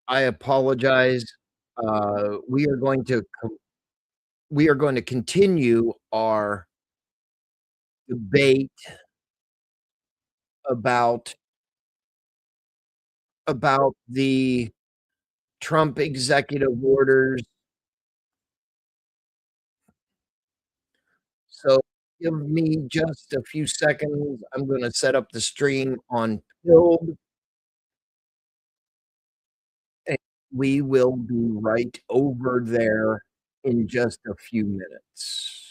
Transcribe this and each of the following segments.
I apologize. We are going to continue our debate about the Trump executive orders. So give me just a few seconds. I'm going to set up the stream on Build, and we will be right over there in just a few minutes.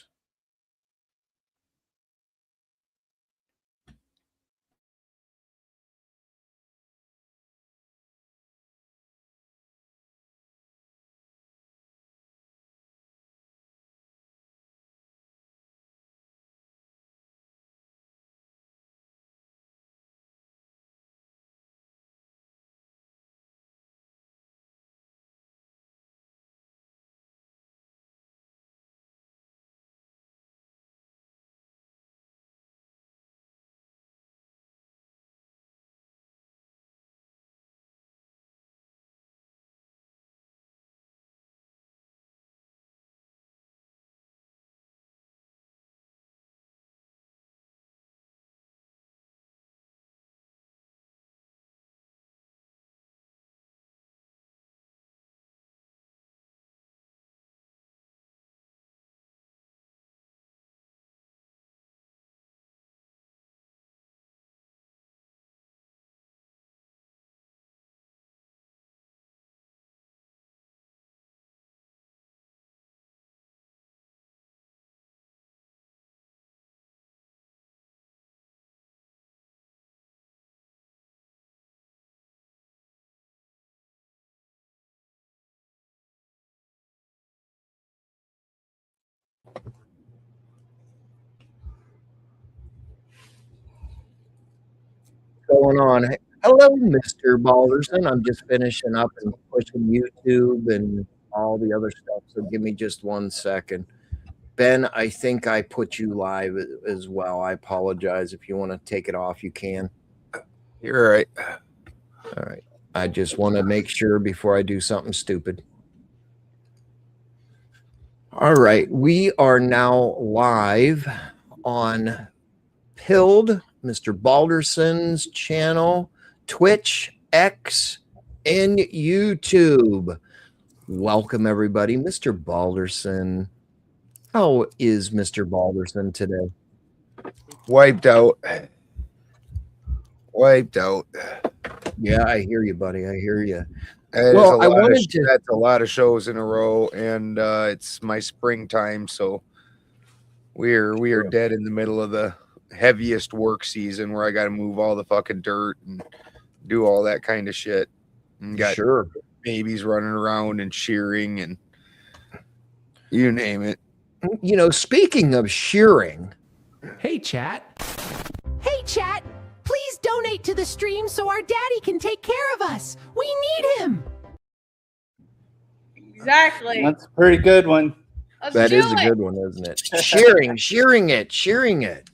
Going on? Hello, Mr. Balderson. I'm just finishing up and pushing YouTube and all the other stuff. So give me just 1 second. Ben, I think I put you live as well. I apologize. If you want to take it off, you can. You're right. All right. I just want to make sure before I do something stupid. All right. We are now live on Pilled, Mr. Balderson's channel, Twitch, X, and YouTube. Welcome, everybody. Mr. Balderson. How is Mr. Balderson today? Wiped out. Yeah, I hear you, buddy. I hear you. Well, that's a lot of shows in a row, and it's my springtime, so we are dead in the middle of the heaviest work season where I got to move all the fucking dirt and do all that kind of shit. And got babies running around and shearing and you name it. You know, speaking of shearing. Hey, chat. Hey, chat. Please donate to the stream so our daddy can take care of us. We need him. Exactly. That's a pretty good one. That is a good one, isn't it? shearing it.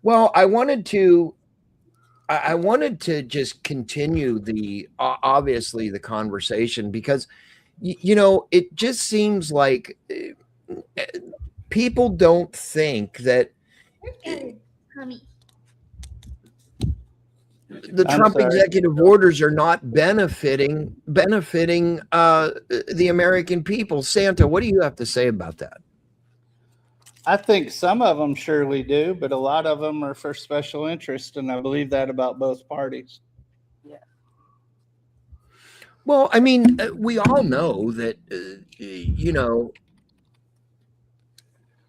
Well, I wanted to just continue the obviously the conversation because you know, it just seems like people don't think that the Trump executive orders are not benefiting the American people. Santa, what do you have to say about that? I think some of them surely do, but a lot of them are for special interest, and I believe that about both parties. Yeah. Well, I mean, we all know that, you know,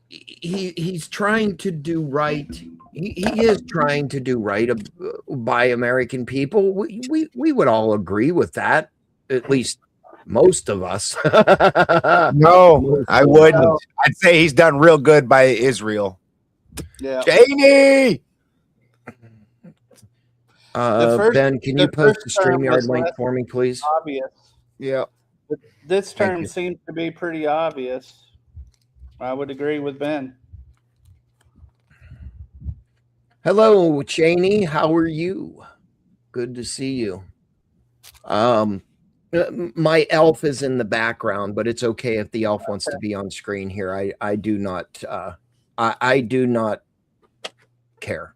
he's trying to do right. He is trying to do right by American people. We would all agree with that, at least most of us. No, I wouldn't. I'd say he's done real good by Israel. Yeah. Janie! Ben, can you post the StreamYard link for me, please? Obvious. Yeah. This term seems to be pretty obvious. I would agree with Ben. Hello, Cheney. How are you? Good to see you. My elf is in the background, but it's okay if the elf wants to be on screen here. I do not I do not care.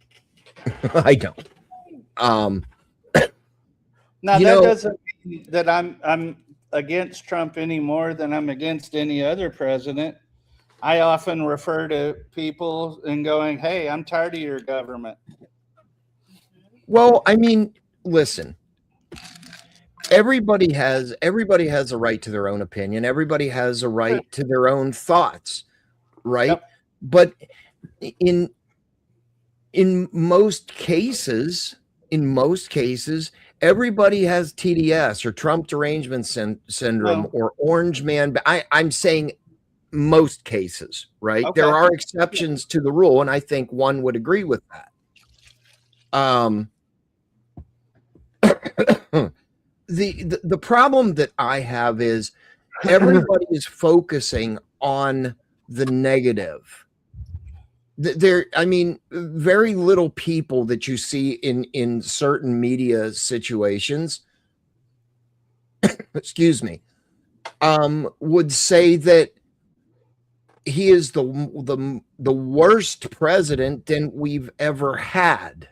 I don't. Now You that know- doesn't mean that I'm against Trump any more than I'm against any other president. I often refer to people and going, "Hey, I'm tired of your government." Well, I mean, listen. Everybody has a right to their own opinion. Everybody has a right to their own thoughts, right? Yep. But in most cases, everybody has TDS or Trump derangement syndrome No. or orange man. I'm saying most cases, right? Okay. There are exceptions to the rule, and I think one would agree with that. The problem that I have is everybody is focusing on the negative. I mean, very little people that you see in certain media situations, excuse me, would say that he is the worst president than we've ever had.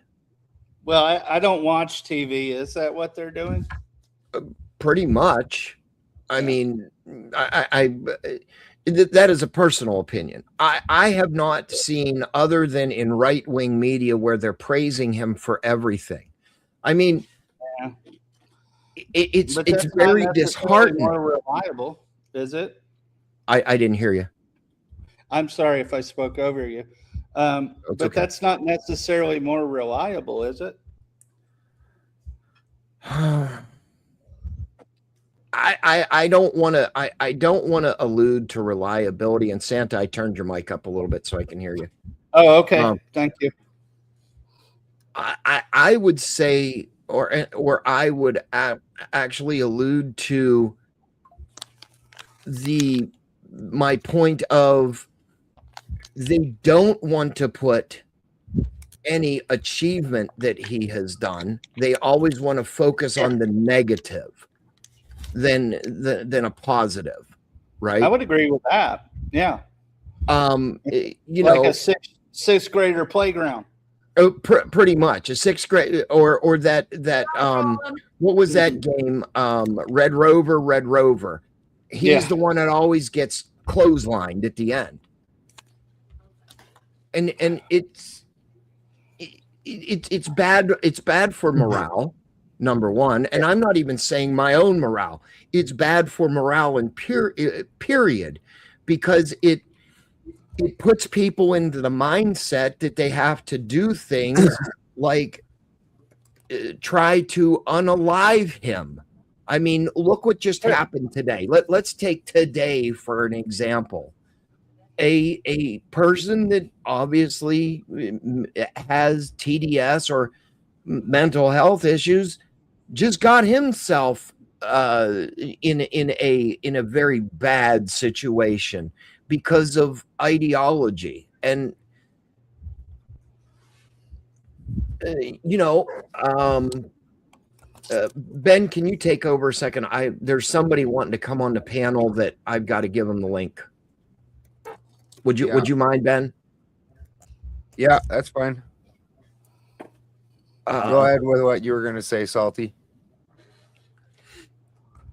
Well, I don't watch TV. Is that what they're doing? Pretty much. I Yeah. mean, that is a personal opinion. I have not seen, other than in right-wing media, where they're praising him for everything. I mean, Yeah. it's But that's not very necessarily disheartening. more reliable, is it? I didn't hear you. I'm sorry if I spoke over you. But okay. that's not necessarily more reliable, is it? I don't want to. I don't want to allude to reliability. And Santa, I turned your mic up a little bit so I can hear you. Oh, okay. Thank you. I would say, or I would actually allude to my point of, they don't want to put any achievement that he has done. They always want to focus on the negative than a positive, right? I would agree with that. Yeah. You Like know, a sixth grader playground. pretty much a sixth grade, or that what was that game? Red Rover. He's Yeah. the one that always gets clotheslined at the end. And it's bad. It's bad for morale, number one. And I'm not even saying my own morale. It's bad for morale and period, because it puts people into the mindset that they have to do things like try to unalive him. I mean, look what just happened today. Let's take today for an example. A person that obviously has TDS or mental health issues just got himself in a very bad situation because of ideology. And Ben, can you take over a second? There's somebody wanting to come on the panel that I've got to give them the link. Would you mind, Ben? Yeah, that's fine. Go ahead with what you were going to say, Salty.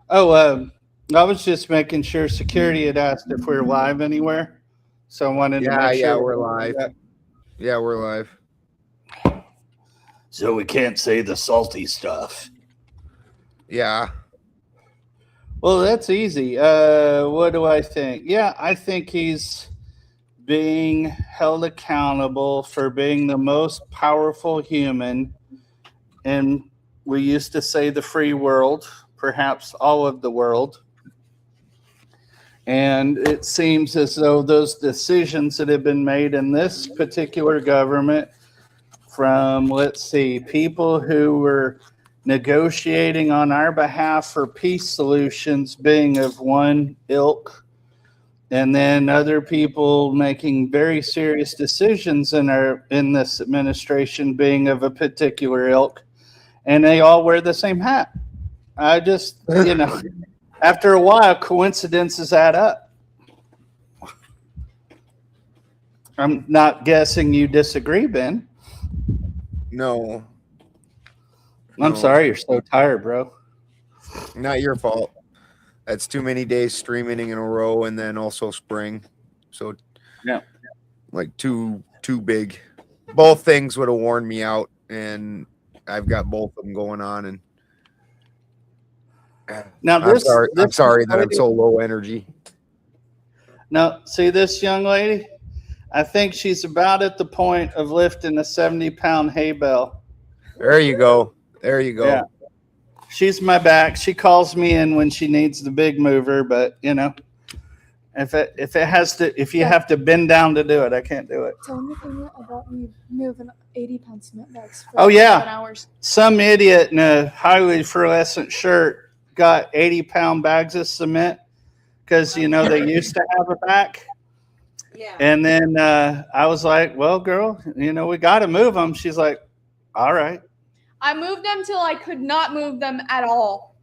Oh, I was just making sure security had asked if we're live anywhere. So I wanted to make sure. we're live. Yeah, we're live. So we can't say the salty stuff. Yeah. Well, that's easy. What do I think? Yeah, I think he's being held accountable for being the most powerful human. And we used to say the free world, perhaps all of the world. And it seems as though those decisions that have been made in this particular government, from, let's see, people who were negotiating on our behalf for peace solutions being of one ilk, and then other people making very serious decisions in this administration being of a particular ilk, and they all wear the same hat. I just, after a while, coincidences add up. I'm not guessing you disagree, Ben. No, I'm No. sorry, you're so tired, bro. not your fault. That's too many days streaming in a row, and then also spring. So Yeah. like too big. Both things would have worn me out, and I've got both of them going on. And Now I'm sorry that I'm so low energy. Now, see this young lady? I think she's about at the point of lifting a 70-pound hay bale. There you go. There you go. Yeah. She's my back. She calls me in when she needs the big mover, but if you have to bend down to do it, I can't do it. Tell me about me moving 80-pound cement bags for Oh, yeah. 7 hours. Some idiot in a highly fluorescent shirt got 80-pound bags of cement because they used to have a back. Yeah. And then I was like, well, girl, we got to move them. She's like, all right. I moved them till I could not move them at all.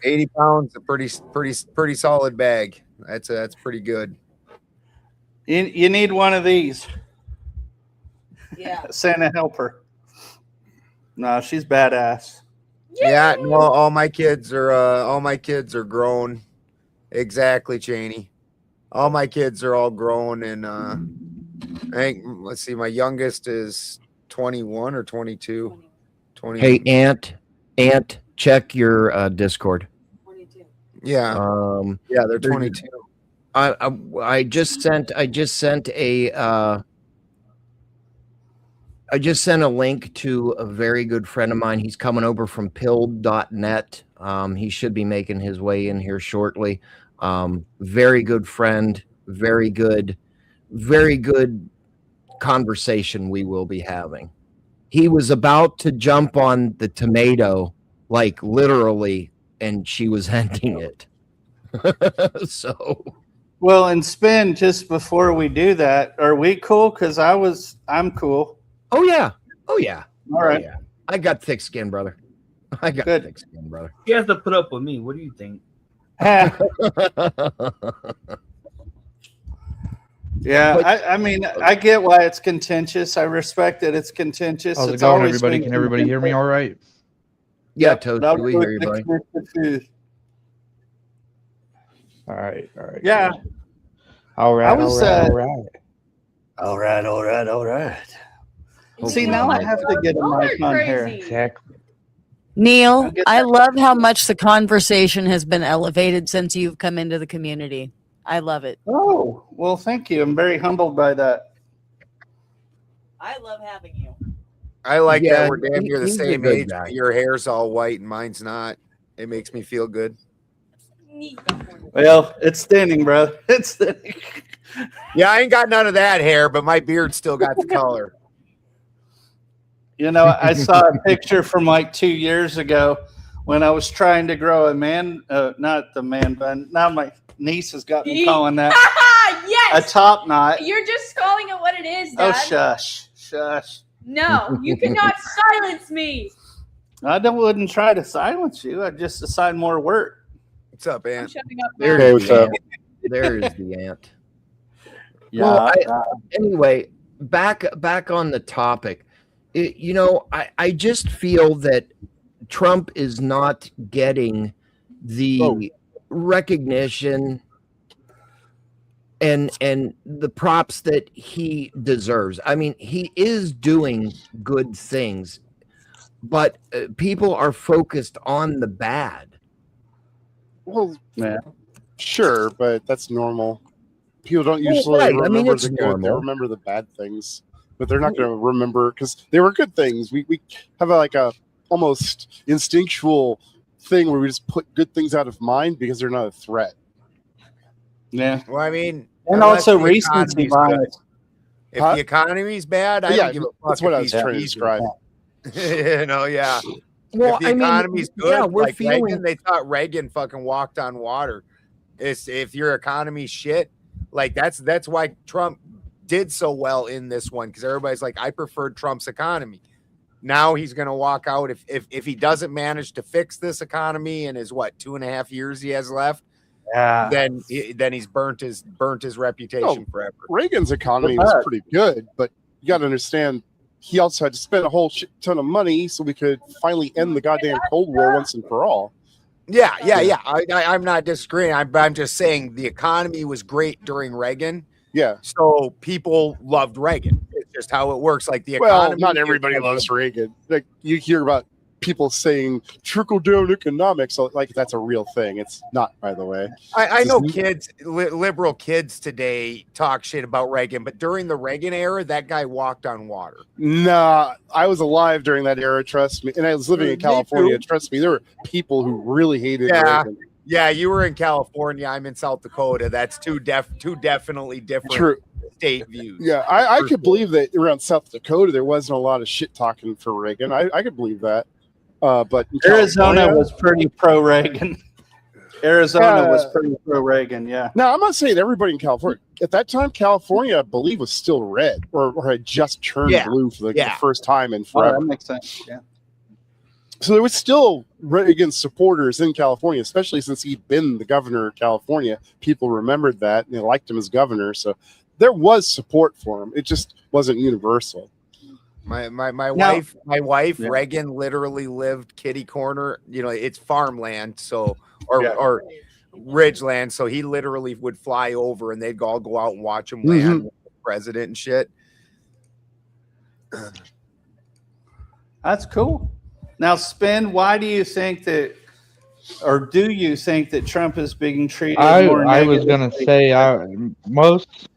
80 pounds, a pretty solid bag. That's pretty good. You need one of these. Yeah. Santa helper. No, she's badass. Yeah, no, all my kids are grown. Exactly, Cheney. All my kids are all grown, and I think, let's see, my youngest is 21 or 22. 20. Hey, Ant, check your Discord. 22. Yeah, yeah, they're 22. I just sent a link to a very good friend of mine. He's coming over from pilled.net. He should be making his way in here shortly. Very good friend, very good conversation we will be having. He was about to jump on the tomato, like literally, and she was ending it. So, Well, and Spin, just before we do that, are we cool? Because I'm cool. oh yeah. All right. Oh, yeah. I got thick skin, brother. I got Good. thick skin, brother. You have to put up with me. What do you think? Yeah, But- I mean, I get why it's contentious. I respect that it's contentious. How's it It's going, always everybody? been Can everybody hear me all right? Yeah, Yep, Toast, loud we and hear you, buddy. clear. All right. Yeah. good. All right. I was, all right. All right. See, Okay. now I have to get a Y'all mic are on here. crazy. Exactly. Neil, I'll get I that. love how much the conversation has been elevated since you've come into the community. I love it. Oh, well, thank you. I'm very humbled by that. I love having you. I like Yeah, that we're damn near the he's a same good age. guy. But your hair's all white and mine's not. It makes me feel good. Well, it's thinning, bro. It's thinning. Yeah, I ain't got none of that hair, but my beard still got the color. I saw a picture from like 2 years ago when I was trying to grow a not the man bun. Now my niece has got me calling that a Yes! top knot. You're just calling it what it is, Oh, Dad. shush. No, you cannot silence me. I wouldn't try to silence you. I just assign more work. What's up, I'm Ant? shutting up There now. is the ant. There is the ant. Well, anyway, back on the topic. I just feel that Trump is not getting the recognition and the props that he deserves. I mean, he is doing good things, but people are focused on the bad. Well, Yeah. sure, but that's normal. People don't Well, usually right. I mean, remember it's the good; they normal. remember the bad things. But they're not going to remember because they were good things. We have a almost instinctual thing where we just put good things out of mind because they're not a threat. Yeah. Well, I mean, And unless also the recency economy's bias. good. If Huh? the economy's bad, I Yeah, don't give a fuck. that's what if I was he's trying to cheesy. describe. Yeah. Well, If the I mean, economy's good, yeah, we're like feeling. Reagan, they thought Reagan fucking walked on water. If your economy's shit, like that's why Trump did so well in this one, because everybody's like, I preferred Trump's economy. Now he's going to walk out if he doesn't manage to fix this economy in his 2.5 years he has left. Yeah. Then he's burnt his reputation forever. Reagan's economy was pretty good, but you got to understand he also had to spend a whole shit ton of money so we could finally end the goddamn Cold War once and for all. Yeah. I'm not disagreeing. I'm just saying the economy was great during Reagan. Yeah. So people loved Reagan. It's just how it works. Like the Well, economy. not everybody loves Reagan. Like you hear about people saying trickle down economics, like that's a real thing. It's not, by the way. I know kids, liberal kids today talk shit about Reagan, but during the Reagan era, that guy walked on water. Nah, I was alive during that era, trust me. And I was living in California. Trust me, there were people who really hated Reagan. Yeah, you were in California. I'm in South Dakota. That's two definitely different state views. Yeah, I could believe that around South Dakota there wasn't a lot of shit talking for Reagan. I could believe that. But Arizona was pretty pro-Reagan. Arizona was pretty pro-Reagan, yeah. No, I'm not saying everybody in California. At that time, California, I believe, was still red or had just turned blue for the first time in forever. That makes sense, yeah. So there was still Reagan supporters in California, especially since he'd been the governor of California. People remembered that and they liked him as governor. So there was support for him. It just wasn't universal. My wife, Reagan literally lived kitty corner. You know, it's farmland, so or ridgeland. So he literally would fly over, and they'd all go out and watch him land with the president and shit. That's cool. Now, Spin, why do you think that, or do you think that Trump is being treated more I was gonna say most.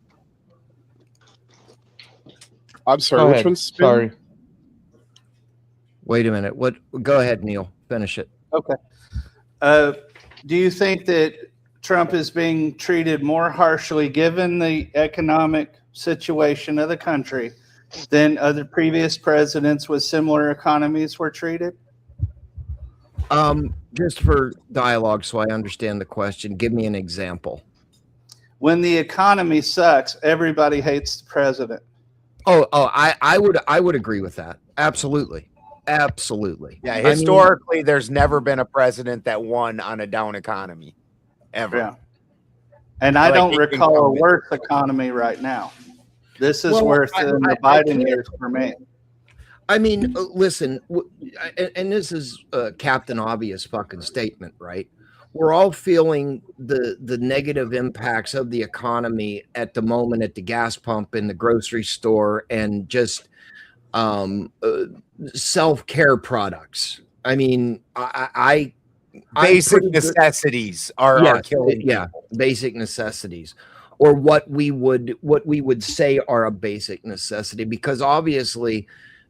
I'm sorry, which one's Spin? Sorry. Wait a minute. What? Go ahead, Neil. Finish it. Okay. Do you think that Trump is being treated more harshly, given the economic situation of the country, than other previous presidents with similar economies were treated? Just for dialogue, so I understand the question, give me an example. When the economy sucks, everybody hates the president. I would agree with that. Absolutely. Yeah, historically, there's never been a president that won on a down economy, ever. Yeah. And I don't recall a worse economy right now. This is worse than the Biden years for me. I mean, listen, and this is a Captain Obvious fucking statement, right? We're all feeling the negative impacts of the economy at the moment at the gas pump, in the grocery store, and just self-care products. I mean, basic necessities are killing. Yeah, basic necessities, or what we would say are a basic necessity, because obviously,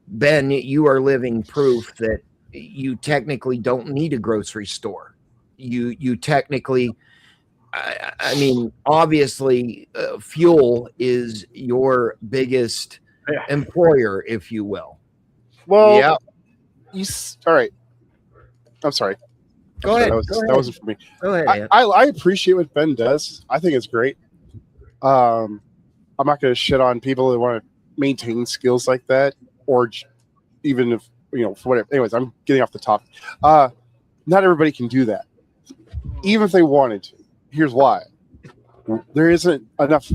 Ben, you are living proof that you technically don't need a grocery store. You technically, I mean, obviously, fuel is your biggest employer, if you will. Well, yeah. All right. I'm sorry. Go ahead. That wasn't for me. Go ahead. I appreciate what Ben does. I think it's great. I'm not going to shit on people that want to maintain skills like that, or even if, for whatever. Anyways, I'm getting off the topic. Not everybody can do that. Even if they wanted to. Here's why. There isn't enough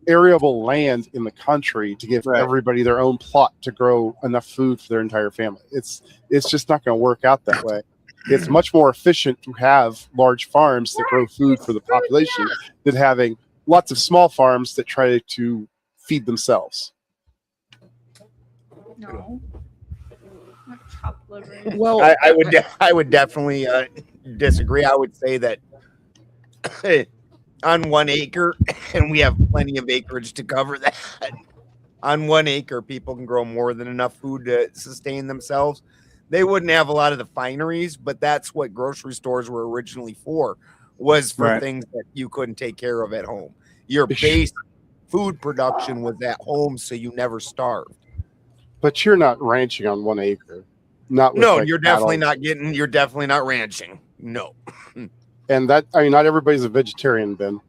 arable land in the country to give everybody their own plot to grow enough food for their entire family. It's just not going to work out that way. It's much more efficient to have large farms that grow food for the population than having lots of small farms that try to feed themselves. No. Well, I would definitely disagree. I would say that on 1 acre, and we have plenty of acreage to cover that. On 1 acre, people can grow more than enough food to sustain themselves. They wouldn't have a lot of the fineries, but that's what grocery stores were originally for, was for things that you couldn't take care of at home. Your base food production was at home, so you never starved. But you're not ranching on 1 acre. You're definitely not getting. You're definitely not ranching. No. And that, I mean, not everybody's a vegetarian, Ben.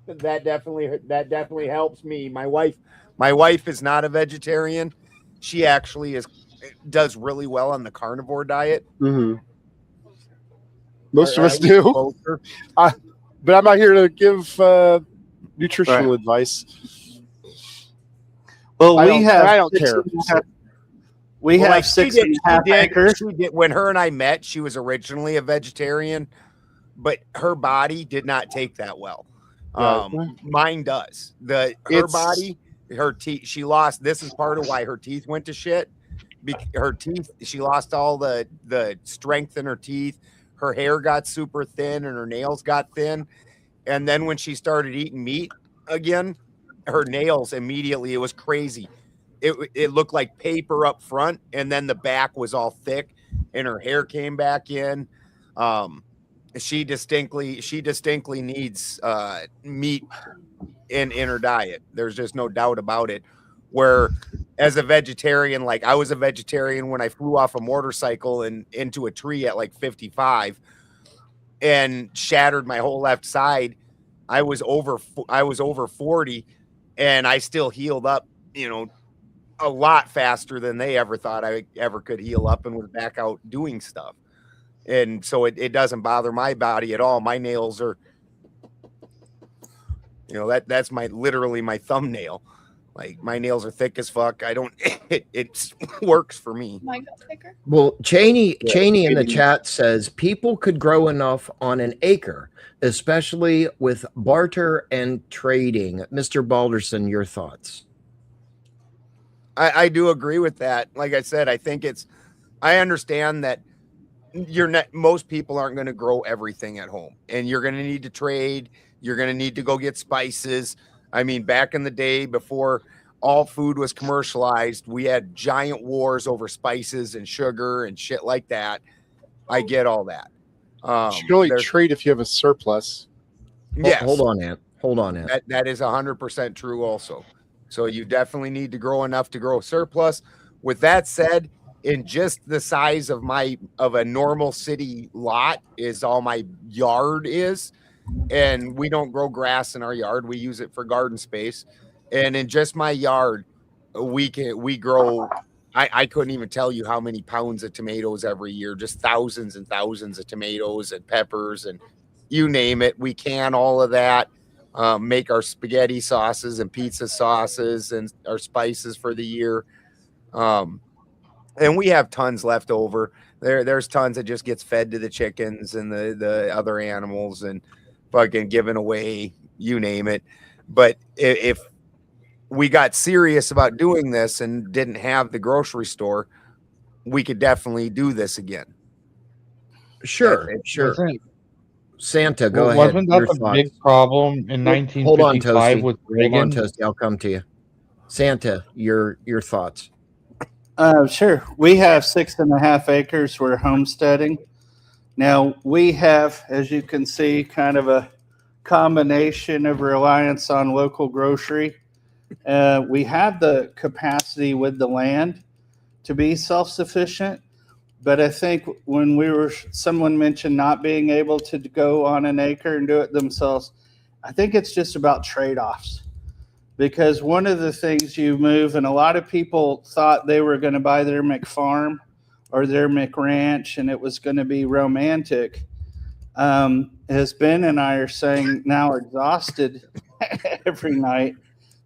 That definitely helps me. My wife is not a vegetarian. She actually is does really well on the carnivore diet. Mm-hmm. Most of Are us you do. closer? But I'm not here to give nutritional advice. Well, I we don't- have. I don't 6 care. and a half- We Well, have like, she 6.5 acres. She did, when her and I met, she was originally a vegetarian, but her body did not take that well. Right. Mine does. Her It's- body, her teeth, she lost. This is part of why her teeth went to shit. Her teeth, she lost all the strength in her teeth. Her hair got super thin and her nails got thin. And then when she started eating meat again, her nails immediately, it was crazy. It looked like paper up front, and then the back was all thick, and her hair came back in. She distinctly needs meat in her diet. There's just no doubt about it. Where as a vegetarian, like I was a vegetarian when I flew off a motorcycle and into a tree at like 55 and shattered my whole left side. I was over 40 and I still healed up, a lot faster than they ever thought I ever could heal up, and was back out doing stuff. And so it doesn't bother my body at all. My nails are, that's literally my thumbnail. Like my nails are thick as fuck. I don't, it works for me. My gut picker. Well, Cheney in the chat says people could grow enough on an acre, especially with barter and trading. Mr. Balderson, your thoughts? I do agree with that. Like I said, I understand that most people aren't going to grow everything at home, and you're going to need to trade. You're going to need to go get spices. I mean, back in the day before all food was commercialized, we had giant wars over spices and sugar and shit like that. I get all that. You can only trade if you have a surplus. Yes. Hold on, Ant. That is 100% true also. So you definitely need to grow enough to grow surplus. With that said, in just the size of a normal city lot is all my yard is. And we don't grow grass in our yard. We use it for garden space. And in just my yard, we grow, I couldn't even tell you how many pounds of tomatoes every year, just thousands and thousands of tomatoes and peppers and you name it. We can all of that. Make our spaghetti sauces and pizza sauces and our spices for the year. And we have tons left over. There's tons that just gets fed to the chickens and the other animals and fucking given away, you name it. But if we got serious about doing this and didn't have the grocery store, we could definitely do this again. Sure. Santa, go ahead. Wasn't that Your the thoughts. big problem in Hold on, 1955 Toasty. with Hold on, Reagan? Toasty. I'll come to you. Santa, your thoughts. Sure. We have 6.5 acres. We're homesteading. Now we have, as you can see, kind of a combination of reliance on local grocery. We have the capacity with the land to be self-sufficient. But I think when someone mentioned not being able to go on an acre and do it themselves, I think it's just about trade-offs. Because one of the things you move, and a lot of people thought they were going to buy their McFarm or their McRanch, and it was going to be romantic. As Ben and I are saying now, exhausted every night,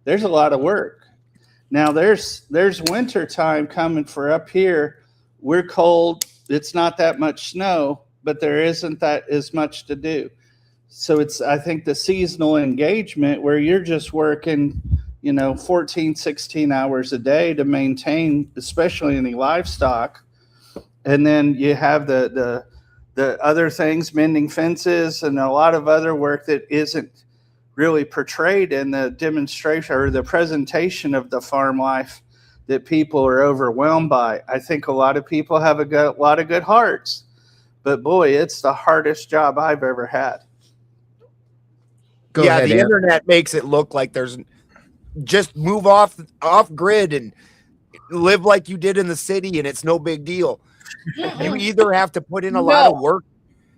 there's a lot of work. Now there's winter time coming for up here. We're cold. It's not that much snow, but there isn't that as much to do. So I think the seasonal engagement where you're just working, 14, 16 hours a day to maintain, especially any livestock. And then you have the other things, mending fences and a lot of other work that isn't really portrayed in the demonstration or the presentation of the farm life that people are overwhelmed by. I think a lot of people have a lot of good hearts, but boy, it's the hardest job I've ever had. Go ahead, the Ant. internet makes it look like there's just move off grid and live like you did in the city and it's no big deal. You either have to put in a lot of work.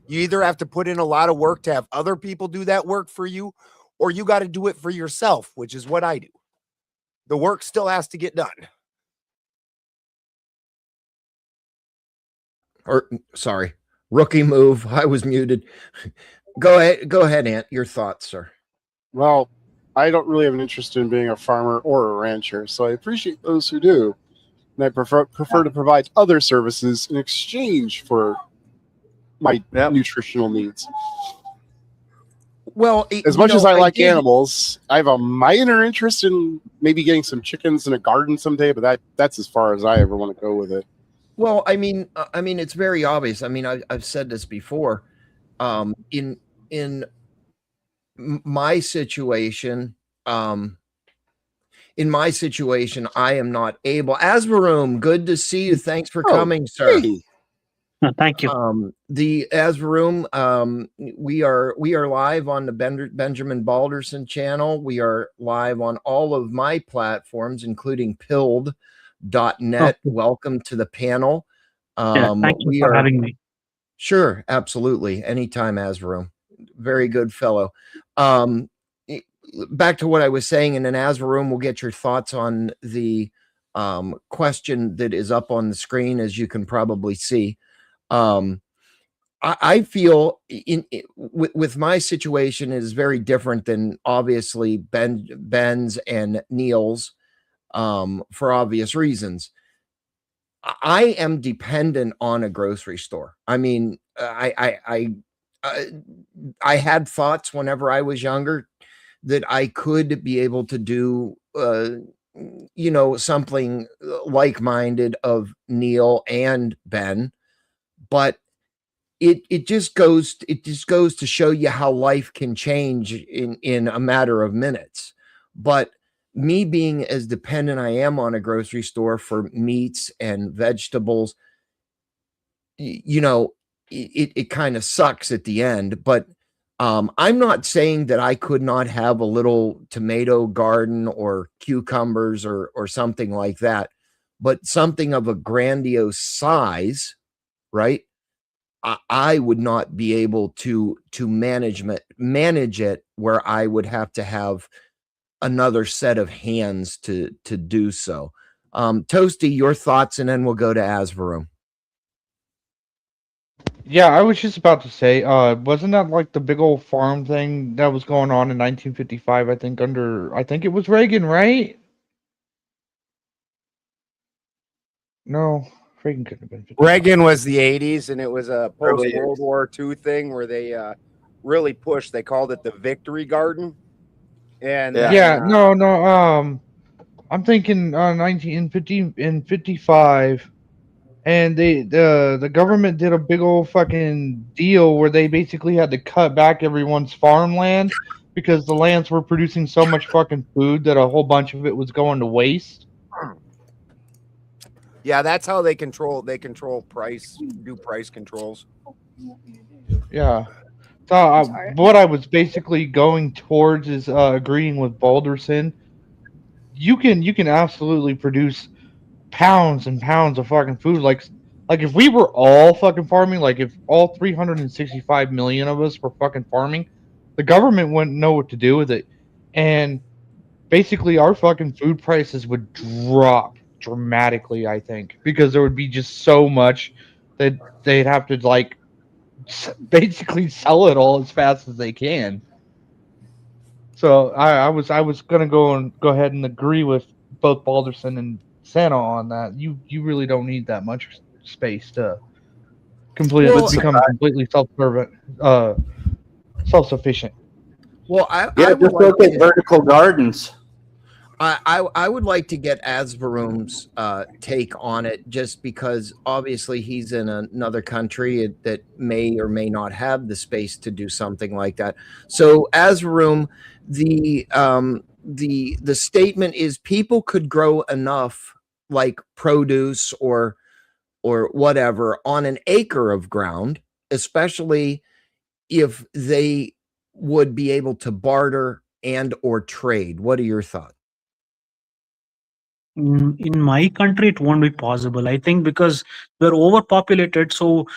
You either have to put in a lot of work to have other people do that work for you, or you got to do it for yourself, which is what I do. The work still has to get done. Or sorry, rookie move. I was muted. Go ahead, Ant. Your thoughts, sir. Well, I don't really have an interest in being a farmer or a rancher, so I appreciate those who do. And I prefer to provide other services in exchange for my nutritional needs. Well, as much as I like animals, I have a minor interest in maybe getting some chickens in a garden someday, but that's as far as I ever want to go with it. Well, I mean, it's very obvious. I mean, I've said this before. In my situation, I am not able. Asvaroom, good to see you. Thanks for coming, sir. Hey. Thank you. The Asvaroom, we are live on the Benjamin Balderson channel. We are live on all of my platforms, including pilled.net. Welcome to the panel. Thank you for having me. Sure, absolutely. Anytime, Asvaroom. Very good fellow. Back to what I was saying, and in Asvaroom, we'll get your thoughts on the question that is up on the screen, as you can probably see. I feel with my situation is very different than obviously Ben's and Neil's, for obvious reasons. I am dependent on a grocery store. I mean, I had thoughts whenever I was younger that I could be able to do, something like-minded of Neil and Ben, but it just goes to show you how life can change in a matter of minutes. But me being as dependent I am on a grocery store for meats and vegetables, it kind of sucks at the end. But I'm not saying that I could not have a little tomato garden or cucumbers or something like that, but something of a grandiose size, right? I would not be able to manage it where I would have to have another set of hands to do so. Toasty, your thoughts, and then we'll go to Asvaroom. Yeah, I was just about to say, wasn't that like the big old farm thing that was going on in 1955? I think it was Reagan, right? No, Reagan couldn't have been. 55. Reagan was the 80s, and it was a post-World War II thing where they really pushed. They called it the Victory Garden. And I'm thinking 1955. And the government did a big old fucking deal where they basically had to cut back everyone's farmland because the lands were producing so much fucking food that a whole bunch of it was going to waste. Yeah, that's how they control price, do price controls. Yeah. So what I was basically going towards is agreeing with Balderson. You can absolutely produce pounds and pounds of fucking food. Like if we were all fucking farming, like if all 365 million of us were fucking farming, the government wouldn't know what to do with it. And basically our fucking food prices would drop dramatically, I think, because there would be just so much that they'd have to like basically sell it all as fast as they can. So I was gonna go ahead and agree with both Balderson and Santa on that. You really don't need that much space to become completely self-sufficient. Well, just look at vertical gardens. I would like to get Asvaroom's take on it, just because obviously he's in another country that may or may not have the space to do something like that. So Asvaroom, the statement is people could grow enough like produce or whatever on an acre of ground, especially if they would be able to barter and or trade. What are your thoughts? In my country, it won't be possible. I think because we're overpopulated, so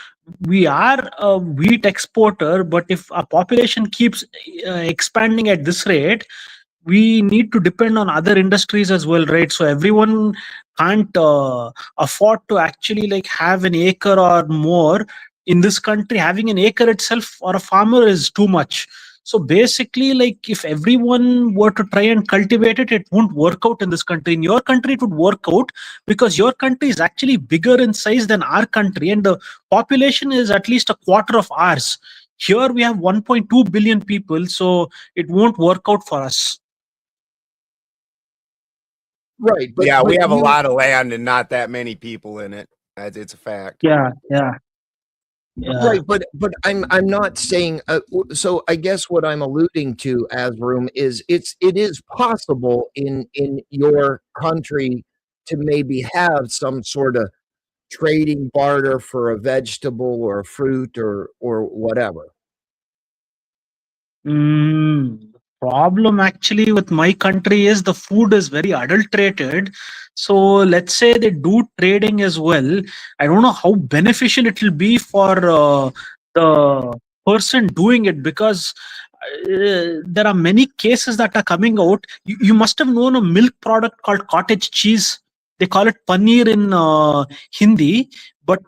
we are a wheat exporter. But if our population keeps expanding at this rate, we need to depend on other industries as well, right? So everyone can't afford to actually like have an acre or more in this country. Having an acre itself or a farmer is too much. So basically, like if everyone were to try and cultivate it, it won't work out in this country. In your country, it would work out because your country is actually bigger in size than our country, and the population is at least a quarter of ours. Here we have 1.2 billion people, so it won't work out for us. Right. But, yeah, we but have a you- lot of land and not that many people in it. It's a fact. Yeah. Right, but I'm not saying. So I guess what I'm alluding to, Asroom, is it is possible in your country to maybe have some sort of trading barter for a vegetable or a fruit or whatever. The problem actually with my country is the food is very adulterated. So let's say they do trading as well. I don't know how beneficial it will be for the person doing it, because there are many cases that are coming out. You must have known a milk product called cottage cheese. They call it paneer in Hindi, but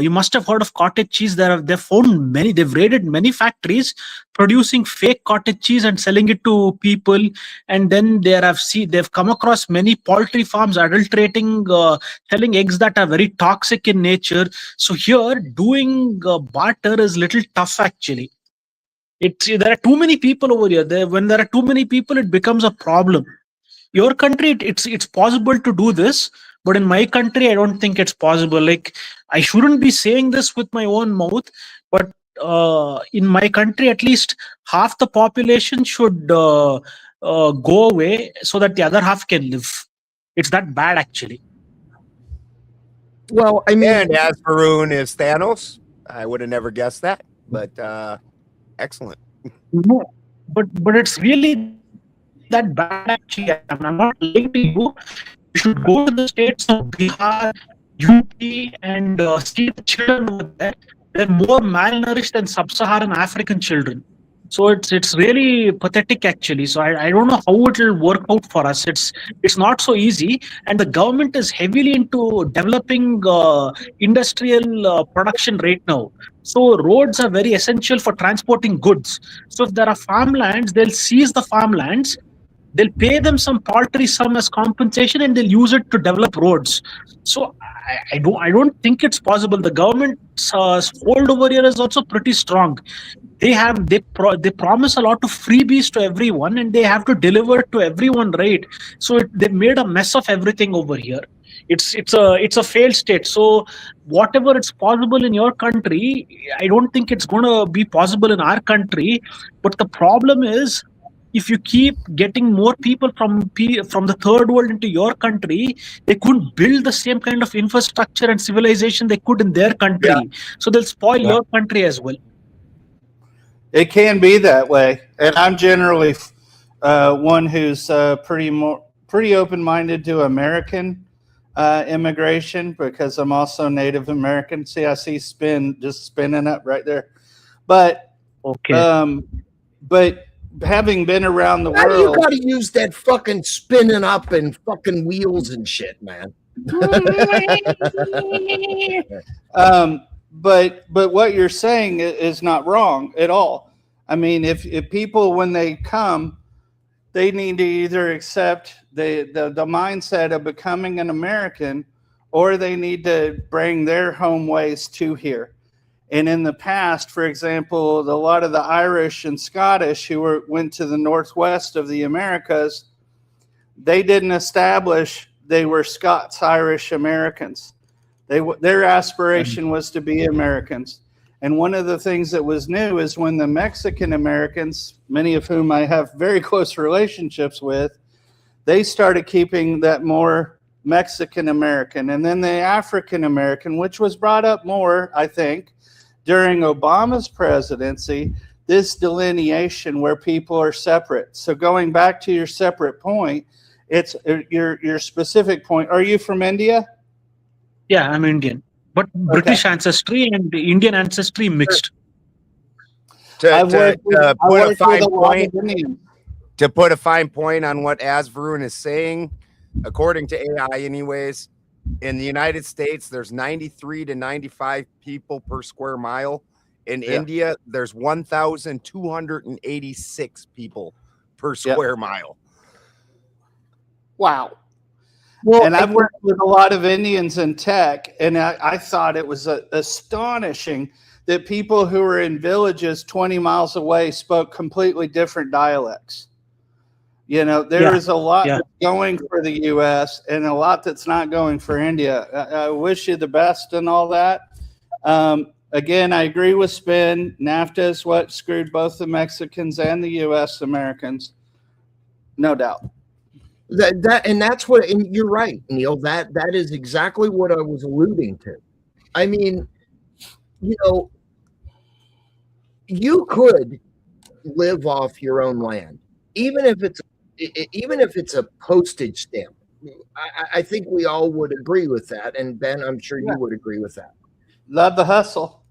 you must have heard of cottage cheese. They've raided many factories producing fake cottage cheese and selling it to people. And then they've come across many poultry farms adulterating, selling eggs that are very toxic in nature. So here doing barter is little tough actually. There are too many people over here. When there are too many people, it becomes a problem. Your country, it's possible to do this, but in my country, I don't think it's possible. Like, I shouldn't be saying this with my own mouth, but in my country, at least half the population should go away so that the other half can live. It's that bad, actually. Well, I mean, And as Varun is Thanos, I would have never guessed that, but excellent. No, but it's really that bad actually. I'm not lying to you. You should go to the states of Bihar, UP, and see the children over there. They're more malnourished than sub-Saharan African children. So it's really pathetic actually. So I don't know how it will work out for us. It's not so easy, and the government is heavily into developing industrial production right now. So roads are very essential for transporting goods. So if there are farmlands, they'll seize the farmlands. They'll pay them some paltry sum as compensation, and they'll use it to develop roads. So I don't think it's possible. The government's hold over here is also pretty strong. They promise a lot of freebies to everyone, and they have to deliver to everyone, right? So they've made a mess of everything over here. It's a failed state. So whatever it's possible in your country, I don't think it's going to be possible in our country. But the problem is, if you keep getting more people from the third world into your country, they couldn't build the same kind of infrastructure and civilization they could in their country. Yeah. So they'll spoil your country as well. It can be that way, and I'm generally one who's pretty open-minded to American immigration, because I'm also Native American. See, I see just spinning up right there, but okay. But having been around the Why do you world, got to use that fucking spinning up and fucking wheels and shit, man? But what you're saying is not wrong at all. I mean, if people, when they come, they need to either accept the mindset of becoming an American, or they need to bring their home ways to here. And in the past, for example, a lot of the Irish and Scottish who went to the northwest of the Americas, they didn't establish they were Scots-Irish Americans. Their aspiration was to be Americans. And one of the things that was new is when the Mexican Americans, many of whom I have very close relationships with, they started keeping that more Mexican American. And then the African American, which was brought up more, I think, during Obama's presidency, this delineation where people are separate. So going back to your separate point, it's your specific point. Are you from India? Yeah, I'm Indian, but British ancestry and Indian ancestry mixed. To put a fine point, to put a fine point on what Asvarun is saying, according to AI anyways, in the United States, there's 93 to 95 people per square mile. In India, there's 1,286 people per square mile. Wow. Well, and I've worked with a lot of Indians in tech, and I thought it was astonishing that people who were in villages 20 miles away spoke completely different dialects. You know, there is a lot that's going for the U.S. and a lot that's not going for India. I wish you the best and all that. Again, I agree with Spin. NAFTA is what screwed both the Mexicans and the U.S. Americans. No doubt. That's what, and you're right, Neil. That is exactly what I was alluding to. I mean, you know, you could live off your own land, even if it's a postage stamp. I think we all would agree with that, and Ben, I'm sure you would agree with that. Love the hustle.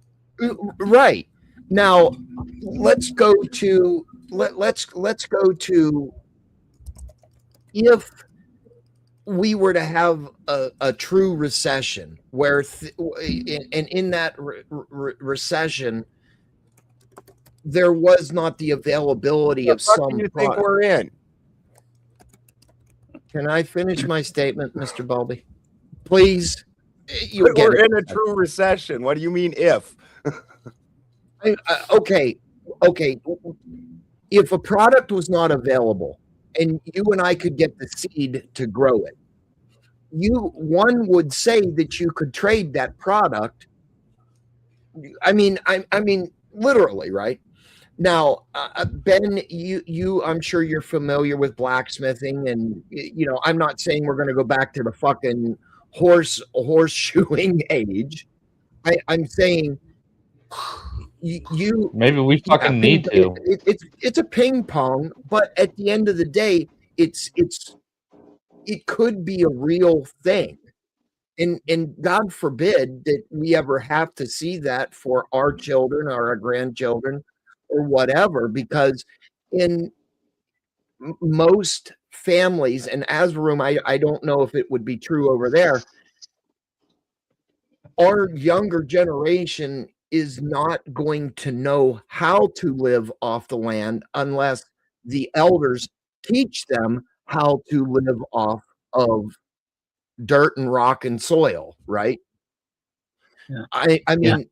Right. Now, let's go to if we were to have a true recession where in that recession there was not the availability of some. What do you think we're in? Can I finish my statement, Mr. Balby? Please. We're in a true recession. What do you mean if? Okay. If a product was not available and you and I could get the seed to grow it, one would say that you could trade that product. I mean, literally, right? Now, Ben, I'm sure you're familiar with blacksmithing, and you know, I'm not saying we're going to go back to the fucking horseshoeing age. I'm saying you maybe we fucking need to. It's a ping pong, but at the end of the day, it could be a real thing, and God forbid that we ever have to see that for our children or our grandchildren or whatever, because in most families, and Asvarum, I don't know if it would be true over there, our younger generation is not going to know how to live off the land unless the elders teach them how to live off of dirt and rock and soil, right? Yeah. I mean,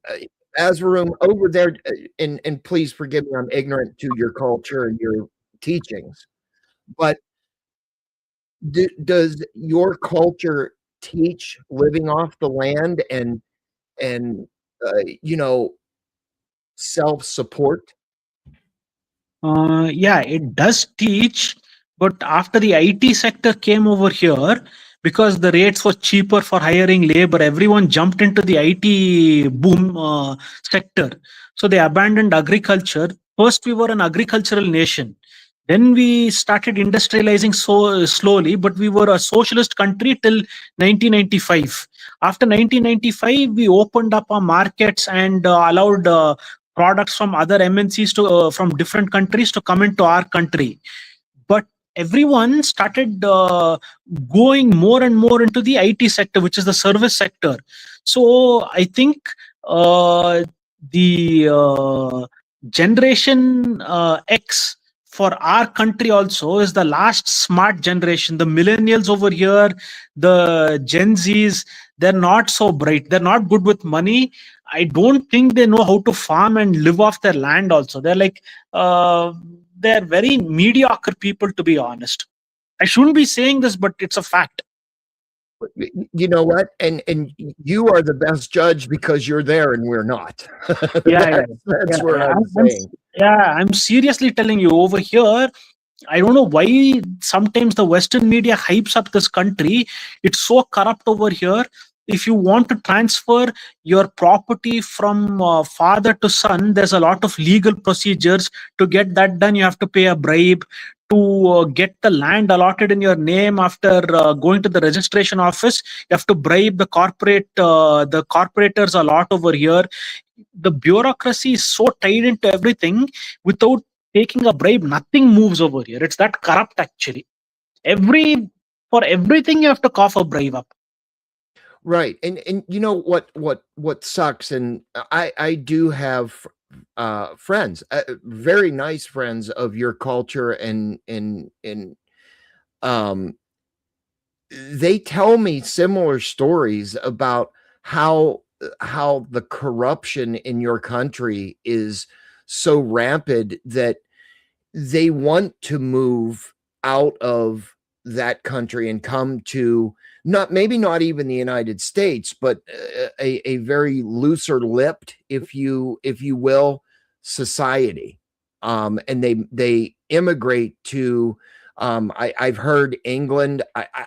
Asvarum over there, and please forgive me, I'm ignorant to your culture and your teachings, but does your culture teach living off the land and you know, self-support? Yeah, it does teach, but after the IT sector came over here, because the rates were cheaper for hiring labor, everyone jumped into the IT boom sector. So they abandoned agriculture. First, we were an agricultural nation. Then we started industrializing so slowly, but we were a socialist country till 1995. After 1995, we opened up our markets and allowed products from other MNCs from different countries to come into our country. But everyone started going more and more into the IT sector, which is the service sector. So I think the generation X for our country also is the last smart generation. The millennials over here, the Gen Zs, they're not so bright. They're not good with money. I don't think they know how to farm and live off their land also. They're like, they're very mediocre people, to be honest. I shouldn't be saying this, but it's a fact. You know what? And you are the best judge because you're there and we're not. That's what I'm saying. I'm seriously telling you, over here, I don't know why sometimes the Western media hypes up this country. It's so corrupt over here. If you want to transfer your property from father to son, there's a lot of legal procedures. To get that done, you have to pay a bribe. To get the land allotted in your name after going to the registration office, you have to bribe the corporators a lot over here. The bureaucracy is so tied into everything. Without taking a bribe, nothing moves over here. It's that corrupt actually. For everything you have to cough a bribe up. Right. And you know what sucks, and I do have friends, very nice friends of your culture, and they tell me similar stories about how the corruption in your country is so rampant that they want to move out of that country and come to maybe not even the United States, but a very looser lipped, if you will, society. And they immigrate to I've heard England.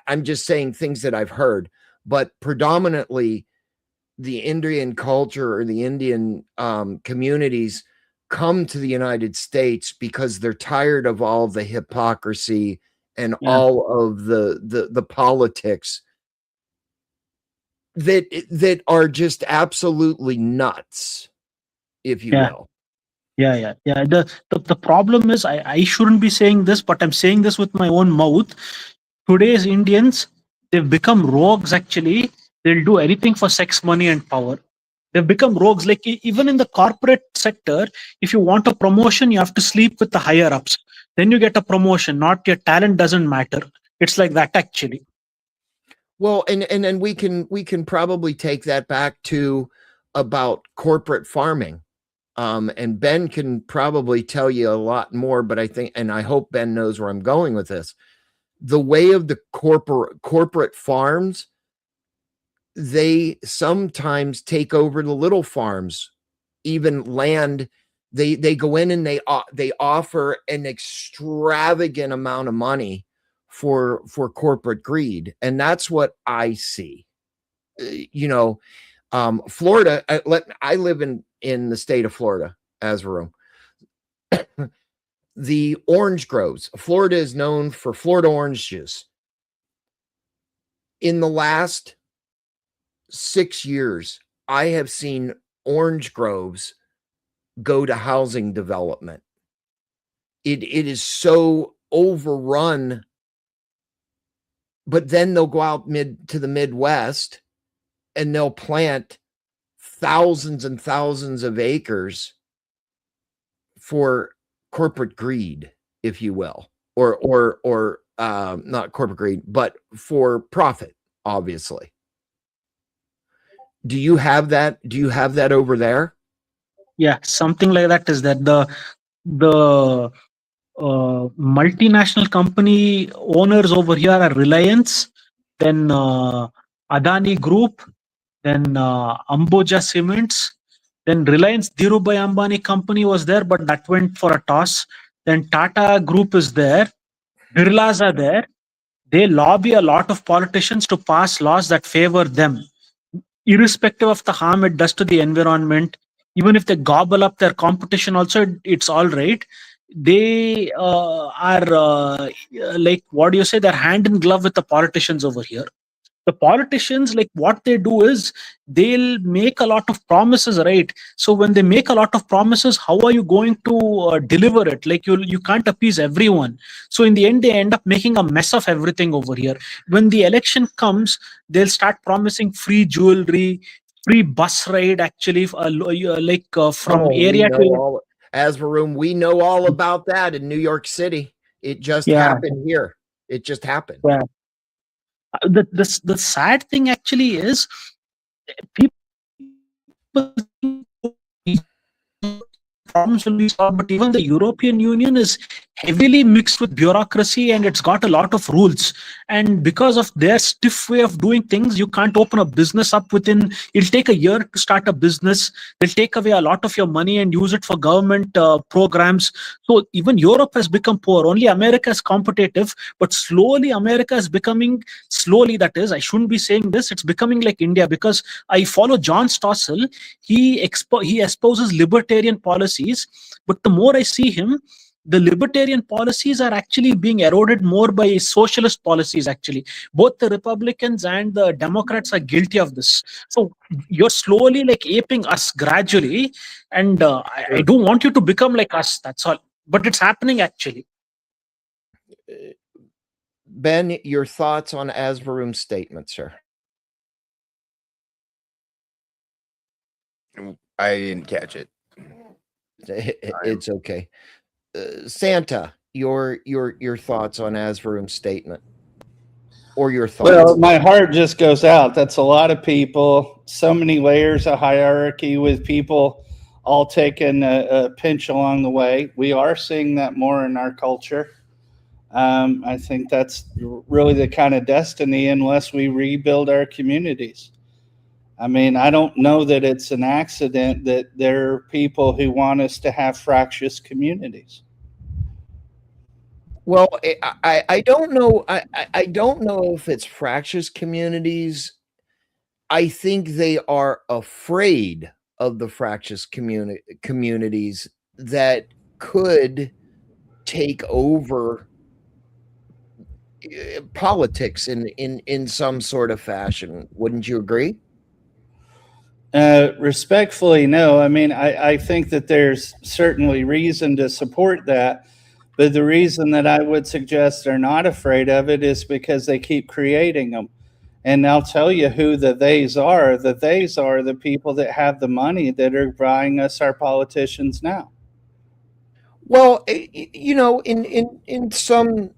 I'm just saying things that I've heard, but predominantly the Indian culture or the Indian communities come to the United States because they're tired of all the hypocrisy and all of the politics that are just absolutely nuts, if you will. Yeah. The problem is I shouldn't be saying this, but I'm saying this with my own mouth. Today's Indians, they've become rogues actually. They'll do anything for sex, money, and power. They've become rogues. Like even in the corporate sector, if you want a promotion, you have to sleep with the higher ups. Then you get a promotion. Not your talent doesn't matter. It's like that actually. Well, and then we can probably take that back to about corporate farming. And Ben can probably tell you a lot more, but I think, and I hope Ben knows where I'm going with this. The way of the corporate farms, they sometimes take over the little farms, even land. They go in and they offer an extravagant amount of money for corporate greed, and that's what I see. Florida. I live in the state of Florida, Azvarum. The orange groves. Florida is known for Florida orange juice. In the last 6 years, I have seen orange groves go to housing development. It is so overrun, but then they'll go out to the Midwest and they'll plant thousands and thousands of acres for corporate greed, if you will, or not corporate greed, but for profit, obviously. Do you have that? Do you have that over there? Yeah, something like that is that the multinational company owners over here are Reliance, then Adani Group, then Ambuja Cements, then Reliance Dhirubhai Ambani company was there, but that went for a toss. Then Tata Group is there, Birlas are there. They lobby a lot of politicians to pass laws that favor them, irrespective of the harm it does to the environment. Even if they gobble up their competition also, it's all right. They are like, what do you say, they're hand in glove with the politicians over here. The politicians, like what they do is they'll make a lot of promises, right? So when they make a lot of promises, how are you going to deliver it? Like you can't appease everyone. So in the end, they end up making a mess of everything over here. When the election comes, they'll start promising free jewelry, free bus ride, actually, from area to Azvarum, we know all about that in New York City. It just happened here. It just happened. Yeah. The sad thing actually is people problems will be solved, but even the European Union is heavily mixed with bureaucracy and it's got a lot of rules. And because of their stiff way of doing things, you can't open a business up within, it'll take a year to start a business. They'll take away a lot of your money and use it for government programs. So even Europe has become poor. Only America is competitive, but slowly America is becoming, that is, I shouldn't be saying this, it's becoming like India, because I follow John Stossel. He espouses libertarian policies, but the more I see him, the libertarian policies are actually being eroded more by socialist policies, actually. Both the Republicans and the Democrats are guilty of this. So you're slowly like aping us gradually, and I don't want you to become like us, that's all. but it's happening actually. Ben, your thoughts on Asvarum's statement, sir? I didn't catch it. It's okay. Santa, your thoughts on Asvarum's statement, or your thoughts? Well, my heart just goes out. That's a lot of people, so many layers of hierarchy with people all taking a pinch along the way. We are seeing that more in our culture. I think that's really the kind of destiny unless we rebuild our communities. I mean, I don't know that it's an accident that there are people who want us to have fractious communities. Well, I don't know. I don't know if it's fractious communities. I think they are afraid of the fractious communities that could take over politics in some sort of fashion. Wouldn't you agree? Respectfully, no. I mean, I think that there's certainly reason to support that. But the reason that I would suggest they're not afraid of it is because they keep creating them. And I'll tell you who the theys are. The theys are the people that have the money that are buying us our politicians now. Well, you know, in some,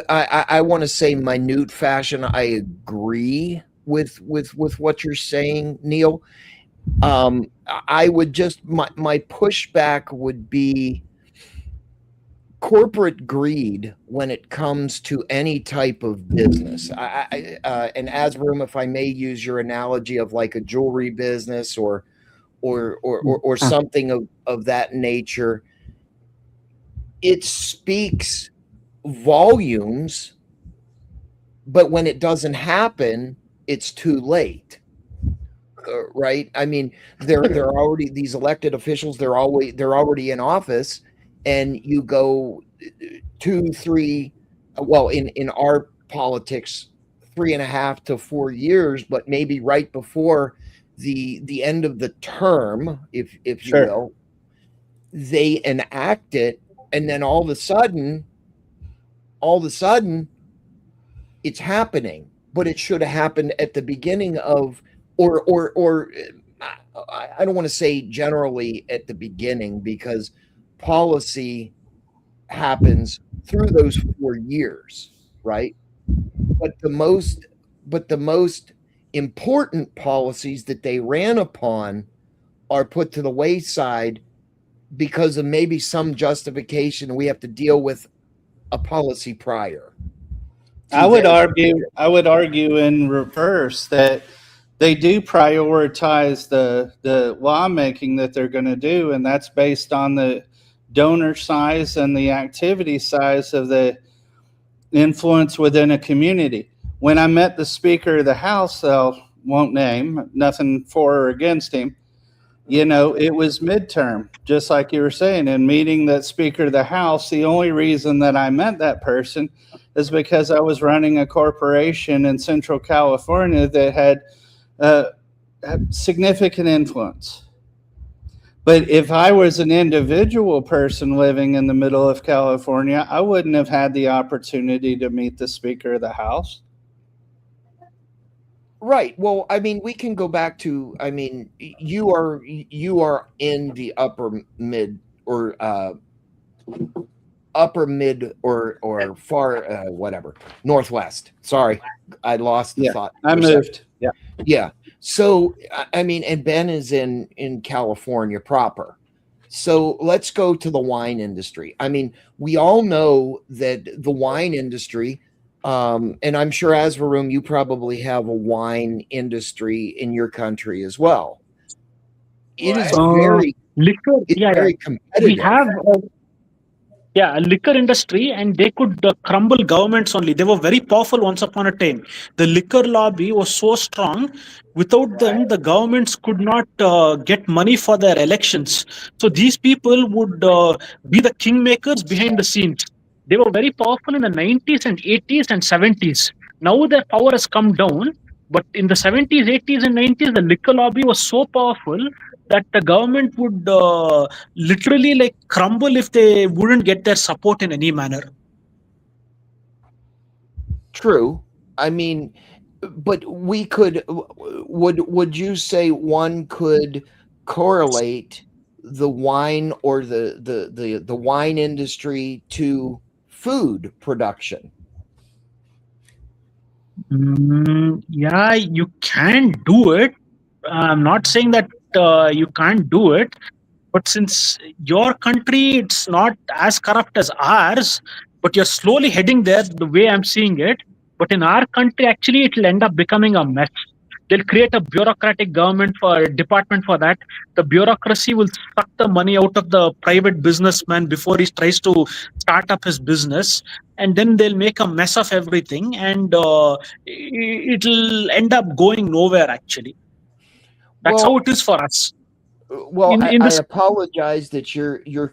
I want to say minute fashion, I agree with what you're saying, Neil. I would just, my pushback would be corporate greed when it comes to any type of business. And Asvarum, if I may use your analogy of like a jewelry business or something of that nature, it speaks volumes, but when it doesn't happen, it's too late. Right? I mean, they're already, these elected officials, they're already in office, and you go 2, 3, well, in our politics, 3.5 to 4 years, but maybe right before the end of the term, if you will, they enact it, and then all of a sudden, it's happening. But it should have happened at the beginning of, or I don't want to say generally at the beginning, because policy happens through those 4 years, right? But the most important policies that they ran upon are put to the wayside because of maybe some justification. We have to deal with a policy prior. I would argue in reverse that they do prioritize the lawmaking that they're going to do, and that's based on the donor size and the activity size of the influence within a community. When I met the Speaker of the House, I won't name, nothing for or against him, you know, it was midterm, just like you were saying. And meeting that Speaker of the House, the only reason that I met that person is because I was running a corporation in Central California that had significant influence. But if I was an individual person living in the middle of California, I wouldn't have had the opportunity to meet the Speaker of the House. Right. Well, I mean, we can go back to, I mean, you are in the upper mid or far, whatever, Northwest. Sorry, I lost the thought. I moved. Yeah. So, I mean, and Ben is in California proper. So let's go to the wine industry. I mean, we all know that the wine industry, and I'm sure Asvarum, you probably have a wine industry in your country as well. It is very liquor. Very competitive. We have a liquor industry, and they could crumble governments only. They were very powerful once upon a time. The liquor lobby was so strong. Without them, the governments could not get money for their elections. So these people would be the kingmakers behind the scenes. They were very powerful in the 90s and 80s and 70s. Now their power has come down. But in the 70s, 80s, and 90s, the liquor lobby was so powerful that the government would literally like crumble if they wouldn't get their support in any manner. True. I mean, but we could. Would you say one could correlate the wine or the wine industry to food production? Yeah, you can do it. I'm not saying that you can't do it, but since your country it's not as corrupt as ours, but you're slowly heading there the way I'm seeing it. But in our country, actually, it'll end up becoming a mess. They'll create a bureaucratic government for department for that. The bureaucracy will suck the money out of the private businessman before he tries to start up his business, and then they'll make a mess of everything, and it'll end up going nowhere. Actually, that's how it is for us. Well, in I this apologize that your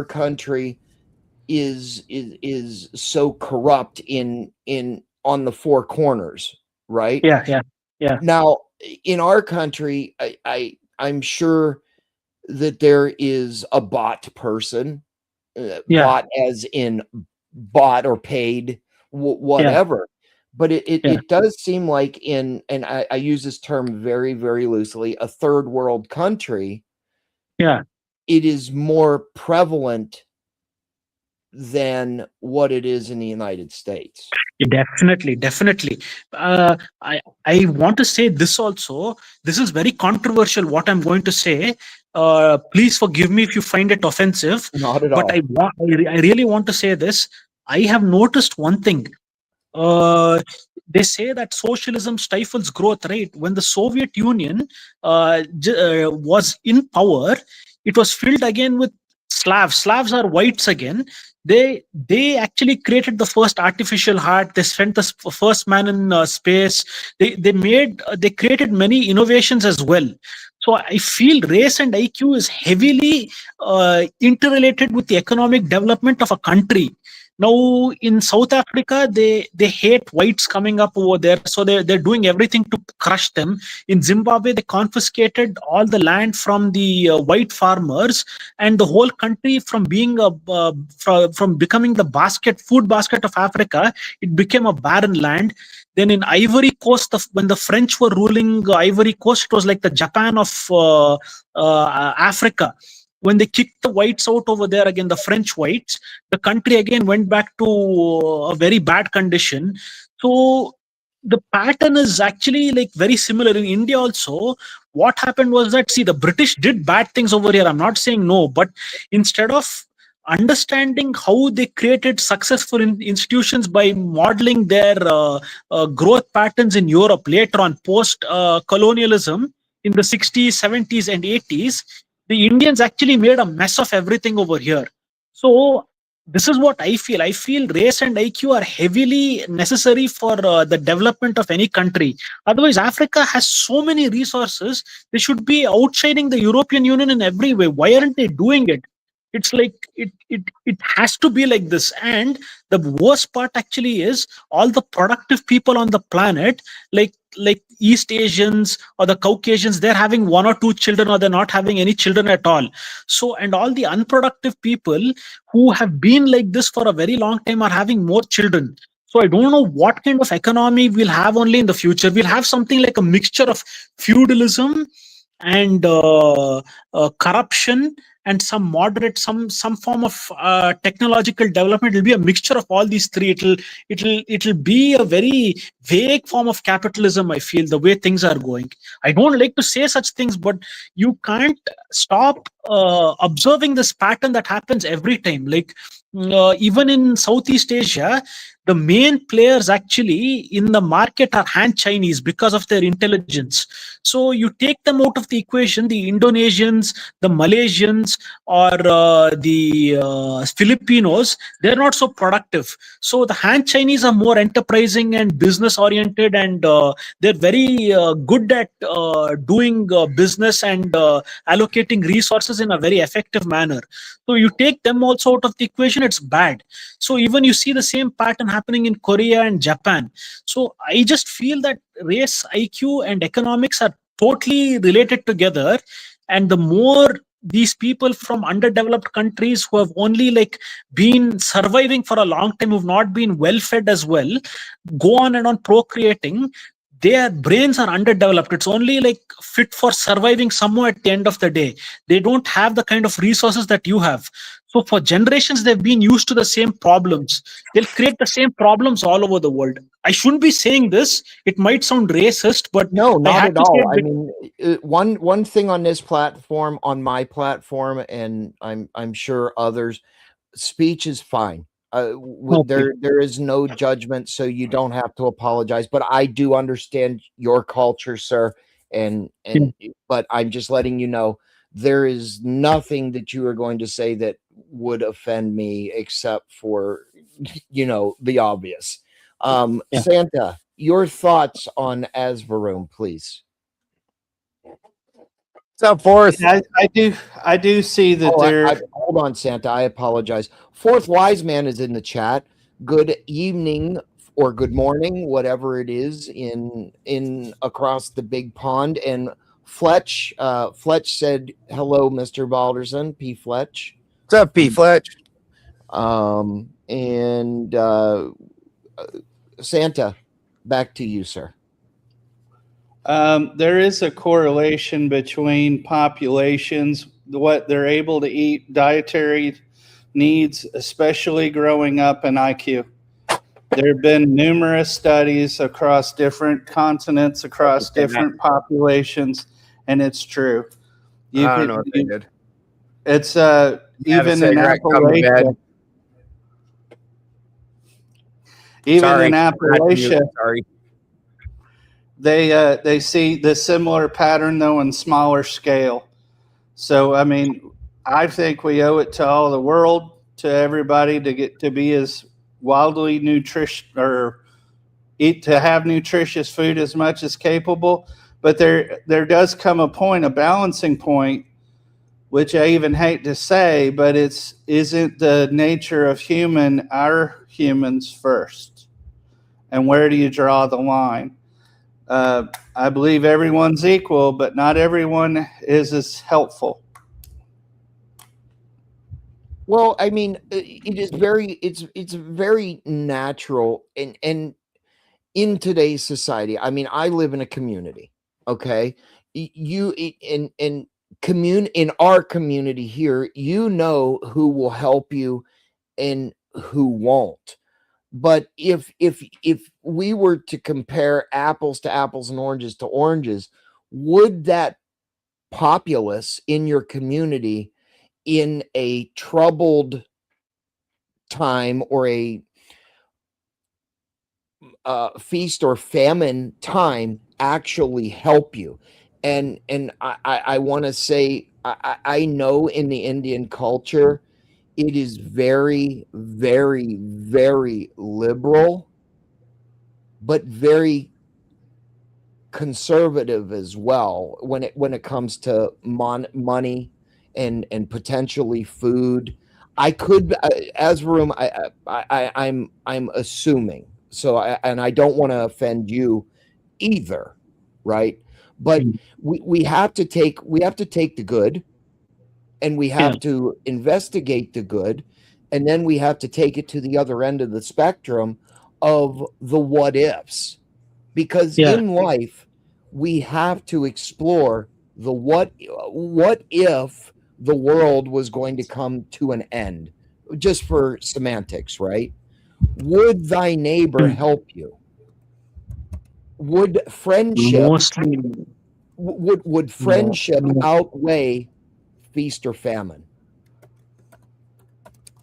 country is so corrupt in on the four corners, right? Yeah. Now, in our country, I'm sure that there is a bot person, bot as in bought or paid, whatever. But it does seem like and I use this term very, very loosely, a third world country. Yeah. It is more prevalent than what it is in the United States. Definitely. I want to say this also. This is very controversial. What I'm going to say. Please forgive me if you find it offensive. Not at but all. I really want to say this. I have noticed one thing. They say that socialism stifles growth, right? When the Soviet Union was in power, it was filled again with Slavs. Slavs are whites again. They actually created the first artificial heart. They sent the first man in space. They created many innovations as well. So I feel race and IQ is heavily interrelated with the economic development of a country. Now in South Africa, they hate whites coming up over there, so they're doing everything to crush them. In Zimbabwe, they confiscated all the land from the white farmers, and the whole country from being from becoming the food basket of Africa, it became a barren land. Then in Ivory Coast, when the French were ruling Ivory Coast, it was like the Japan of Africa. When they kicked the whites out over there again, the French whites, the country again went back to a very bad condition. So the pattern is actually like very similar in India also. What happened was that, see, the British did bad things over here. I'm not saying no, but instead of understanding how they created successful institutions by modeling their growth patterns in Europe later on post colonialism in the 60s, 70s, and 80s, the Indians actually made a mess of everything over here. So this is what I feel. I feel race and IQ are heavily necessary for the development of any country. Otherwise, Africa has so many resources. They should be outshining the European Union in every way. Why aren't they doing it? It's like it has to be like this. And the worst part actually is all the productive people on the planet, like East Asians or the Caucasians, they're having one or two children, or they're not having any children at all. So, and all the unproductive people who have been like this for a very long time are having more children. So I don't know what kind of economy we'll have only in the future. We'll have something like a mixture of feudalism and corruption and some moderate, some form of technological development. It'll be a mixture of all these three. It'll be a very vague form of capitalism, I feel, the way things are going. I don't like to say such things, but you can't stop observing this pattern that happens every time. Like even in Southeast Asia, the main players actually in the market are Han Chinese because of their intelligence. So you take them out of the equation, the Indonesians, the Malaysians, or the Filipinos, they're not so productive. So the Han Chinese are more enterprising and business oriented, and they're very good at doing business and allocating resources in a very effective manner. So you take them also out of the equation, it's bad. So even you see the same pattern happening in Korea and Japan. So I just feel that race, IQ, and economics are totally related together. And the more these people from underdeveloped countries who have only like been surviving for a long time, who've not been well fed as well, go on and on procreating, their brains are underdeveloped. It's only like fit for surviving somewhere at the end of the day. They don't have the kind of resources that you have. So for generations, they've been used to the same problems. They'll create the same problems all over the world. I shouldn't be saying this. It might sound racist, but No, I not had at to say all. it I mean, one thing on this platform, on my platform, and I'm sure others, speech is fine. Okay. There is no judgment, so you don't have to apologize. But I do understand your culture, sir, and but I'm just letting you know there is nothing that you are going to say that would offend me, except for the obvious. Yeah. Santa, your thoughts on Asvaroom, please. What's up, Fourth? I do see that there. Hold on, Santa. I apologize. Fourth Wise Man is in the chat. Good evening or good morning, whatever it is in across the big pond. And Fletch said hello, Mr. Balderson. P. Fletch. What's up, P. Fletch? And Santa, back to you, sir. There is a correlation between populations, what they're able to eat, dietary needs, especially growing up, and IQ. There have been numerous studies across different continents, across different populations, and it's true. I don't know if they did. It's even in Appalachia. Even in Appalachia, sorry. They see the similar pattern though in smaller scale. So I mean, I think we owe it to all the world, to everybody, to get to be as wildly nutritious or eat to have nutritious food as much as capable. But there does come a point, a balancing point, which I even hate to say, but isn't the nature of our humans first? And where do you draw the line? I believe everyone's equal, but not everyone is as helpful. Well, I mean, it's very natural, and in today's society. I mean, I live in a community. Okay, in our community here, you know who will help you and who won't. But if we were to compare apples to apples and oranges to oranges, would that populace in your community in a troubled time or a feast or famine time actually help you? And I want to say, I know in the Indian culture, it is very, very, very liberal, but very conservative as well when it comes to money and potentially food. I could, Asvaroom, I'm assuming. So I don't want to offend you either, right? But we have to take the good, and we have to investigate the good, and then we have to take it to the other end of the spectrum of the what ifs, because in life we have to explore the what if the world was going to come to an end, just for semantics, right? Would thy neighbor help you? Would friendship would friendship outweigh feast or famine?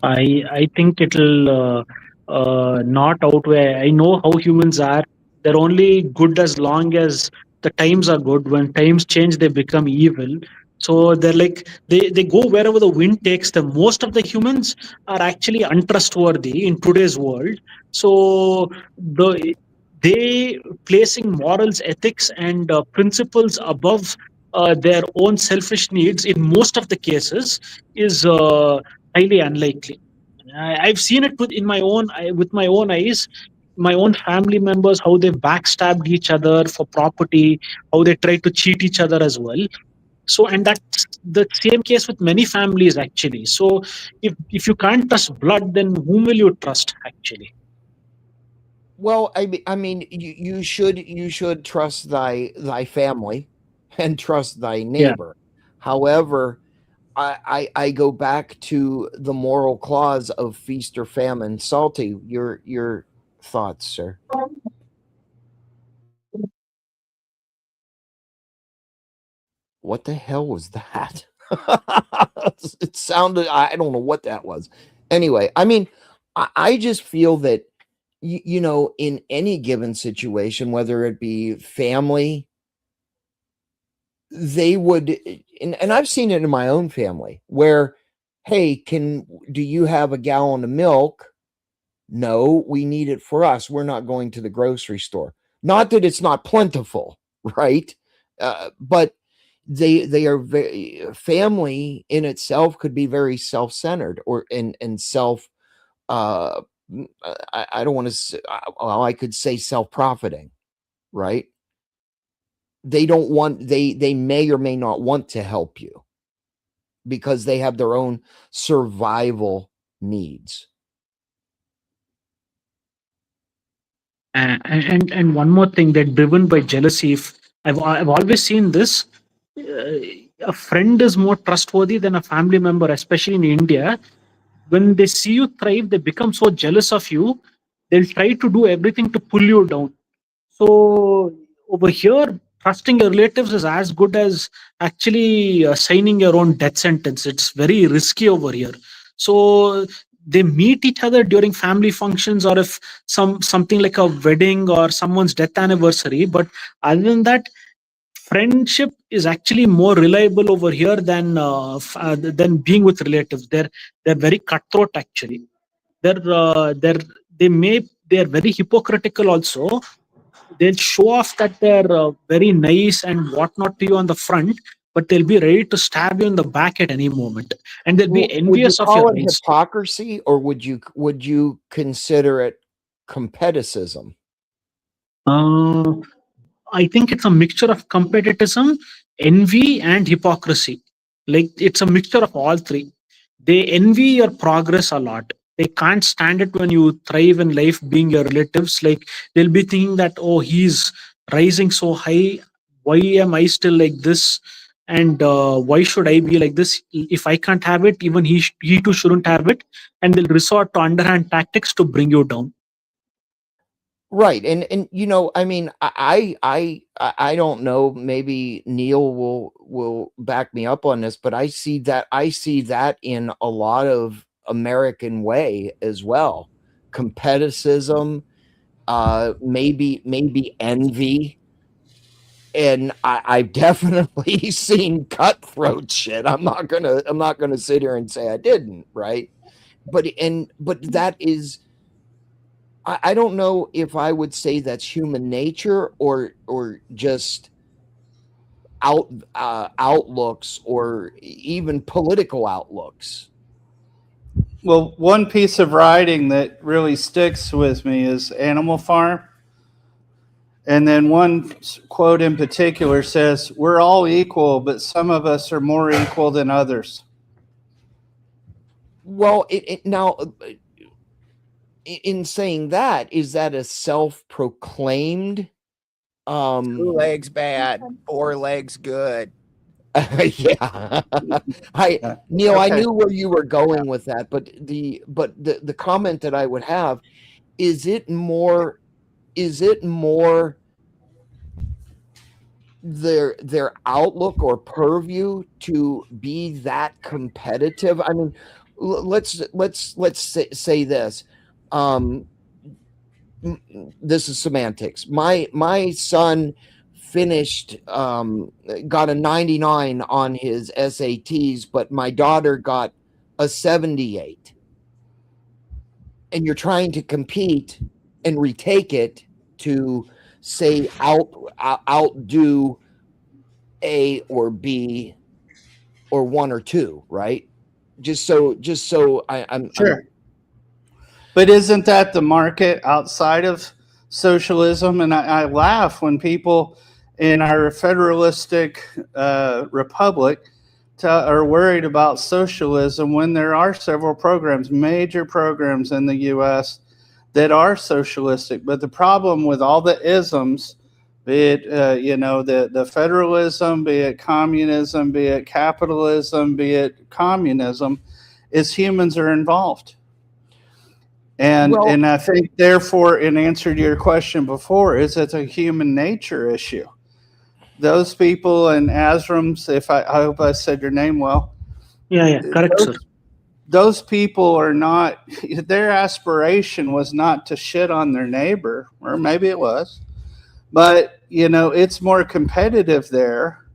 I think it'll not outweigh. I know how humans are. They're only good as long as the times are good. When times change, they become evil. So they're like they go wherever the wind takes them. Most of the humans are actually untrustworthy in today's world. So they placing morals, ethics, and principles above their own selfish needs in most of the cases is highly unlikely. I've seen it with my own eyes, my own family members, how they backstabbed each other for property, how they tried to cheat each other as well. So, and that's the same case with many families actually. So, if you can't trust blood, then whom will you trust actually? Well, I mean, you should trust thy family and trust thy neighbor. However, I go back to the moral clause of feast or famine. Salty, your thoughts, sir? What the hell was that? It sounded, I don't know what that was. Anyway, I mean, I just feel that you know, in any given situation, whether it be family, they would, and I've seen it in my own family where, hey, do you have a gallon of milk? No, we need it for us. We're not going to the grocery store. Not that it's not plentiful, right? But they are family in itself could be very self-centered or and self I don't want to say, well, I could say self-profiting, right? They don't want, they may or may not want to help you because they have their own survival needs. And one more thing, they're driven by jealousy. If I've always seen this, a friend is more trustworthy than a family member, especially in India. When they see you thrive, they become so jealous of you. They'll try to do everything to pull you down. So over here, trusting your relatives is as good as actually signing your own death sentence. It's very risky over here. So they meet each other during family functions, or if something like a wedding or someone's death anniversary. But other than that, friendship is actually more reliable over here than being with relatives. They're very cutthroat actually. They're they may they're very hypocritical also. They'll show off that they're very nice and whatnot to you on the front, but they'll be ready to stab you in the back at any moment, and they'll be Would you envious of call your it nice. hypocrisy, or would you consider it competitism? I think it's a mixture of competitism, envy, and hypocrisy. Like it's a mixture of all three. They envy your progress a lot. They can't stand it when you thrive in life being your relatives. Like they'll be thinking that, oh, he's rising so high. Why am I still like this? And why should I be like this? If I can't have it, even he too shouldn't have it. And they'll resort to underhand tactics to bring you down. Right. And you know, I mean, I don't know, maybe Neil will back me up on this, but I see that in a lot of American way as well. Competitivism, maybe envy. And I've definitely seen cutthroat shit. I'm not gonna sit here and say I didn't, right? But that is, I don't know if I would say that's human nature or just outlooks or even political outlooks. Well, one piece of writing that really sticks with me is Animal Farm. And then one quote in particular says, "We're all equal, but some of us are more equal than others." Well, now, in saying that, is that a self-proclaimed 2 legs bad, 4 legs good. yeah. Neil, I knew where you were going with that, but the comment that I would have, is it more their outlook or purview to be that competitive? I mean, let's say this. This is semantics. My son finished, got a 99 on his SATs, but my daughter got a 78. And you're trying to compete and retake it to say outdo A or B or 1 or 2, right? Just so I'm sure. But isn't that the market outside of socialism? And I laugh when people in our federalistic republic are worried about socialism when there are several programs, major programs in the U.S. that are socialistic. But the problem with all the isms, be it the federalism, be it communism, be it capitalism, be it communism, is humans are involved. And I think, therefore, in answer to your question before, is it's a human nature issue. Those people in Asrams, I hope I said your name well. Yeah, correct, sir. Those people are not, their aspiration was not to shit on their neighbor, or maybe it was, but it's more competitive there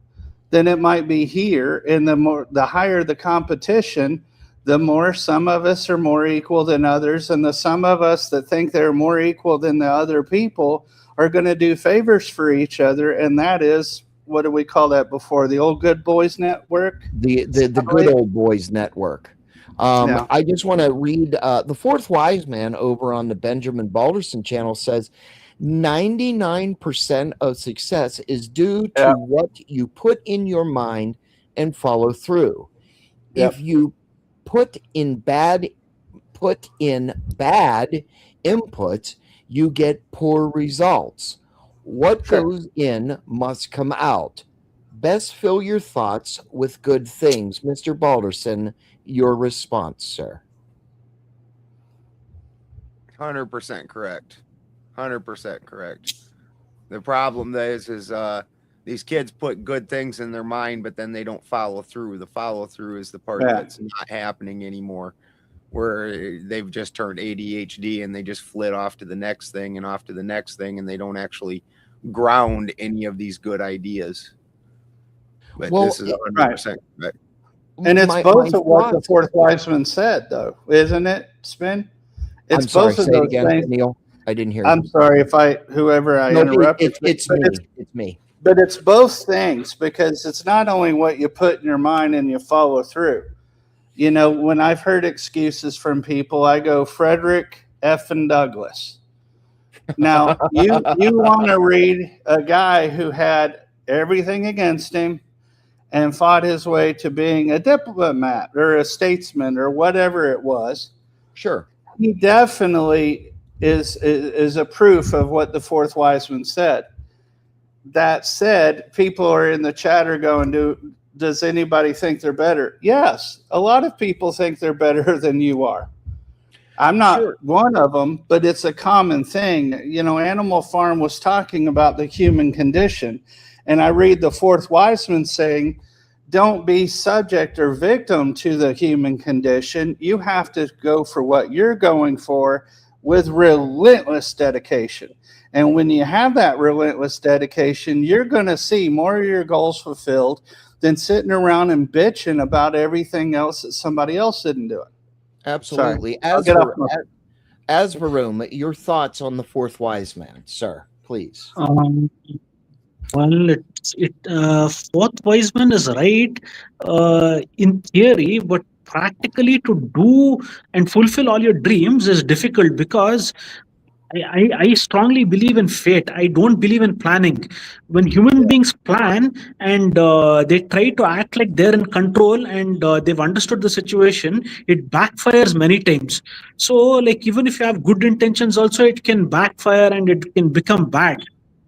than it might be here. And the higher the competition, the more some of us are more equal than others, and the some of us that think they're more equal than the other people are going to do favors for each other, and that is, what do we call that before? The old good boys network? The good old boys network. Yeah. I just want to read the fourth wise man over on the Benjamin Balderson channel says 99% of success is due to what you put in your mind and follow through. Yep. If you put in bad inputs, you get poor results. What goes in must come out. Best fill your thoughts with good things. Mr. Balderson, your response, sir. 100% correct. 100% correct. The problem is these kids put good things in their mind, but then they don't follow through. The follow through is the part that's not happening anymore, where they've just turned ADHD and they just flit off to the next thing and off to the next thing, and they don't actually ground any of these good ideas. But this is 100% correct. And it's both of what the fourth wiseman said, though, isn't it, Spin? It's I'm sorry, both of say those it again, things. Neil. I didn't hear I'm you. sorry if whoever I interrupted. It's me. It's me. But it's both things, because it's not only what you put in your mind and you follow through. When I've heard excuses from people, I go, Frederick effing Douglass. Now, you want to read a guy who had everything against him and fought his way to being a diplomat or a statesman or whatever it was. Sure. He definitely is a proof of what the fourth wiseman said. That said, people are in the chatter going, does anybody think they're better? Yes, a lot of people think they're better than you are. I'm not one of them, but it's a common thing. Animal Farm was talking about the human condition, and I read the fourth wiseman saying, don't be subject or victim to the human condition. You have to go for what you're going for with relentless dedication. And when you have that relentless dedication, you're going to see more of your goals fulfilled than sitting around and bitching about everything else that somebody else didn't do it. Absolutely. As Varum, your thoughts on the fourth wise man, sir, please. Well, fourth wiseman is right in theory, but practically to do and fulfill all your dreams is difficult, because I strongly believe in fate. I don't believe in planning. When human beings plan and they try to act like they're in control and they've understood the situation, it backfires many times. So, even if you have good intentions also, it can backfire and it can become bad.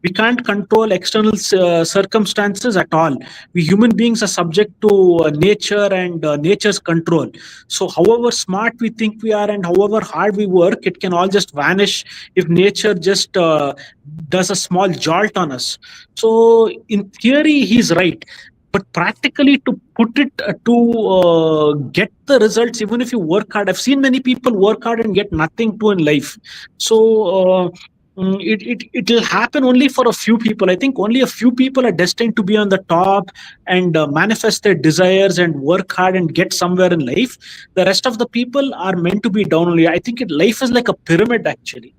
We can't control external circumstances at all. We human beings are subject to nature and nature's control. So however smart we think we are and however hard we work, it can all just vanish if nature just does a small jolt on us. So in theory, he's right. But practically, to put it to get the results, even if you work hard, I've seen many people work hard and get nothing to in life. So it will happen only for a few people. I think only a few people are destined to be on the top and manifest their desires and work hard and get somewhere in life. The rest of the people are meant to be down only. I think life is like a pyramid, actually.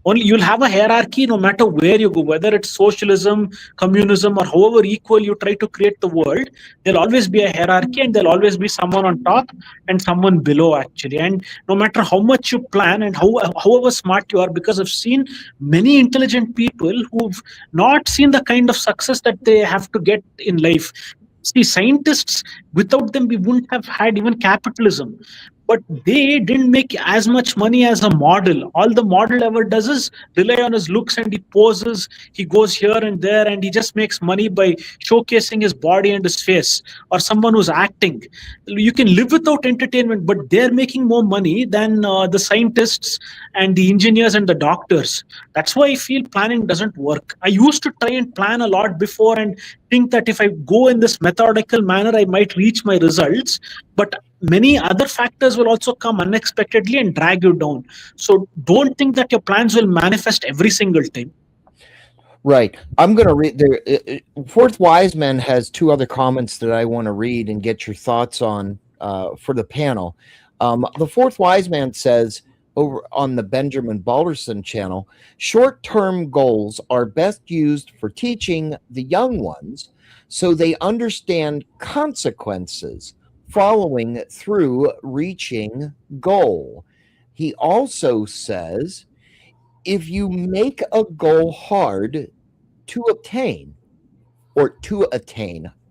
Only you'll have a hierarchy no matter where you go, whether it's socialism, communism, or however equal you try to create the world. There'll always be a hierarchy, and there'll always be someone on top and someone below, actually. And no matter how much you plan and however smart you are, because I've seen many intelligent people who've not seen the kind of success that they have to get in life. See, scientists, without them, we wouldn't have had even capitalism. But they didn't make as much money as a model. All the model ever does is rely on his looks, and he poses, he goes here and there, and he just makes money by showcasing his body and his face. Or someone who's acting. You can live without entertainment, but they're making more money than the scientists and the engineers and the doctors. That's why I feel planning doesn't work. I used to try and plan a lot before and think that if I go in this methodical manner, I might reach my results. But many other factors will also come unexpectedly and drag you down. So don't think that your plans will manifest every single time. Right. I'm going to read there. Fourth Wise Man has two other comments that I want to read and get your thoughts on for the panel. The Fourth Wise Man says over on the Benjamin Balderson channel, short-term goals are best used for teaching the young ones so they understand consequences following through reaching goal. He also says, if you make a goal hard to obtain, I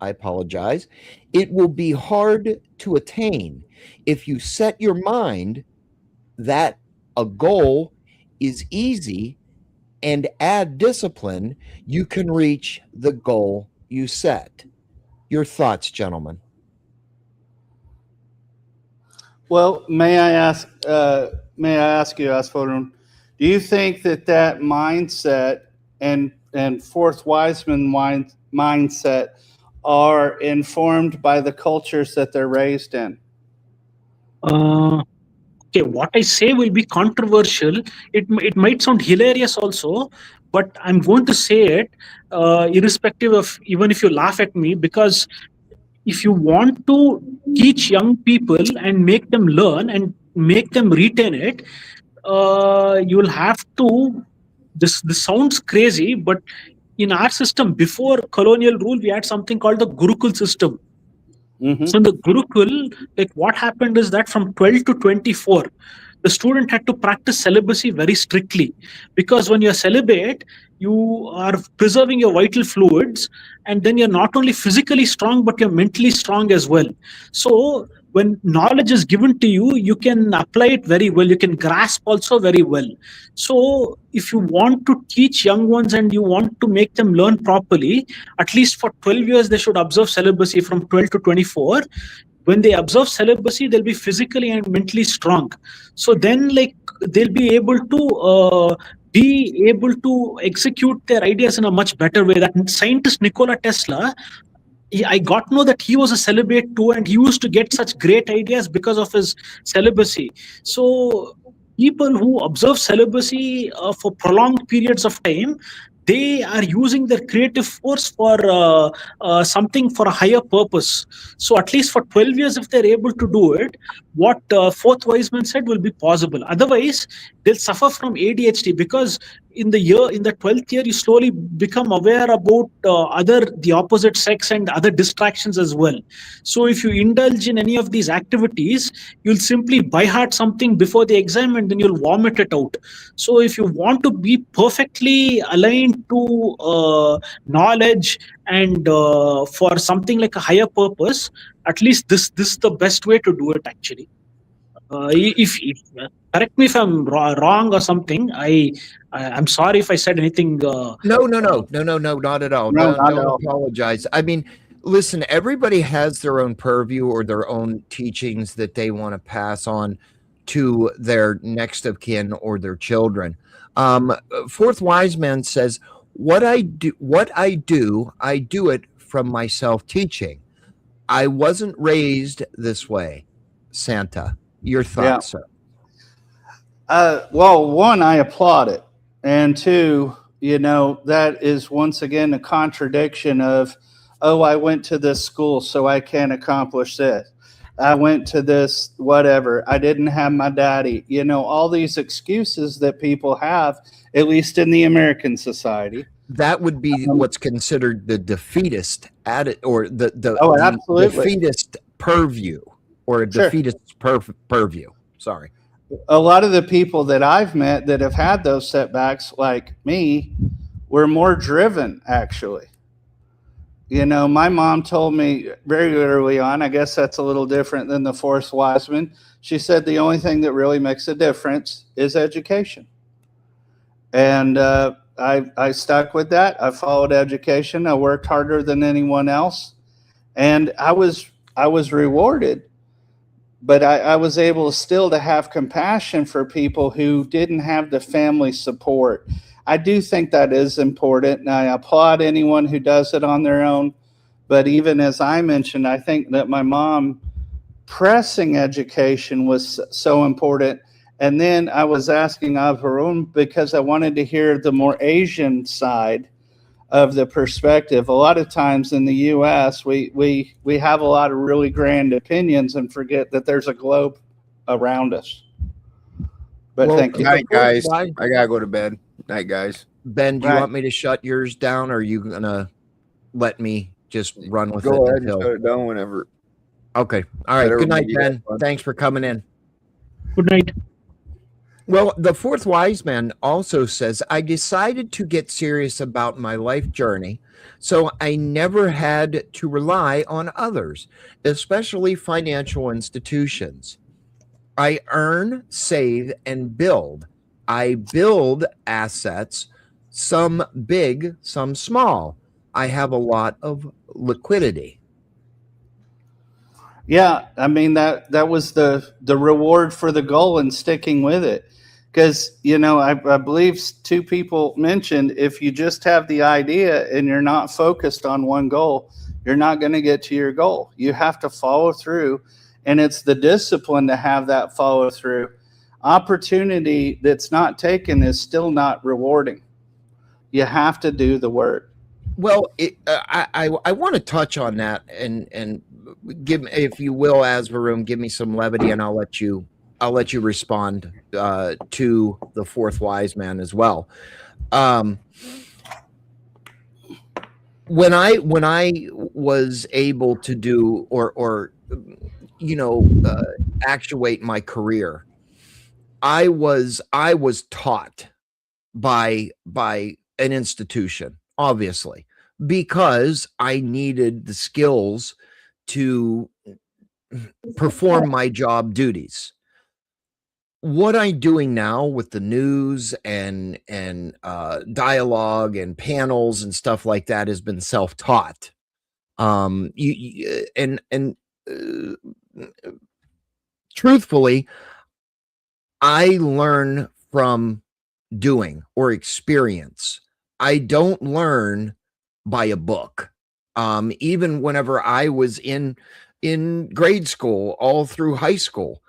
apologize, it will be hard to attain. If you set your mind that a goal is easy and add discipline, you can reach the goal you set. Your thoughts, gentlemen? Well, may I ask you, Asphorun, do you think that mindset and Fourth Wiseman mindset are informed by the cultures that they're raised in? Okay, what I say will be controversial. It might sound hilarious also, but I'm going to say it irrespective of even if you laugh at me, because if you want to teach young people and make them learn and make them retain it, you'll have to. This sounds crazy, but in our system before colonial rule, we had something called the Gurukul system. Mm-hmm. So in the Gurukul, like what happened is that from 12 to 24, the student had to practice celibacy very strictly, because when you're celibate, you are preserving your vital fluids, and then you're not only physically strong, but you're mentally strong as well. So when knowledge is given to you, you can apply it very well. You can grasp also very well. So if you want to teach young ones and you want to make them learn properly, at least for 12 years, they should observe celibacy from 12 to 24. When they observe celibacy, they'll be physically and mentally strong. So then they'll be able to execute their ideas in a much better way. That scientist Nikola Tesla, I got to know that he was a celibate too, and he used to get such great ideas because of his celibacy. So people who observe celibacy for prolonged periods of time, they are using their creative force for something for a higher purpose. So at least for 12 years, if they're able to do it, what Fourth Wiseman said will be possible. Otherwise, they'll suffer from ADHD, because in the 12th year, you slowly become aware about the opposite sex and other distractions as well. So if you indulge in any of these activities, you'll simply by heart something before the exam and then you'll vomit it out. So if you want to be perfectly aligned to knowledge and for something like a higher purpose, at least this is the best way to do it actually. If correct me if I'm wrong or something. I'm sorry if I said anything. No, not at all. Don't apologize. I mean, listen, everybody has their own purview or their own teachings that they want to pass on to their next of kin or their children. Fourth Wise Man says, what I do it from my self-teaching. I wasn't raised this way. Santa, your thoughts, sir? Well, one, I applaud it. And two, that is once again a contradiction of, oh, I went to this school, so I can't accomplish this. I went to this, whatever. I didn't have my daddy. You know, all these excuses that people have, at least in the American society. That would be what's considered the defeatist or the absolutely. defeatist purview, or a Sure. defeatist purview. Sorry. A lot of the people that I've met that have had those setbacks, like me, were more driven, actually. You know, my mom told me very early on, I guess that's a little different than the fourth Wiseman. She said the only thing that really makes a difference is education. And I stuck with that. I followed education. I worked harder than anyone else. And I was rewarded. But I was able still to have compassion for people who didn't have the family support. I do think that is important, and I applaud anyone who does it on their own. But even as I mentioned, I think that my mom pressing education was so important. And then I was asking Avarun because I wanted to hear the more Asian side of the perspective. A lot of times in the U.S., we have a lot of really grand opinions and forget that there's a globe around us. But thank you. Night, guys. I gotta go to bed. Night, guys. Ben, do you Right. want me to shut yours down, or are you gonna let me just run with Go it ahead and until? shut it down whenever. Okay. All right. Let Good night, everybody have Ben. fun. Thanks for coming in. Good night. Well, the fourth wise man also says, I decided to get serious about my life journey, so I never had to rely on others, especially financial institutions. I earn, save, and build. I build assets, some big, some small. I have a lot of liquidity. Yeah, I mean that was the reward for the goal and sticking with it. Because, you know, I believe two people mentioned if you just have the idea and you're not focused on one goal, you're not going to get to your goal. You have to follow through, and it's the discipline to have that follow through. Opportunity that's not taken is still not rewarding. You have to do the work. Well, I want to touch on that and give, if you will, Asvarum, give me some levity, and I'll let you respond to the fourth wise man as well. When I was able to do or actuate my career, I was taught by an institution, obviously, because I needed the skills to perform my job duties. What I'm doing now with the news and dialogue and panels and stuff like that has been self-taught. Truthfully, I learn from doing or experience. I don't learn by a book. Even whenever I was in grade school, all through high school,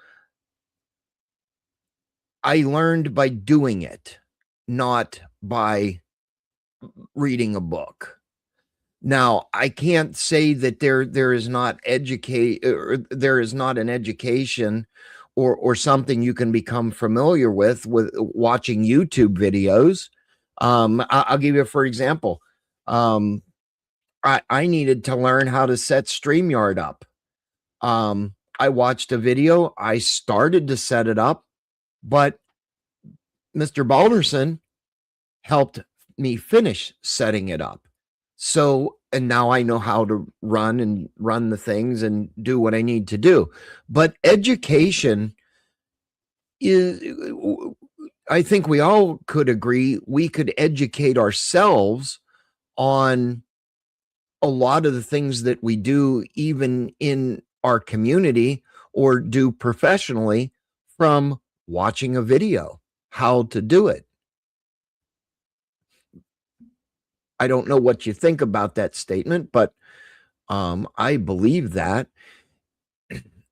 I learned by doing it, not by reading a book. Now, I can't say that there is not there is not an education or something you can become familiar with watching YouTube videos. I'll give you for example. I needed to learn how to set StreamYard up. I watched a video. I started to set it up, but Mr. Balderson helped me finish setting it up. So, and now I know how to run the things and do what I need to do. But education is, I think we all could agree, we could educate ourselves on a lot of the things that we do, even in our community or do professionally, from watching a video, how to do it. I don't know what you think about that statement, but I believe that.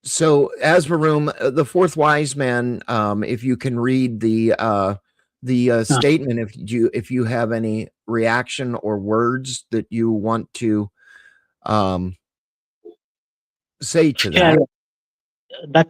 So, Asvarum, the fourth wise man, if you can read the statement, if you have any reaction or words that you want to say to that.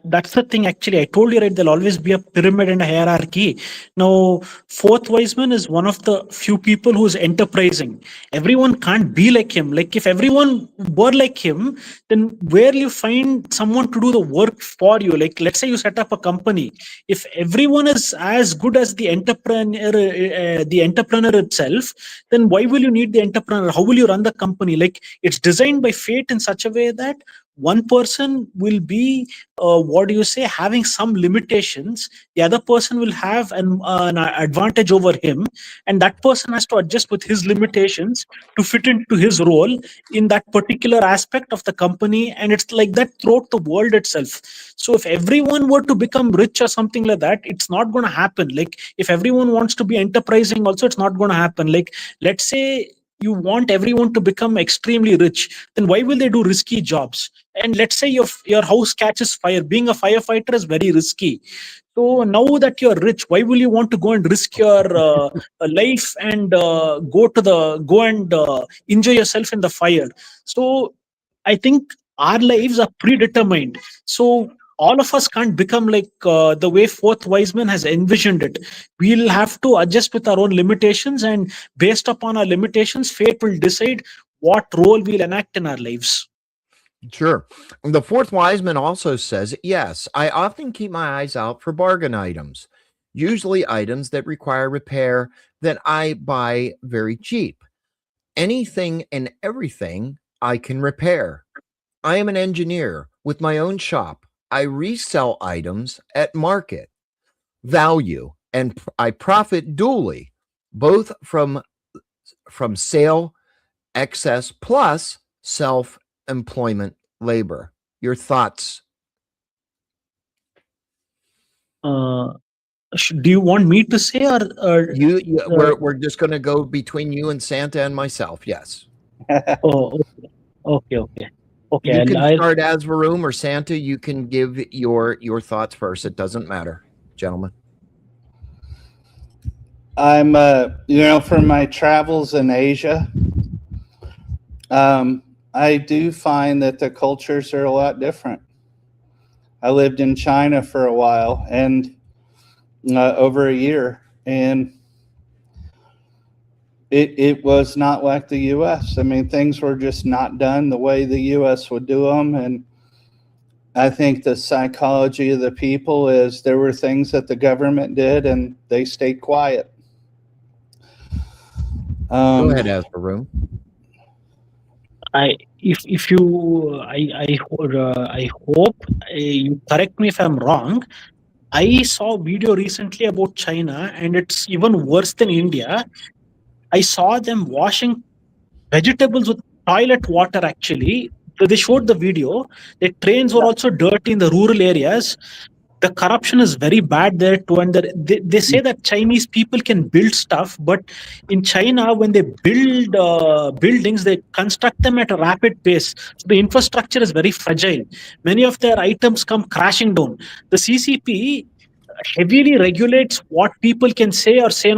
that's the thing. Actually, I told you, right, there'll always be a pyramid and a hierarchy. Now, Fourth Wiseman is one of the few people who's enterprising. Everyone can't be like him. Like, if everyone were like him, then where you find someone to do the work for you? Like, let's say you set up a company. If everyone is as good as the entrepreneur itself, then why will you need the entrepreneur? How will you run the company? Like, it's designed by fate in such a way that one person will be having some limitations. The other person will have an advantage over him, and that person has to adjust with his limitations to fit into his role in that particular aspect of the company. And it's like that throughout the world itself. So if everyone were to become rich or something like that, it's not going to happen. Like, if everyone wants to be enterprising also, it's not going to happen. Like, let's say you want everyone to become extremely rich, then why will they do risky jobs? And let's say your house catches fire. Being a firefighter is very risky. So now that you're rich, why will you want to go and risk your life and go and enjoy yourself in the fire? So I think our lives are predetermined. So all of us can't become like the way Fourth Wiseman has envisioned it. We'll have to adjust with our own limitations, and based upon our limitations, fate will decide what role we'll enact in our lives. Sure. The Fourth Wiseman also says, yes, I often keep my eyes out for bargain items, usually items that require repair that I buy very cheap. Anything and everything I can repair. I am an engineer with my own shop. I resell items at market value, and I profit duly, both from sale excess plus self-employment labor. Your thoughts? Do you want me to say, or we're just going to go between you and Santa and myself? Yes. Oh, okay. You can start as Varun or Santa. You can give your thoughts first. It doesn't matter, gentlemen. I'm, from my travels in Asia, I do find that the cultures are a lot different. I lived in China for a while, and over a year, and it was not like the U.S. I mean, things were just not done the way the U.S. would do them. And I think the psychology of the people is there were things that the government did and they stayed quiet. Go ahead, Asper. I hope you correct me if I'm wrong. I saw a video recently about China, and it's even worse than India. I saw them washing vegetables with toilet water, actually. They showed the video. The trains were also dirty in the rural areas. The corruption is very bad there too. And they say that Chinese people can build stuff, but in China, when they build buildings, they construct them at a rapid pace. So the infrastructure is very fragile. Many of their items come crashing down. The CCP heavily regulates what people can say or say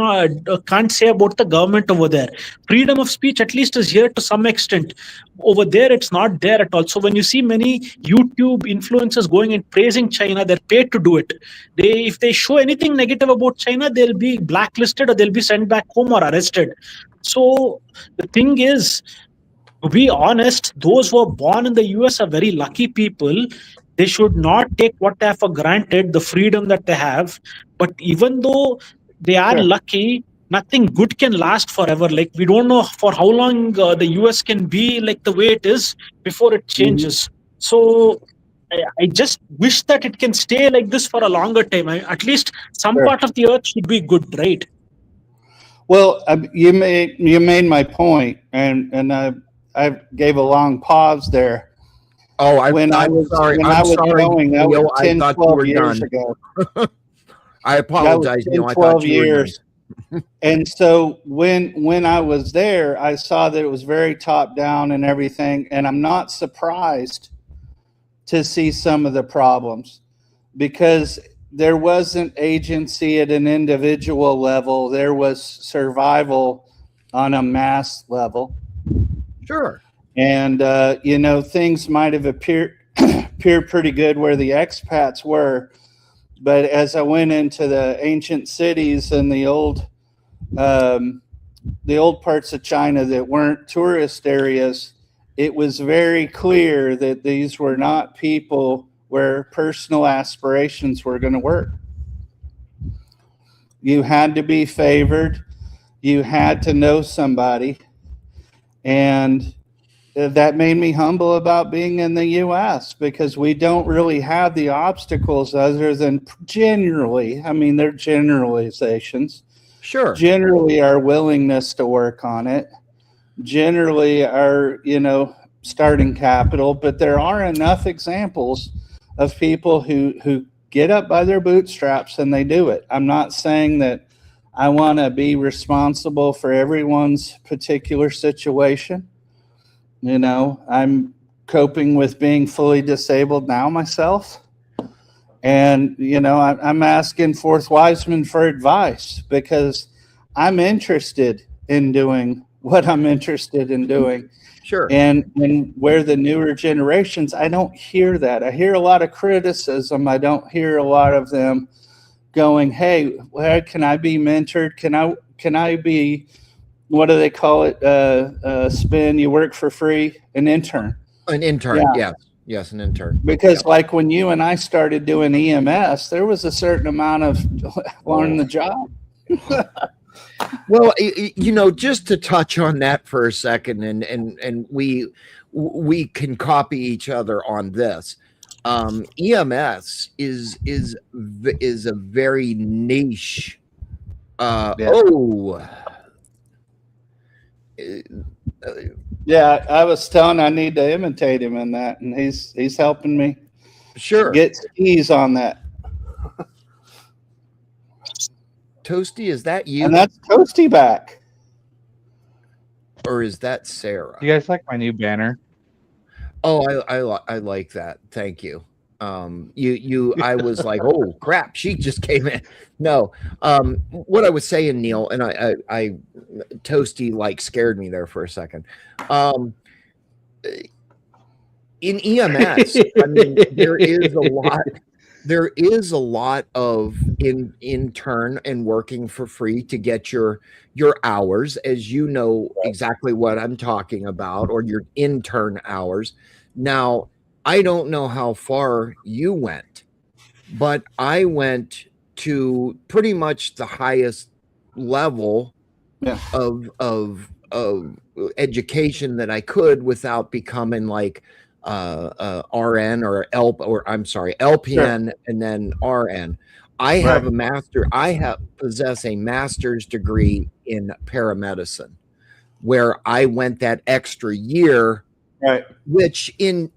can't say about the government over there. Freedom of speech at least is here to some extent. Over there, it's not there at all. So when you see many YouTube influencers going and praising China, they're paid to do it. If they show anything negative about China, they'll be blacklisted or they'll be sent back home or arrested. So the thing is, to be honest, those who are born in the US are very lucky people. They should not take what they have for granted, the freedom that they have. But even though they are lucky, nothing good can last forever. Like, we don't know for how long the US can be like the way it is before it changes. So I just wish that it can stay like this for a longer time. At least some part of the earth should be good, right? Well, you made my point, and I gave a long pause there. Oh, I was going, that was 10, 12 years ago. I apologize. 10, 12 years. And so when I was there, I saw that it was very top down and everything. And I'm not surprised to see some of the problems, because there wasn't agency at an individual level. There was survival on a mass level. Sure. And, things might have appeared appeared pretty good where the expats were. But as I went into the ancient cities and the old parts of China that weren't tourist areas, it was very clear that these were not people where personal aspirations were going to work. You had to be favored. You had to know somebody. And that made me humble about being in the U.S. because we don't really have the obstacles other than generally, I mean, they're generalizations. Sure. Generally, our willingness to work on it. Generally, our, starting capital. But there are enough examples of people who get up by their bootstraps and they do it. I'm not saying that I want to be responsible for everyone's particular situation. I'm coping with being fully disabled now myself. And, I'm asking Fourth Wiseman for advice because I'm interested in doing what I'm interested in doing. Sure. And where the newer generations, I don't hear that. I hear a lot of criticism. I don't hear a lot of them going, hey, where can I be mentored? Can I be, what do they call it? Spin, you work for free, an intern. An intern, Yeah. yes. Yes, an intern. Because like when you and I started doing EMS, there was a certain amount of learning the job. Well, just to touch on that for a second, and we can copy each other on this. EMS is a very niche. Yeah, I was telling I need to imitate him in that, and he's helping me. Sure. Get skis on that. Toasty, is that you? And that's Toasty back. Or is that Sarah? You guys like my new banner? Oh, I like that. Thank you. I was like, oh crap, she just came in. No, what I was saying, Neil, and I Toasty like scared me there for a second. In EMS, I mean, there is a lot of intern and working for free to get your hours, as you know exactly what I'm talking about, or your intern hours. Now, I don't know how far you went, but I went to pretty much the highest level of education that I could without becoming like RN or LPN, sure, and then RN. I have a master. Possess a master's degree in paramedicine, where I went that extra year. Right. Which in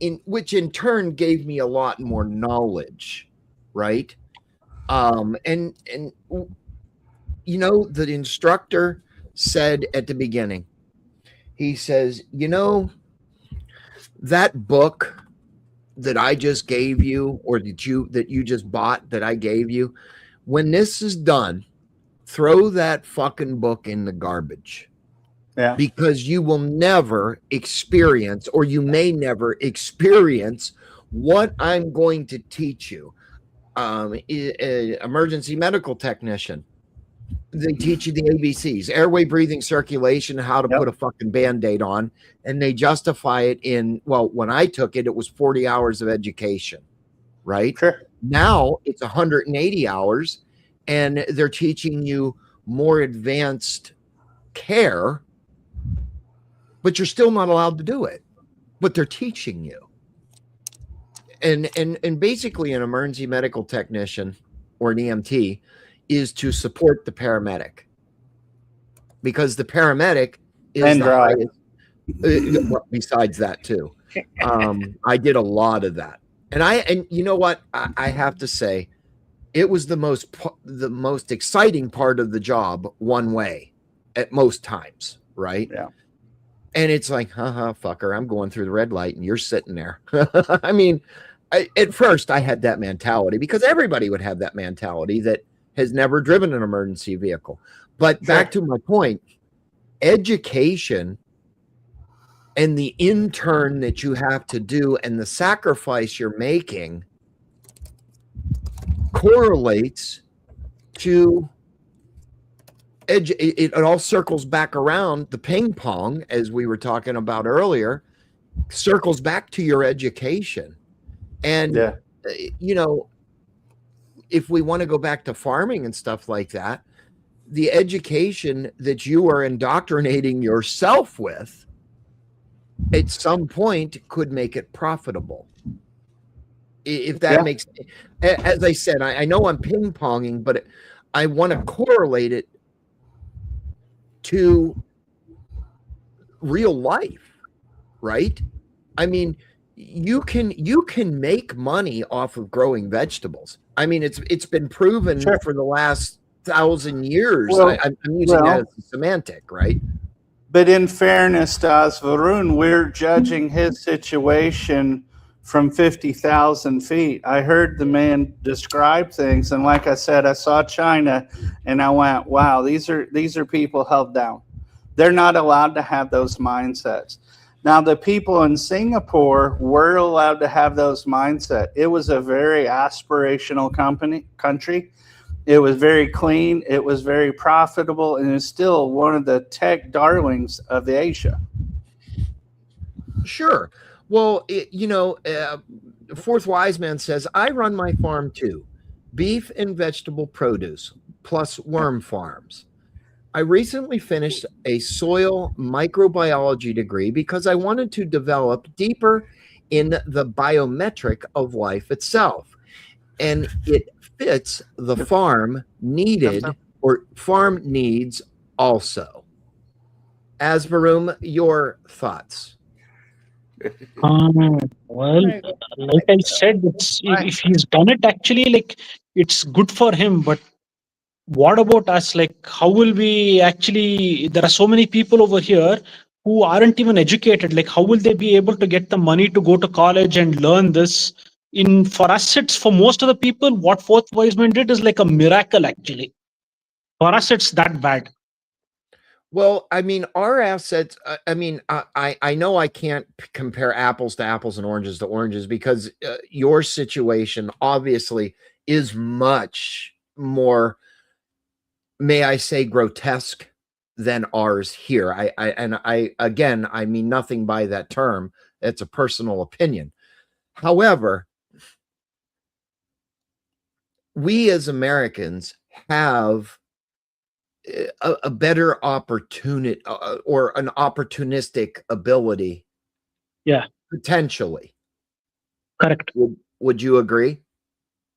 turn gave me a lot more knowledge, right? And the instructor said at the beginning, he says, that book that I just gave you, or that you just bought that I gave you, when this is done, throw that fucking book in the garbage. Yeah. Because you will never experience, or you may never experience, what I'm going to teach you. Emergency medical technician. They teach you the ABCs: airway, breathing, circulation, how to put a fucking Band-Aid on. And they justify it in, well, when I took it, it was 40 hours of education, right? Sure. Now it's 180 hours, and they're teaching you more advanced care, but you're still not allowed to do it. But they're teaching you. And basically an emergency medical technician or an EMT is to support the paramedic, because the paramedic is and drive. Besides that too. I did a lot of that. And you know what? I have to say, it was the most exciting part of the job one way at most times, right? Yeah. And it's like, fucker, I'm going through the red light and you're sitting there. I mean, at first I had that mentality, because everybody would have that mentality that has never driven an emergency vehicle. But back to my point, education and the intern that you have to do and the sacrifice you're making correlates to it all circles back around the ping pong, as we were talking about earlier, circles back to your education. And you know, if we want to go back to farming and stuff like that, the education that you are indoctrinating yourself with at some point could make it profitable. If that makes, as I said, I know I'm ping ponging, but I want to correlate it to real life, right? I mean, you can make money off of growing vegetables. I mean, it's been proven for the last 1,000 years. Well, I'm using that as a semantic, right? But in fairness to Asvarun, we're judging his situation from 50,000 feet. I heard the man describe things, and like I said, I saw China, and I went, "Wow, these are people held down. They're not allowed to have those mindsets." Now, the people in Singapore were allowed to have those mindset. It was a very aspirational country. It was very clean. It was very profitable, and it's still one of the tech darlings of the Asia. Sure. Well, you know, Fourth Wise Man says, I run my farm too, beef and vegetable produce, plus worm farms. I recently finished a soil microbiology degree because I wanted to develop deeper in the biometric of life itself. And it fits the farm needed or farm needs also. Asvarum, your thoughts? Well, like I said, if he's done it, actually, like, it's good for him. But what about us? Like, how will we actually? There are so many people over here who aren't even educated. Like, how will they be able to get the money to go to college and learn this? For us, it's for most of the people, what Fourth Wise Man did is like a miracle, actually. For us, it's that bad. Well, I mean, our assets, I mean, I know I can't compare apples to apples and oranges to oranges because your situation obviously is much more, may I say, grotesque than ours here. Again, I mean nothing by that term. It's a personal opinion. However, we as Americans have a better opportunity or an opportunistic ability. Yeah. Potentially. Correct. Would you agree?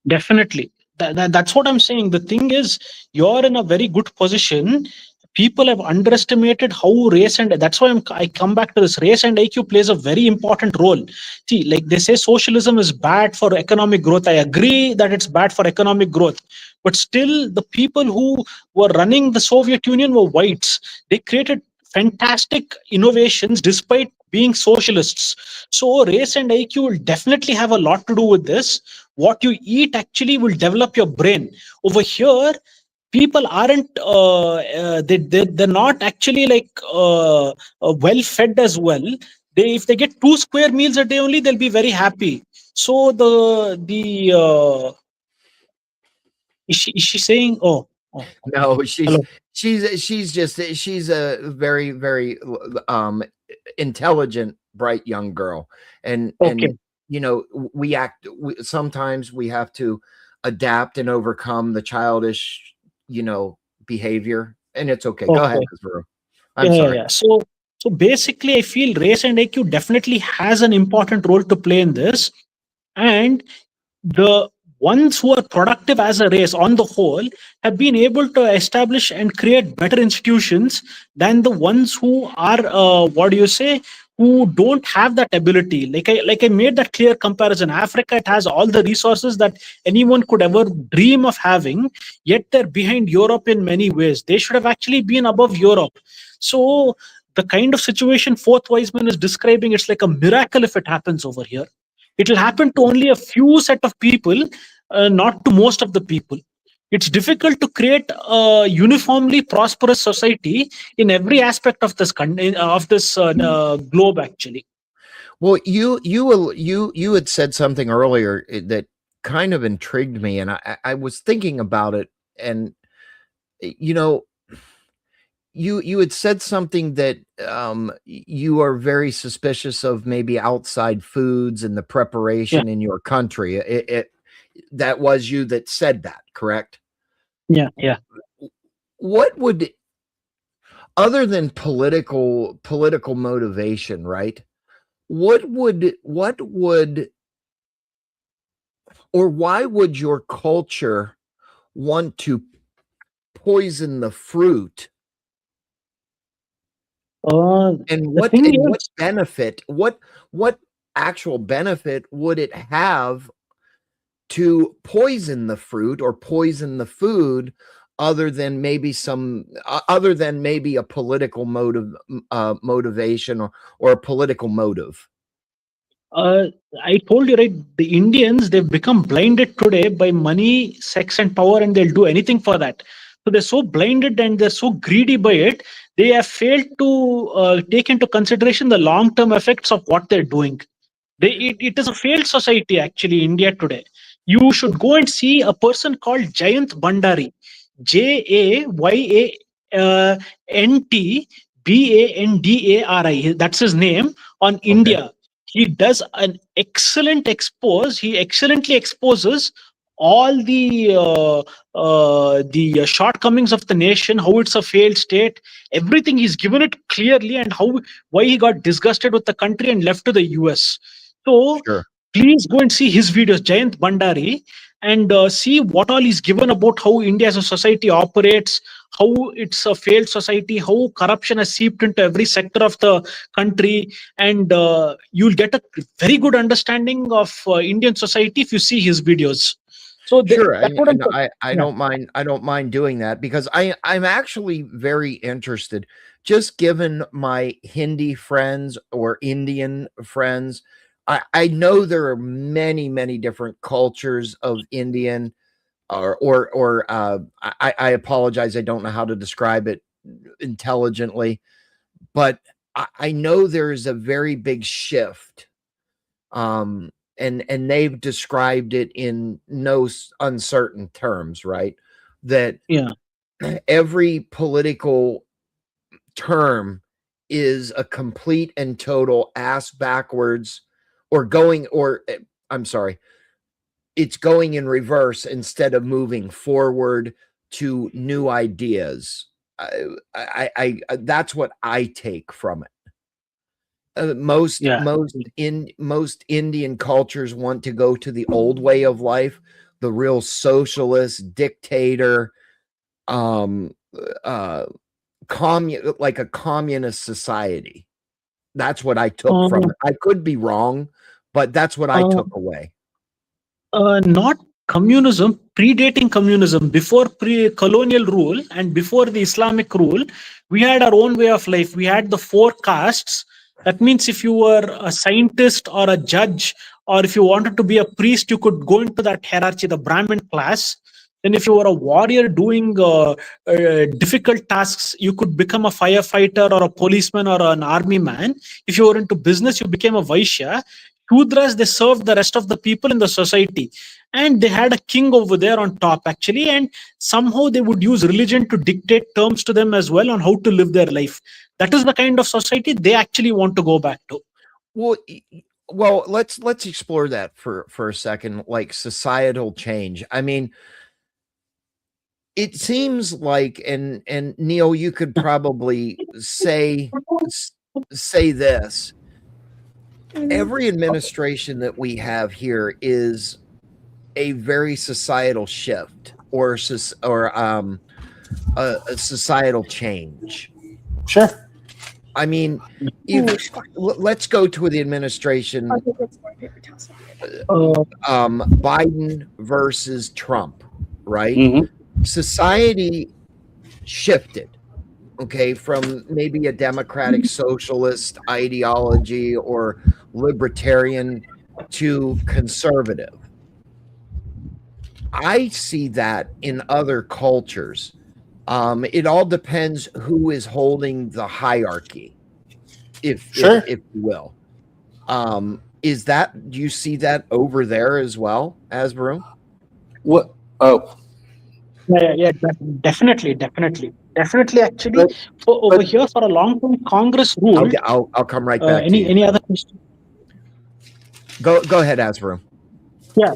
Definitely. That's what I'm saying. The thing is, you're in a very good position. People have underestimated how race and that's why I come back to this. Race and IQ plays a very important role. See, like they say, socialism is bad for economic growth. I agree that it's bad for economic growth, but still, the people who were running the Soviet Union were whites. They created fantastic innovations despite being socialists. So, race and IQ will definitely have a lot to do with this. What you eat actually will develop your brain. Over here, people aren't they're not actually like well fed as well. If they get 2 square meals a day only, they'll be very happy. So is she saying no, she's a very, very intelligent, bright young girl, and you know, sometimes we have to adapt and overcome the childish, you know, behavior, and it's okay. Go ahead, Asvarum. I'm sorry. Yeah. So basically, I feel race and IQ definitely has an important role to play in this, and the ones who are productive as a race on the whole have been able to establish and create better institutions than the ones who are who don't have that ability. Like I made that clear comparison. Africa, it has all the resources that anyone could ever dream of having, yet they're behind Europe in many ways. They should have actually been above Europe. So the kind of situation Fourth Wise Man is describing, it's like a miracle if it happens over here. It will happen to only a few set of people, not to most of the people. It's difficult to create a uniformly prosperous society in every aspect of this globe, actually. Well, you had said something earlier that kind of intrigued me, and I was thinking about it, and you know, you had said something that you are very suspicious of maybe outside foods and the preparation in your country. That was you that said that, correct? Yeah, yeah. What would, other than political motivation, right? What would or why would your culture want to poison the fruit? And what benefit, what actual benefit would it have to poison the fruit or poison the food, other than maybe a political motivation or a political motive? I told you, right? The Indians, they've become blinded today by money, sex, and power, and they'll do anything for that. So they're so blinded and they're so greedy by it, they have failed to take into consideration the long-term effects of what they're doing. It is a failed society, actually, India today. You should go and see a person called Jayant Bhandari, JAYANTBANDARI. That's his name on India. He does an excellent expose. He excellently exposes all the shortcomings of the nation, how it's a failed state, everything. He's given it clearly, and why he got disgusted with the country and left to the US. So please go and see his videos, Jayant Bhandari, and see what all he's given about how India as a society operates, how it's a failed society, how corruption has seeped into every sector of the country, and you'll get a very good understanding of Indian society if you see his videos. So I don't mind. I don't mind doing that, because I'm actually very interested. Just given my Hindi friends or Indian friends, I know there are many different cultures of Indian, I apologize, I don't know how to describe it intelligently, but I know there is a very big shift. And they've described it in no uncertain terms, right? That every political term is a complete and total ass backwards, it's going in reverse instead of moving forward to new ideas. I that's what I take from it. Most Indian cultures want to go to the old way of life, the real socialist dictator, like a communist society. That's what I took from it. I could be wrong, but that's what I took away. Not communism, predating communism, before colonial rule and before the Islamic rule, we had our own way of life. We had the 4 castes. That means if you were a scientist or a judge, or if you wanted to be a priest, you could go into that hierarchy, the Brahmin class. Then if you were a warrior doing difficult tasks, you could become a firefighter or a policeman or an army man. If you were into business, you became a Vaishya. Shudras, they served the rest of the people in the society. And they had a king over there on top, actually. And somehow they would use religion to dictate terms to them as well on how to live their life. That is the kind of society they actually want to go back to. Well, let's explore that for a second, like societal change. I mean, it seems like, and Neil, you could probably say this. Every administration that we have here is a very societal shift or a societal change. Sure. I mean, let's go to the administration. Biden versus Trump, right? Mm-hmm. Society shifted, okay, from maybe a democratic socialist ideology or libertarian to conservative. I see that in other cultures. It all depends who is holding the hierarchy, if you will. Is that, do you see that over there as well, Asbaru? What? Oh, Yeah, definitely. Actually, over here for a long time, Congress ruled. Okay, I'll come right back to you. Any other question? Go ahead, Asbaru. Yeah.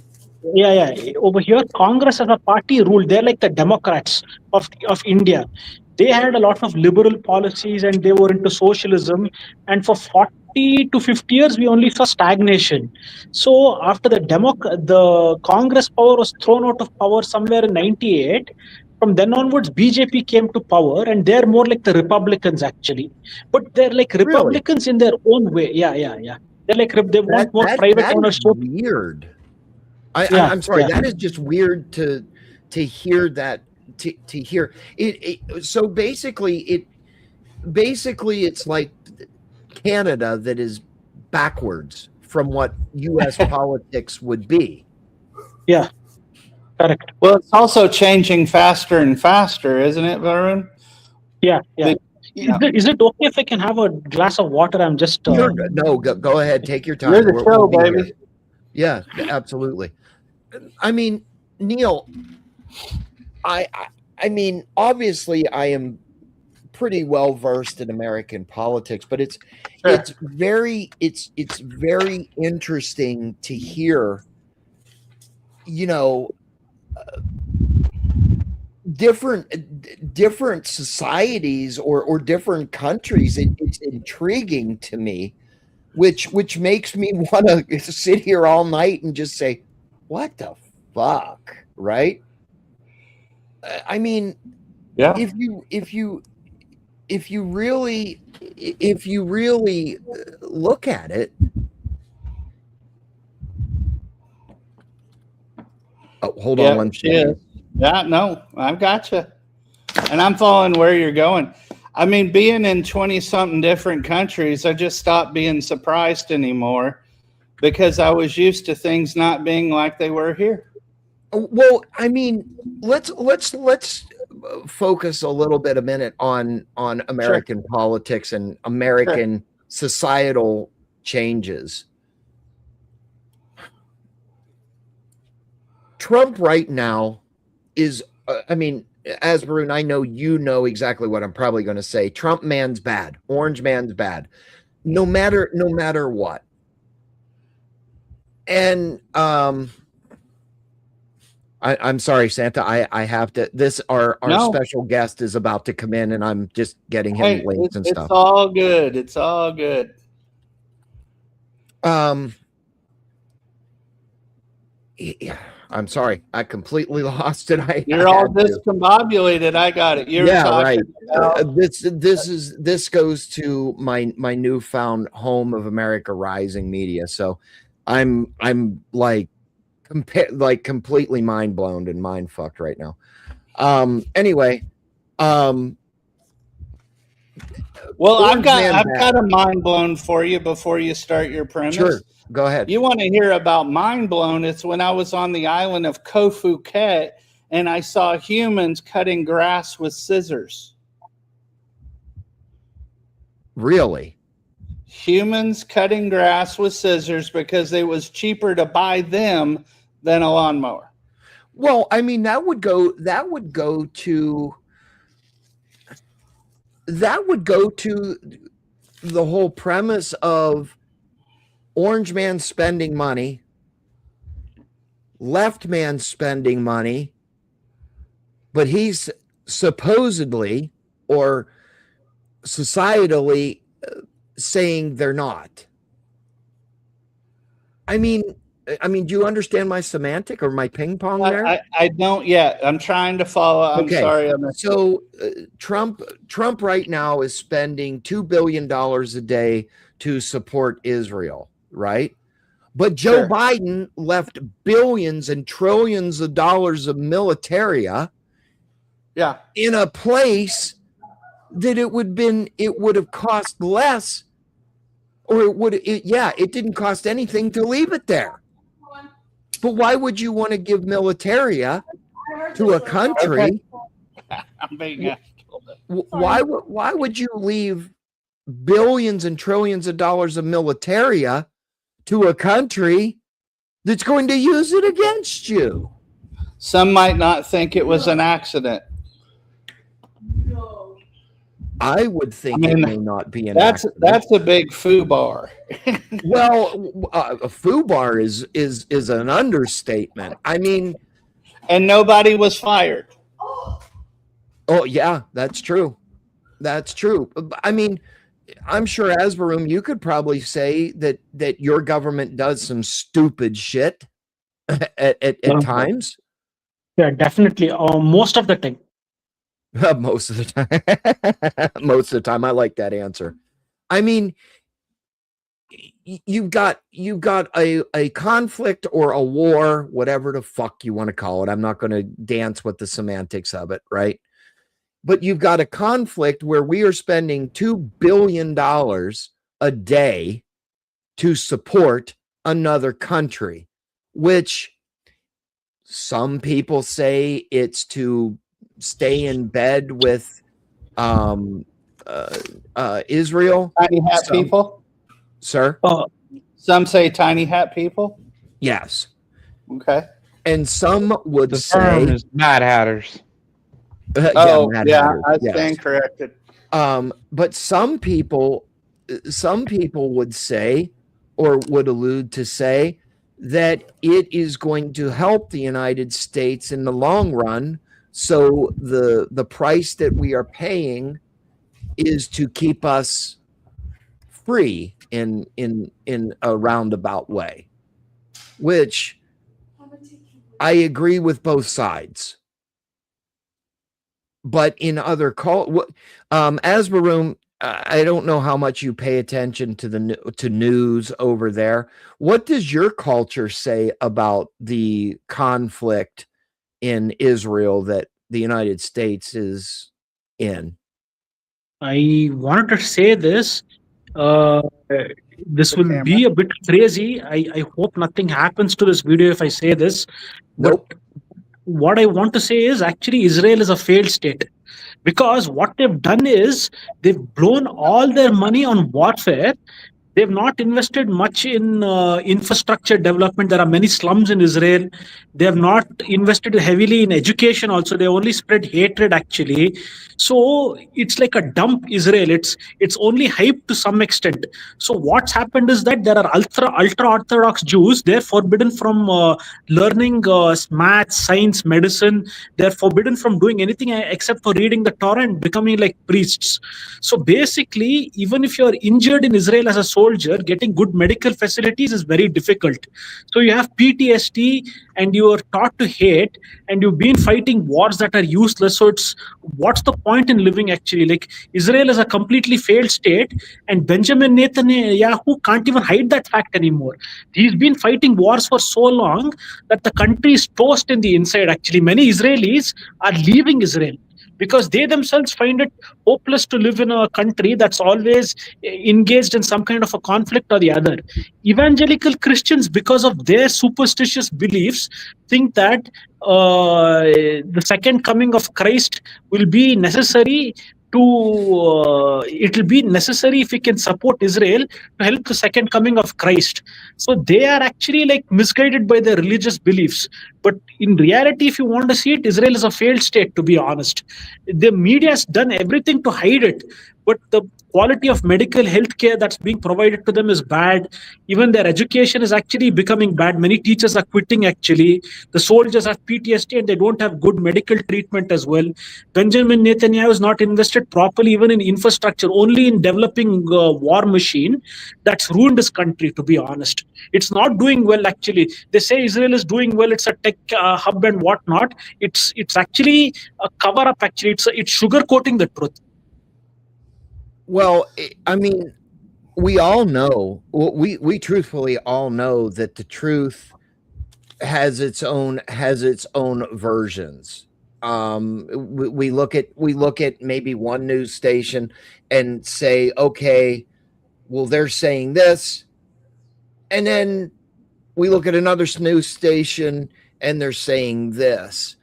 Over here, Congress as a party ruled. They're like the Democrats of India. They had a lot of liberal policies and they were into socialism. And for 40 to 50 years, we only saw stagnation. So after the Congress power was thrown out of power somewhere in 98, from then onwards, BJP came to power and they're more like the Republicans actually. But they're like Republicans in their own way. Yeah. They're like, they want more private ownership. Weird. I'm sorry. That is just weird to hear that. To hear it. So basically, it's like Canada that is backwards from what U.S. politics would be. Yeah, correct. Well, it's also changing faster and faster, isn't it, Varun? Yeah. Is it okay if I can have a glass of water? I'm just no. Go ahead. Take your time. You're the show, baby. Yeah, absolutely. I mean, Neil, I mean, obviously, I am pretty well versed in American politics, but it's very interesting to hear, different societies or different countries. It's intriguing to me, which makes me want to sit here all night and just say, what the fuck, right? I mean, yeah. If you really look at it. Oh, hold on one second. Yeah, no, I've got you, and I'm following where you're going. I mean, being in 20-something different countries, I just stopped being surprised anymore because I was used to things not being like they were here. Well, I mean, let's focus a minute on American politics and American societal changes. Trump right now is, I mean, Asbaru, I know you know exactly what I'm probably going to say. Trump man's bad. Orange man's bad. No matter what. And I'm sorry, Santa. I have to. Our special guest is about to come in, and I'm just getting him links and stuff. It's all good. It's all good. Yeah, I'm sorry. I completely lost it. You're all discombobulated. I got it. Right. This goes to my newfound home of America Rising Media. So I'm like completely mind blown and mind fucked right now. Anyway, well, I've got a mind blown for you before you start your premise. Sure, go ahead. You want to hear about mind blown? It's when I was on the island of Koh Phuket and I saw humans cutting grass with scissors. Really? Humans cutting grass with scissors because it was cheaper to buy them than a lawnmower. Well, I mean, that would go to the whole premise of orange man spending money, left man spending money, but he's supposedly or societally saying they're not. I mean, do you understand my semantic or my ping pong there? I don't yet. I'm trying to follow. I'm sorry. So Trump right now is spending $2 billion a day to support Israel, right? But Joe Biden left billions and trillions of dollars of militaria in a place that it would have cost less, or it didn't cost anything to leave it there. But why would you want to give militaria to a country? I'm being Why would you leave billions and trillions of dollars of militaria to a country that's going to use it against you? Some might not think it was an accident. I would think it may not be an That's accident. that's a big foobar. Well, a foobar is an understatement. I mean, and nobody was fired. Oh yeah, that's true. That's true. I mean, I'm sure Asbarum, you could probably say that your government does some stupid shit at times. Yeah, definitely. Most of the time. Most of the time. Most of the time. I like that answer. I mean, you've got a conflict or a war, whatever the fuck you want to call it. I'm not going to dance with the semantics of it, right? But you've got a conflict where we are spending $2 billion a day to support another country, which some people say it's to stay in bed with Israel. Tiny hat people? Sir? Some say tiny hat people? Yes. Okay. And some would The term say is Mad Hatters. Mad Hatters, I yes. stand corrected. But some people would say, or would allude to say, that it is going to help the United States in the long run. So the price that we are paying is to keep us free in a roundabout way, which I agree with both sides. But in other Asbarum, I don't know how much you pay attention to news over there. What does your culture say about the conflict in Israel that the United States is in? I wanted to say this. This will be a bit crazy. I hope nothing happens to this video if I say this. Nope. But what I want to say is actually Israel is a failed state. Because what they've done is they've blown all their money on warfare. They've not invested much in infrastructure development. There are many slums in Israel. They have not invested heavily in education also. They only spread hatred actually. So it's like a dump Israel. It's only hype to some extent. So what's happened is that there are ultra orthodox Jews. They're forbidden from learning math, science, medicine. They're forbidden from doing anything except for reading the Torah and becoming like priests. So basically, even if you're injured in Israel as a soldier, getting good medical facilities is very difficult. So you have PTSD and you are taught to hate and you've been fighting wars that are useless. So what's the point in living actually? Like Israel is a completely failed state and Benjamin Netanyahu can't even hide that fact anymore. He's been fighting wars for so long that the country is toast in the inside actually. Many Israelis are leaving Israel because they themselves find it hopeless to live in a country that's always engaged in some kind of a conflict or the other. Evangelical Christians, because of their superstitious beliefs, think that the second coming of Christ will be necessary it will be necessary if we can support Israel to help the second coming of Christ. So they are actually like misguided by their religious beliefs. But in reality, if you want to see it, Israel is a failed state, to be honest. The media has done everything to hide it, but the quality of medical health care that's being provided to them is bad. Even their education is actually becoming bad. Many teachers are quitting actually. The soldiers have PTSD and they don't have good medical treatment as well. Benjamin Netanyahu has not invested properly even in infrastructure, only in developing a war machine that's ruined his country, to be honest. It's not doing well actually. They say Israel is doing well, it's a tech hub and whatnot. It's actually a cover up actually. It's sugarcoating the truth. Well, I mean, we all know, we truthfully all know that the truth has its own versions. We look at maybe one news station and say, okay, well, they're saying this, and then we look at another news station and they're saying this.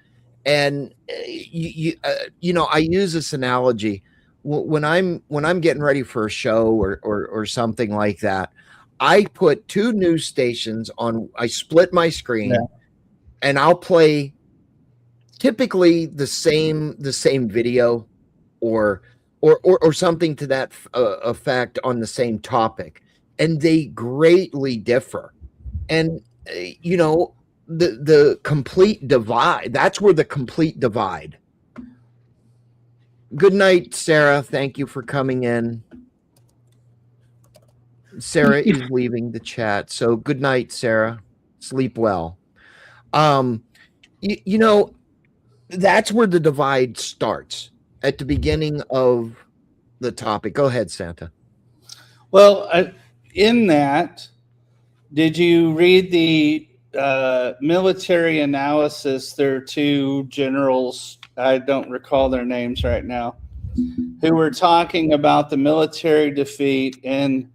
And you know, I use this analogy when I'm getting ready for a show or something like that. I put two news stations on. I split my screen, and I'll play typically the same video or something to that effect on the same topic, and they greatly differ. And you know, the complete divide, that's where the complete divide. Good night, Sarah. Thank you for coming in. Sarah is leaving the chat, so good night, Sarah. Sleep well. You know, that's where the divide starts, at the beginning of the topic. Go ahead, Santa. Well, in that, did you read the military analysis? There are two generals, I don't recall their names right now, who were talking about the military defeat and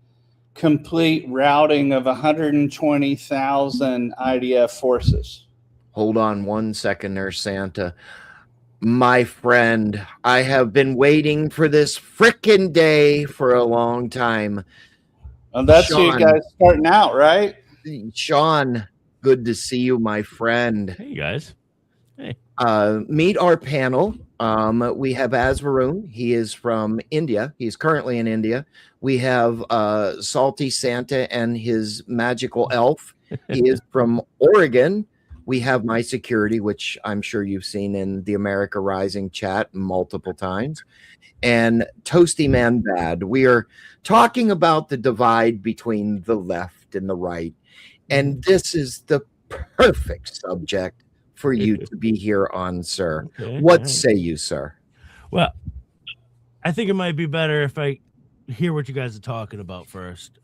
complete routing of 120,000 IDF forces. Hold on one second there, Santa. My friend, I have been waiting for this frickin' day for a long time. Well, that's Sean, you guys starting out, right? Sean, good to see you, my friend. Hey, guys. Hey. Meet our panel. We have Azvarun. He is from India. He's currently in India. We have Salty Santa and his magical elf. He is from Oregon. We have my security, which I'm sure you've seen in the America Rising chat multiple times. And Toasty Man Bad. We are talking about the divide between the left and the right. And this is the perfect subject for you to be here on, sir. Okay. What say you, sir? Well, I think it might be better if I hear what you guys are talking about first.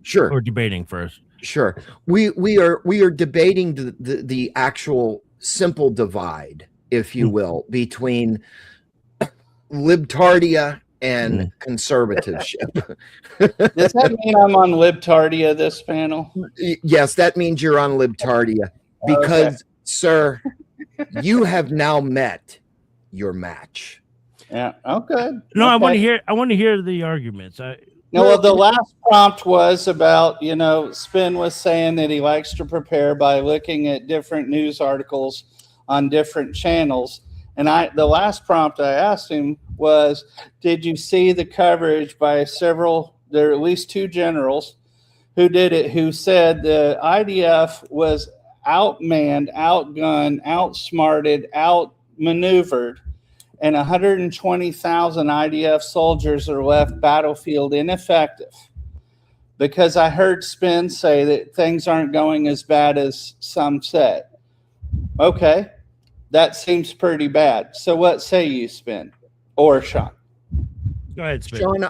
Sure. Or debating first. Sure. We are debating the actual simple divide, if you will, between libtardia and conservativeship. Does that mean I'm on libtardia, this panel? Yes, that means you're on libtardia because, sir, you have now met your match. Yeah. Okay. No, okay. I want to hear the arguments. No, well, the last prompt was about, you know, Spin was saying that he likes to prepare by looking at different news articles on different channels. And the last prompt I asked him was, did you see the coverage by there are at least two generals who did it, who said the IDF was outmanned, outgunned, outsmarted, outmaneuvered, and 120,000 IDF soldiers are left battlefield ineffective. Because I heard Spin say that things aren't going as bad as some say. Okay, that seems pretty bad. So what say you, Spin? Or Sean? Go ahead, Spin. Sean,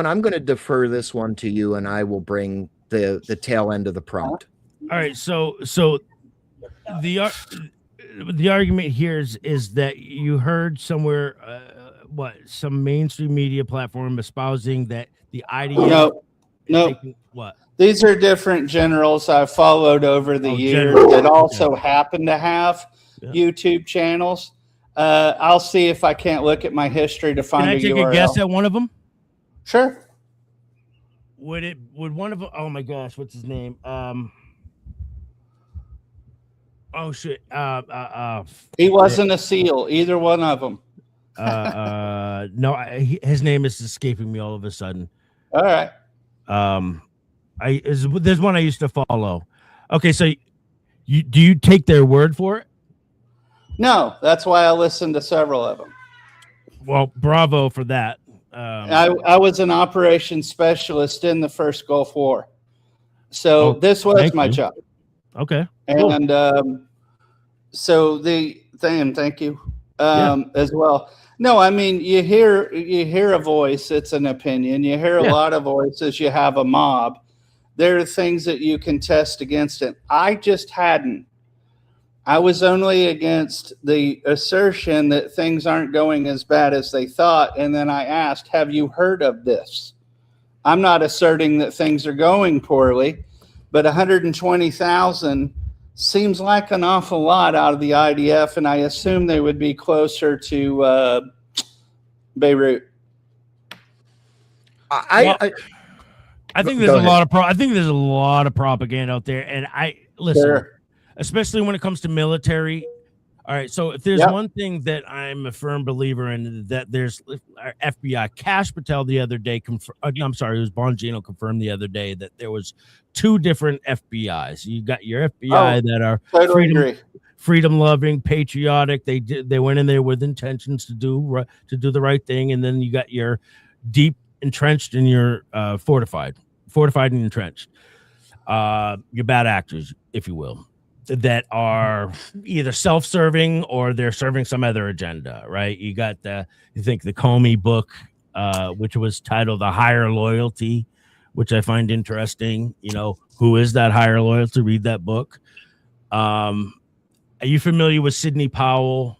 I'm going to defer this one to you, and I will bring the tail end of the prompt. All right, so the argument here is that you heard somewhere, some mainstream media platform espousing that the IDF. No. What? These are different generals I've followed over the years that also happen to have YouTube channels. I'll see if I can't look at my history to find a URL. Can I take a guess at one of them? Sure. Would one of them? Oh my gosh, what's his name? Oh shit! He wasn't a SEAL. Either one of them. No, his name is escaping me all of a sudden. All right. There's one I used to follow. Okay, so do you take their word for it? No, that's why I listened to several of them. Well, bravo for that. I was an operations specialist in the first Gulf War, so this was my job. Okay. And so thank you as well. No, I mean, you hear a voice, it's an opinion. You hear a lot of voices, you have a mob. There are things that you can test against it. I just hadn't. I was only against the assertion that things aren't going as bad as they thought. And then I asked, have you heard of this? I'm not asserting that things are going poorly. but 120,000 seems like an awful lot out of the IDF, and I assume they would be closer to Beirut. I think there's a lot of I think there's a lot of propaganda out there, and I listen, Sure. especially when it comes to military. All right, so if there's one thing that I'm a firm believer in, that there's FBI. Kash Patel the other day, I'm sorry, it was Bongino confirmed the other day that there was 2 different FBIs. You got your FBI that are freedom loving, patriotic. They went in there with intentions to do the right thing, and then you got your deep entrenched in your fortified and entrenched, your bad actors, if you will, that are either self-serving or they're serving some other agenda, right? You got the Comey book, which was titled The Higher Loyalty, which I find interesting. You know, who is that higher loyalty? Read that book. Are you familiar with Sidney Powell?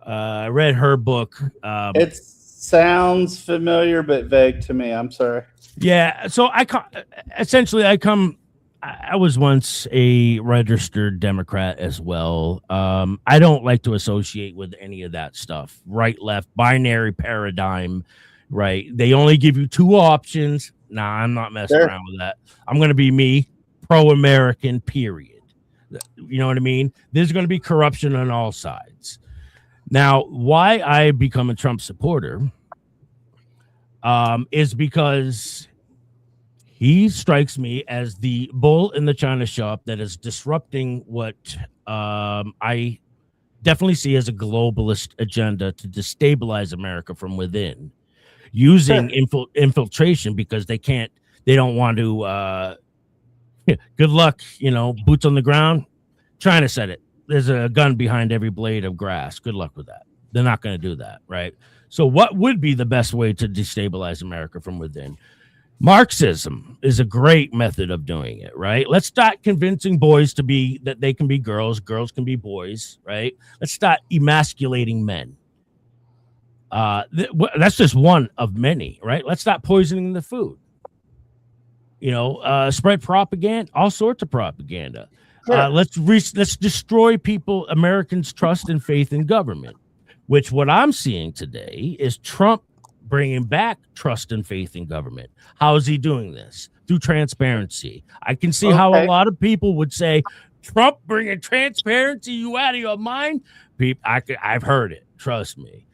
I read her book. It sounds familiar but vague to me. I'm sorry. Yeah, so I was once a registered Democrat as well. I don't like to associate with any of that stuff. Right, left, binary paradigm, right? They only give you 2 options. Nah, I'm not messing around with that. I'm going to be me, pro-American, period. You know what I mean? There's going to be corruption on all sides. Now, why I become a Trump supporter is because he strikes me as the bull in the china shop that is disrupting what I definitely see as a globalist agenda to destabilize America from within, using infiltration because they don't want to. Good luck, boots on the ground. China said it. There's a gun behind every blade of grass. Good luck with that. They're not going to do that, right? So what would be the best way to destabilize America from within? Marxism is a great method of doing it, right? Let's start convincing boys that they can be girls, girls can be boys, right? Let's start emasculating men. That's just one of many, right? Let's stop poisoning the food. Spread propaganda, all sorts of propaganda. Sure. Let's destroy Americans' trust and faith in government, which what I'm seeing today is Trump bringing back trust and faith in government. How is he doing this? Through transparency. I can see how a lot of people would say, Trump bringing transparency, you out of your mind? I've heard it. Trust me.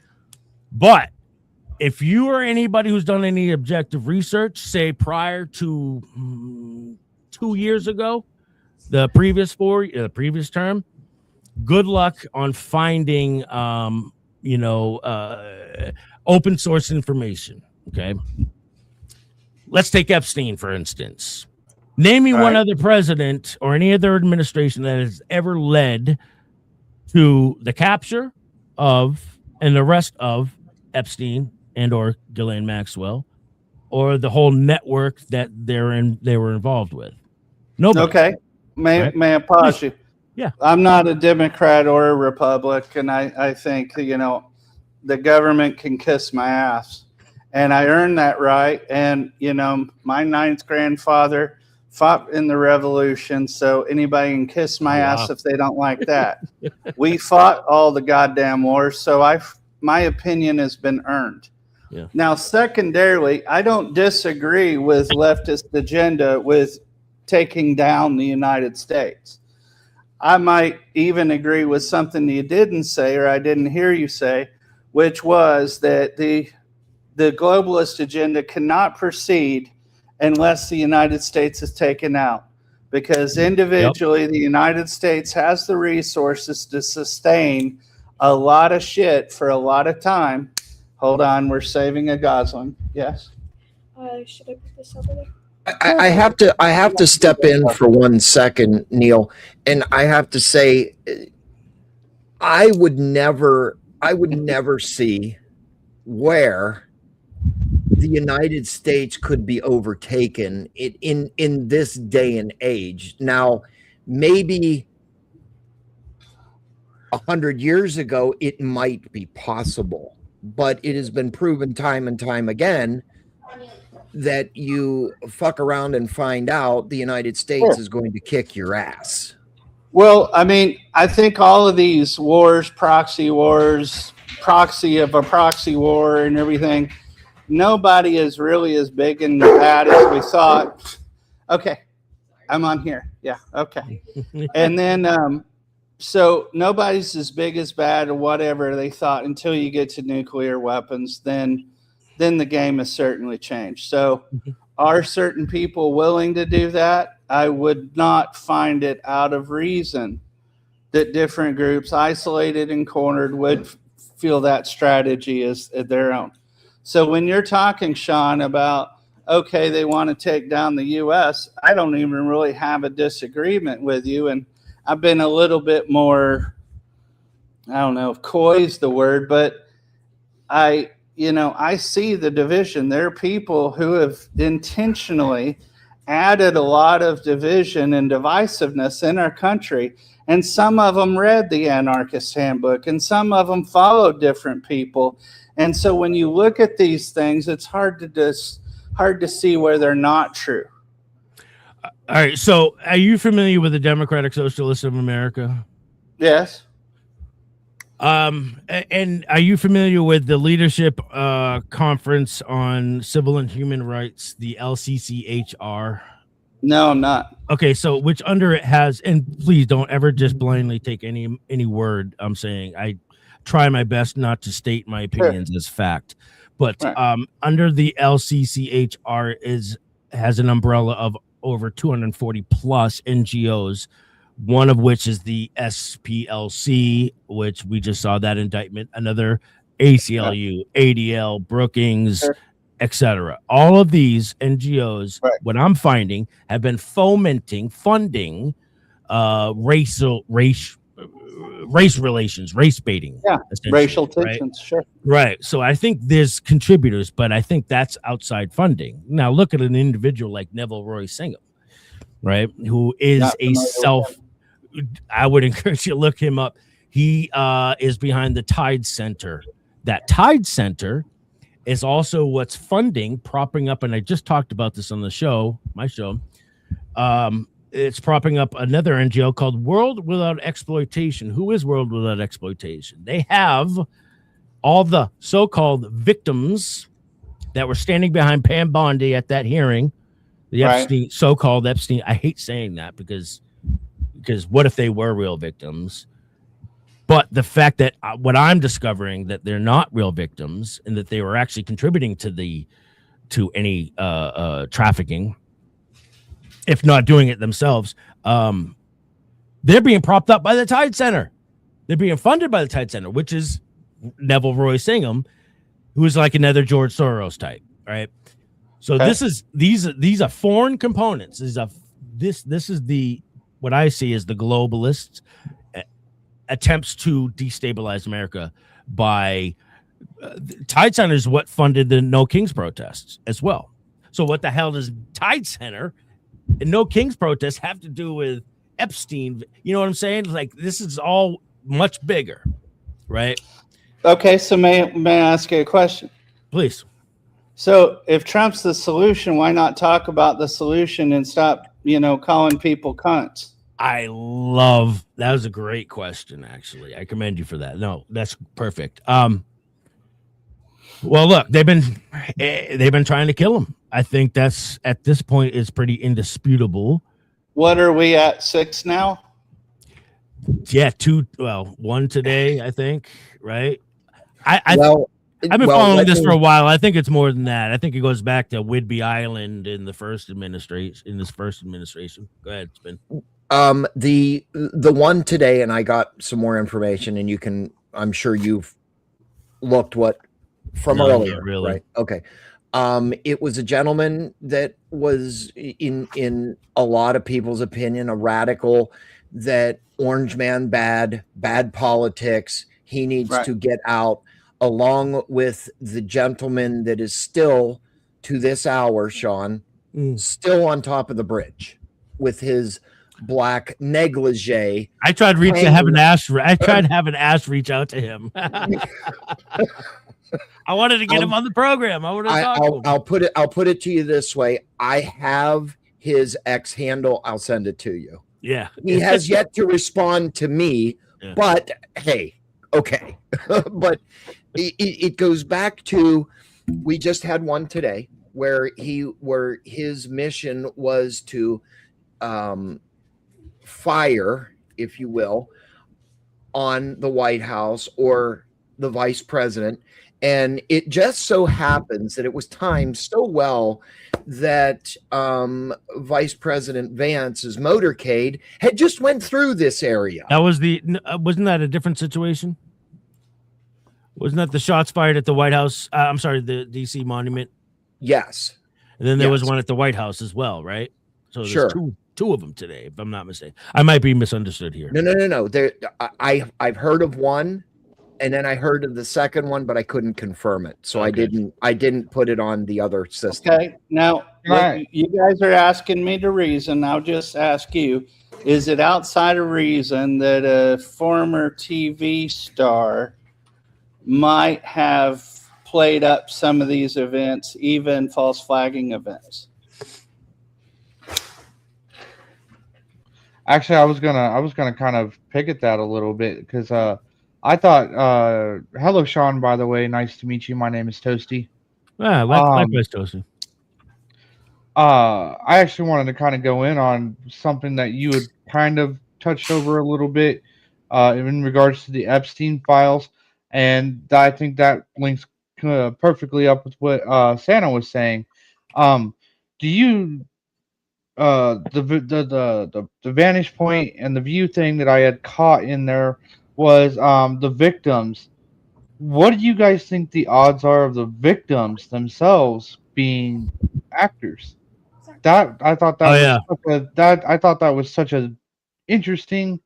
But if you or anybody who's done any objective research, say prior to 2 years ago, the previous term, good luck on finding, open source information. Okay. Let's take Epstein, for instance. Name me one other president or any other administration that has ever led to the capture of and the arrest of Epstein and or Ghislaine Maxwell, or the whole network that they were involved with. Nobody. Okay. May I pause you? Yeah. I'm not a Democrat or a Republican. I think, the government can kiss my ass. And I earned that right. And, my 9th grandfather fought in the revolution. So anybody can kiss my ass if they don't like that. We fought all the goddamn wars. So my opinion has been earned. Yeah. Now, secondarily, I don't disagree with leftist agenda with taking down the United States. I might even agree with something you didn't say, or I didn't hear you say, which was that the globalist agenda cannot proceed unless the United States is taken out, because individually the United States has the resources to sustain a lot of shit for a lot of time. Hold on, we're saving a Gosling. Yes. Should I put this over there? I have to step in for 1 second, Neil, and I have to say, I would never see where the United States could be overtaken in this day and age. Now, maybe 100 years ago, it might be possible, but it has been proven time and time again that you fuck around and find out the United States is going to kick your ass. Well, I mean, I think all of these wars, proxy of a proxy war and everything, nobody is really as big and bad as we thought. Okay, I'm on here. Yeah, okay. And then, so nobody's as big as bad or whatever they thought until you get to nuclear weapons. Then the game has certainly changed. So are certain people willing to do that? I would not find it out of reason that different groups, isolated and cornered, would feel that strategy as their own. So when you're talking, Sean, about, okay, they want to take down the U.S., I don't even really have a disagreement with you. And I've been a little bit more, I don't know if coy is the word, but I see the division. There are people who have intentionally added a lot of division and divisiveness in our country. And some of them read the Anarchist Handbook, and some of them followed different people. And so when you look at these things, it's hard to see where they're not true. All right. So are you familiar with the Democratic Socialists of America? Yes. And are you familiar with the Leadership Conference on Civil and Human Rights, the LCCHR? No, I'm not. Okay, so which under it has, and please don't ever just blindly take any word I'm saying. I try my best not to state my opinions as fact, but under the LCCHR has an umbrella of over 240 plus NGOs. One of which is the SPLC, which we just saw that indictment, another ACLU, ADL, Brookings, etc. All of these NGOs, what I'm finding, have been funding race relations, race baiting. Yeah, racial tensions, sure. Right. So I think there's contributors, but I think that's outside funding. Now look at an individual like Neville Roy Singham, right? Who is I would encourage you to look him up. He is behind the Tide Center. That Tide Center is also what's propping up, and I just talked about this on my show. It's propping up another NGO called World Without Exploitation. Who is World Without Exploitation? They have all the so-called victims that were standing behind Pam Bondi at that hearing. The Epstein, so-called Epstein. I hate saying that because what if they were real victims? But the fact that what I'm discovering that they're not real victims and that they were actually contributing to any trafficking, if not doing it themselves, they're being propped up by the Tide Center. They're being funded by the Tide Center, which is Neville Roy Singham, who is like another George Soros type, right? So these are foreign components. This is the what I see as the globalists' attempts to destabilize America by Tide Center is what funded the No Kings protests as well. So what the hell does Tide Center and No Kings protests have to do with Epstein? You know what I'm saying? Like this is all much bigger, right? Okay, so may I ask you a question? Please. So if Trump's the solution, why not talk about the solution and stop, calling people cunts? That was a great question, actually. I commend you for that. No, that's perfect. Well, look, they've been trying to kill him. I think that's at this point is pretty indisputable. What are we at, 6 now? Yeah, 1 today, I think, right? I've been following this for a while. I think it's more than that. I think it goes back to Whidbey Island in the first administration. Go ahead, Spin. The one today, and I got some more information, and I'm sure you've looked from earlier, really. Right? Okay. It was a gentleman that was in a lot of people's opinion, a radical, that orange man bad politics. He needs to get out, along with the gentleman that is still to this hour, Sean, still on top of the bridge with his black negligee. I tried having Ash reach out to him. I wanted to get him on the program. I wanted to talk to him. I'll put it to you this way. I have his X handle. I'll send it to you. Yeah. He has yet to respond to me, Yeah. but hey, okay. But it goes back to, we just had one today where his mission was to fire, if you will, on the White House or the vice president. And it just so happens that it was timed so well that Vice President Vance's motorcade had just went through this area. That was wasn't that a different situation? Wasn't that the shots fired at the White House? I'm sorry, the DC monument. Yes. And then there was Yes. one at the White House as well, right? So there's Sure. two of them today, if I'm not mistaken. I might be misunderstood here. No. I've heard of one, and then I heard of the second one, but I couldn't confirm it, so Okay. I didn't put it on the other system. Okay, now Right. you guys are asking me to reason. I'll just ask you: is it outside of reason that a former TV star might have played up some of these events, even false flagging events? Actually, I was gonna kind of pick at that a little bit because I thought, hello, Sean. By the way, nice to meet you. My name is Toasty. Yeah, likewise, Toasty. I actually wanted to kind of go in on something that you had kind of touched over a little bit in regards to the Epstein files, and I think that links perfectly up with what Santa was saying. Do you the vantage point and the view thing that I had caught in there was the victims. What do you guys think the odds are of the victims themselves being actors? That I thought that I thought that was such a interesting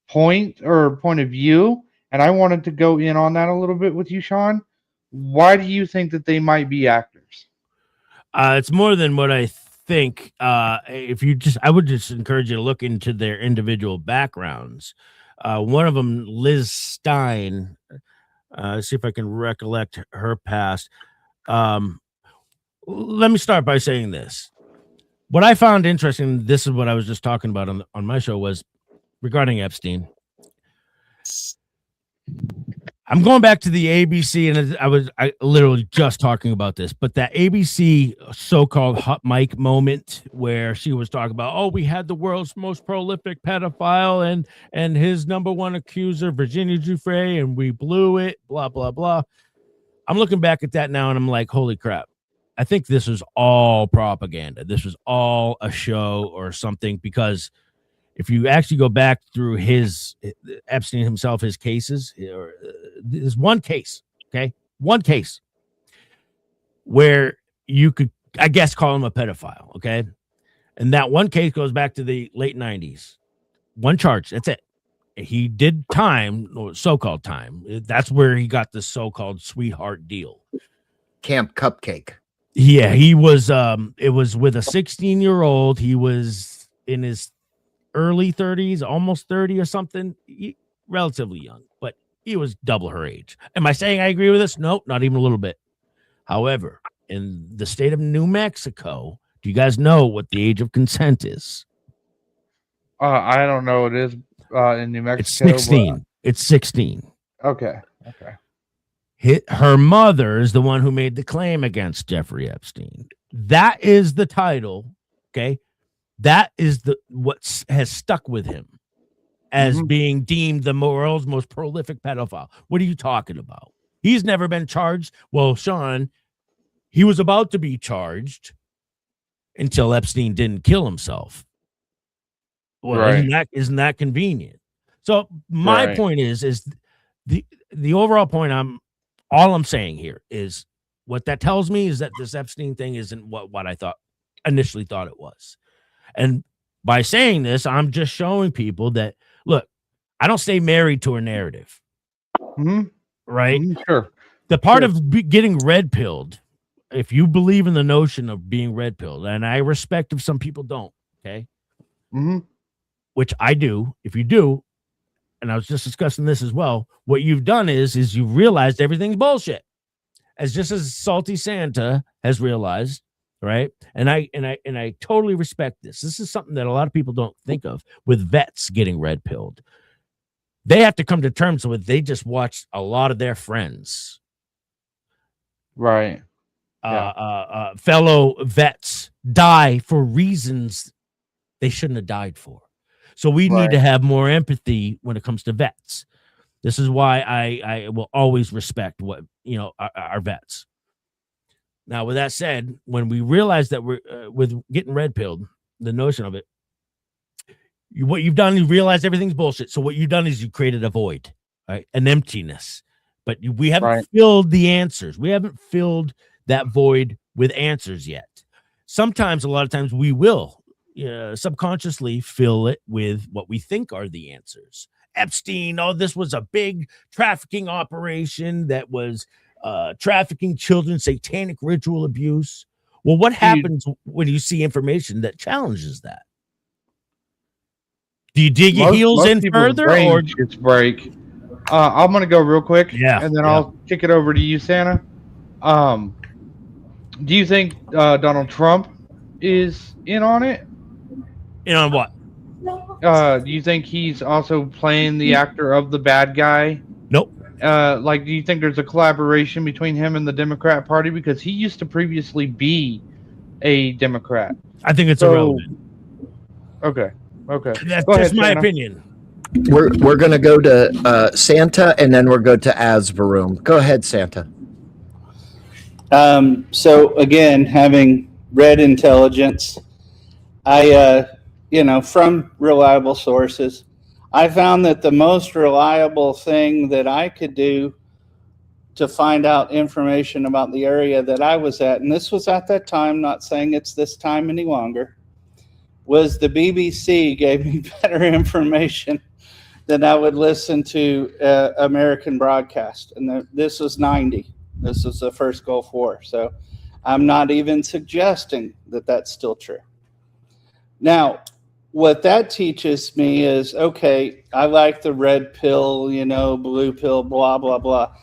point of view, and I wanted to go in on that a little bit with you, Sean. Why do you think that they might be actors? It's more than what I think. I would just encourage you to look into their individual backgrounds. One of them, Liz Stein. See if I can recollect her past. Let me start by saying this. What I found interesting, this is what I was just talking about on my show, was regarding Epstein. I'm going back to the ABC, and I literally just talking about this, but that ABC so-called hot mic moment where she was talking about, oh, we had the world's most prolific pedophile and his number one accuser, Virginia Giuffre, and we blew it, blah, blah, blah. I'm looking back at that now, and I'm like, holy crap. I think this was all propaganda. This was all a show or something, because if you actually go back through Epstein himself, his cases, there's one case, okay? One case where you could, I guess, call him a pedophile, okay? And that one case goes back to the late 90s. One charge, that's it. He did time, or so-called time. That's where he got the so-called sweetheart deal. Camp Cupcake. Yeah, he was, it was with a 16-year-old. He was in his early 30s, almost 30 or something, relatively young, but he was double her age. Am I saying I agree with this? No, not even a little bit. However, in the state of New Mexico, do you guys know what the age of consent is? I don't know. It is in New Mexico. It's 16. It's 16. Okay. Her mother is the one who made the claim against Jeffrey Epstein. That is the title, okay? That is what has stuck with him as being deemed the world's most prolific pedophile. What are you talking about? He's never been charged. Well, Sean, he was about to be charged until Epstein didn't kill himself. Well, Right. isn't that convenient? So my Right. point is the overall point all I'm saying here is what that tells me is that this Epstein thing isn't what I initially thought it was. And by saying this, I'm just showing people that, look, I don't stay married to a narrative, right? Sure. The part of getting red pilled, if you believe in the notion of being red pilled, and I respect if some people don't, okay? Which I do. If you do, and I was just discussing this as well, what you've done is you've realized everything's bullshit. as Salty Santa has realized, right? And I totally respect this. This is something that a lot of people don't think of with vets getting red pilled. They have to come to terms with they just watched a lot of their friends, Right. fellow vets die for reasons they shouldn't have died for. So we need to have more empathy when it comes to vets. This is why I will always respect what our vets. Now, with that said, when we realize that we're with getting red pilled, the notion of it, what you've done, you realize everything's bullshit. So what you've done is you created a void, right? An emptiness. But we haven't filled the answers. We haven't filled that void with answers yet. Sometimes, a lot of times, we will subconsciously fill it with what we think are the answers. Epstein, this was a big trafficking operation that was trafficking children, satanic ritual abuse. Well, what happens when you see information that challenges that? Do you dig your heels in further, or it's break? I'm gonna go real quick, and then yeah. I'll kick it over to you, Santa. Do you think Donald Trump is in on it? In on what? Do you think he's also playing the actor of the bad guy? Nope. Do you think there's a collaboration between him and the Democrat Party, because he used to previously be a Democrat? I think it's irrelevant. Okay. That's Go just ahead, my Santa. opinion. We're going to go to Santa, and then we'll go to Azvaroom. Go ahead, Santa. So again, having read intelligence, I, from reliable sources, I found that the most reliable thing that I could do to find out information about the area that I was at, and this was at that time, not saying it's this time any longer, was the BBC gave me better information than I would listen to American broadcast. And this was 90. This was the first Gulf War. So I'm not even suggesting that that's still true. Now, what that teaches me is, okay, I like the red pill, blue pill, blah, blah, blah.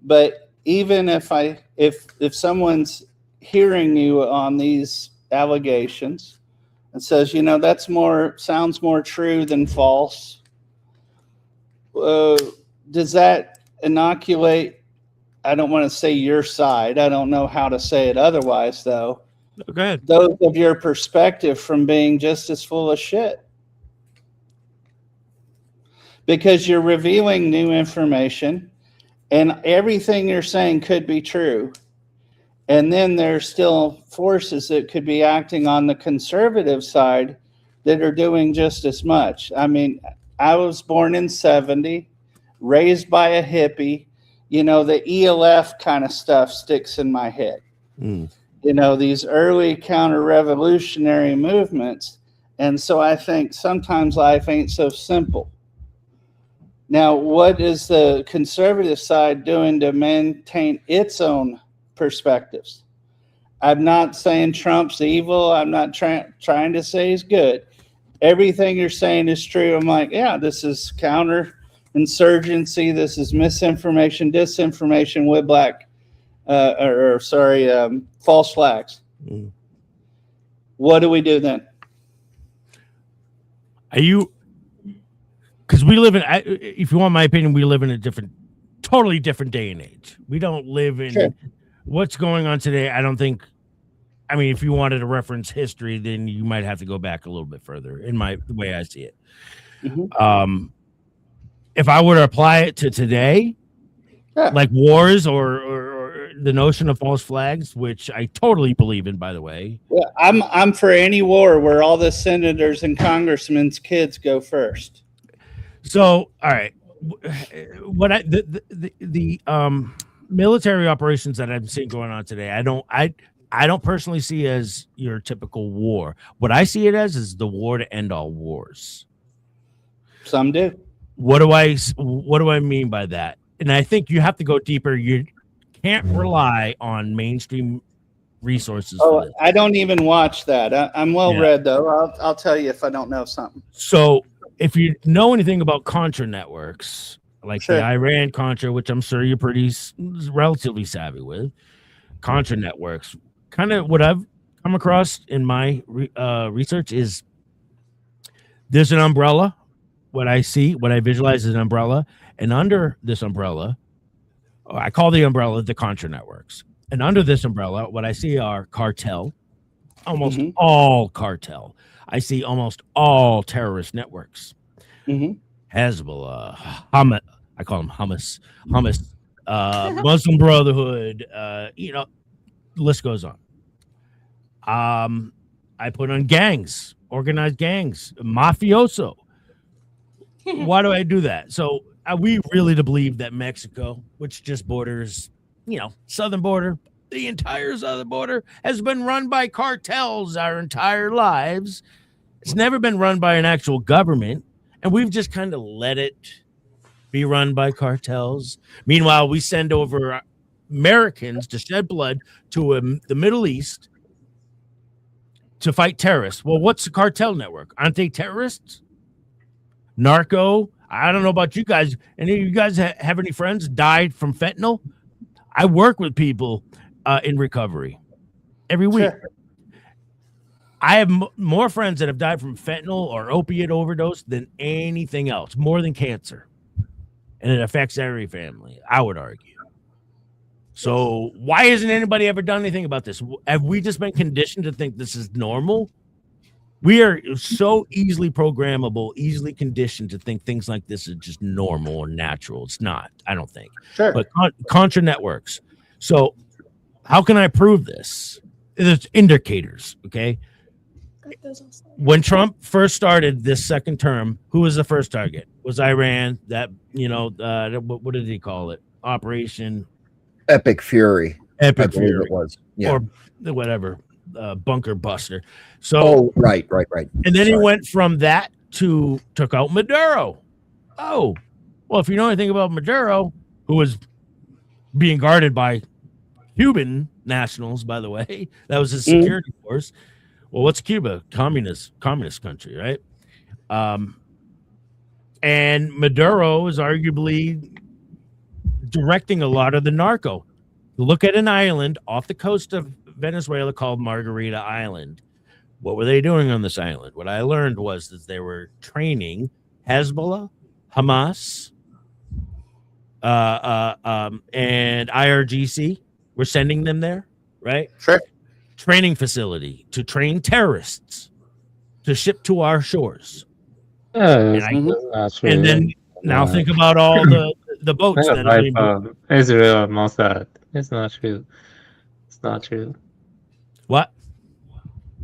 But even if someone's hearing you on these allegations and says, that's sounds more true than false, does that inoculate, I don't want to say your side, I don't know how to say it otherwise though, Okay. those of your perspective from being just as full of shit? Because you're revealing new information and everything you're saying could be true. And then there's still forces that could be acting on the conservative side that are doing just as much. I mean, I was born in 70, raised by a hippie. The ELF kind of stuff sticks in my head. These early counter-revolutionary movements. And so I think sometimes life ain't so simple. Now, what is the conservative side doing to maintain its own perspectives? I'm not saying Trump's evil. I'm not trying to say he's good. Everything you're saying is true. I'm like, yeah, this is counterinsurgency. This is misinformation, disinformation with false flags. What do we do then? Because we live in, if you want my opinion, we live in a totally different day and age. We don't live in what's going on today. I don't think, if you wanted to reference history, then you might have to go back a little bit further in the way I see it. If I were to apply it to today, like wars or the notion of false flags, which I totally believe in, by the way. Well, I'm for any war where all the senators and congressmen's kids go first. So, all right, the military operations that I'm seeing going on today, I don't personally see as your typical war. What I see it as is the war to end all wars. Some do. What do I mean by that? And I think you have to go deeper. You can't rely on mainstream resources. Oh, I don't even watch that. I'm well read though. I'll tell you if I don't know something. So if you know anything about Contra networks, like Sure. the Iran Contra, which I'm sure you're pretty relatively savvy with. Contra networks. Kind of what I've come across in my research is there's an umbrella. What I visualize is an umbrella, and under this umbrella, I call the umbrella the Contra networks. And under this umbrella, what I see are cartel, almost all cartel. I see almost all terrorist networks. Hezbollah, Hamas, I call them Hamas, Muslim Brotherhood, the list goes on. I put on gangs, organized gangs, mafioso. Why do I do that? So we really to believe that Mexico, which just borders, southern border, the entire southern border has been run by cartels our entire lives. It's never been run by an actual government, and we've just kind of let it be run by cartels. Meanwhile, we send over Americans to shed blood to the Middle East to fight terrorists. Well, what's the cartel network? Aren't they terrorists? Narco? I don't know about you guys. Any of you guys have any friends died from fentanyl? I work with people in recovery every week. Sure. I have more friends that have died from fentanyl or opiate overdose than anything else, more than cancer. And it affects every family, I would argue. So why hasn't anybody ever done anything about this? Have we just been conditioned to think this is normal? We are so easily programmable, easily conditioned to think things like this is just normal or natural. It's not, I don't think. Sure. But Contra networks. So how can I prove this? There's indicators, okay? When Trump first started this second term, who was the first target? Was Iran? That, what did he call it? Operation Epic Fury. Epic Fury. It was. Yeah. Or whatever. Bunker buster. So right. And then he went from that to took out Maduro. Oh, well, if you know anything about Maduro, who was being guarded by Cuban nationals, by the way, that was his security force. Well, what's Cuba? Communist country, right? And Maduro is arguably directing a lot of the narco. Look at an island off the coast of Venezuela called Margarita Island. What were they doing on this island? What I learned was that they were training Hezbollah, Hamas, and IRGC. We're sending them there, right? Sure. Training facility to train terrorists to ship to our shores. And then now think about all the boats that are being Israel Mossad. It's not true. It's not true. What?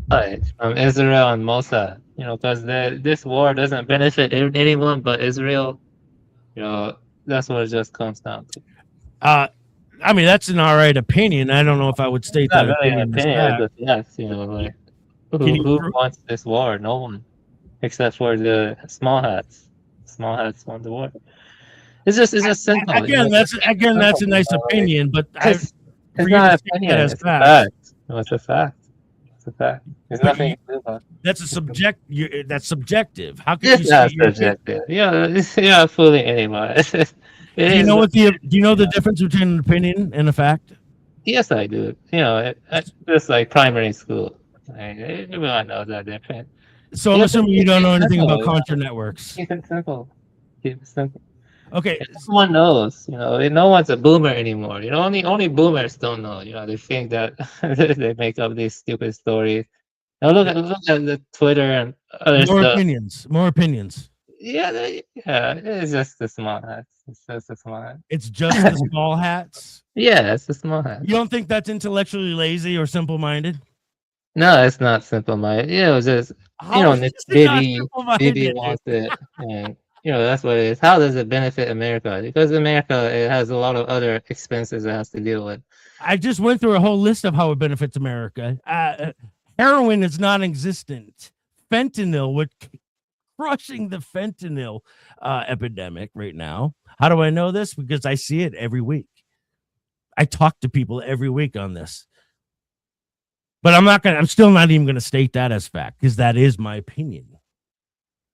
From Israel and Mossad, because this war doesn't benefit anyone but Israel. That's what it just comes down to. I mean, that's an all right opinion. I don't know if I would state that really an opinion. Yes, who wants this war? No one, except for the small hats. Small hats want the war. It's just simple. Again, that's a nice opinion, but it's not an opinion. It's a fact. It's a fact. It's a fact. There's nothing to do about it. That's subjective. How can you say subjective? Yeah, fooling anyone. Do you know the difference between an opinion and a fact? Yes, I do. It's just like primary school. Everyone knows that difference. So I'm assuming you don't know anything about Contra networks. Keep it simple. Keep it simple. Okay. Everyone knows. No one's a boomer anymore. Only boomers don't know. They think that they make up these stupid stories. Now look at the Twitter and other stuff. More opinions. Yeah, it's just the small hats. It's just the small hats. It's just the small hats? Yeah, it's the small hats. You don't think that's intellectually lazy or simple-minded? No, it's not simple-minded. This Bibi wants it, and that's what it is. How does it benefit America? Because America, it has a lot of other expenses it has to deal with. I just went through a whole list of how it benefits America. Heroin is non-existent. Fentanyl, which crushing the fentanyl epidemic right now. How do I know this? Because I see it every week. I talk to people every week on this. But I'm still not even going to state that as fact, because that is my opinion.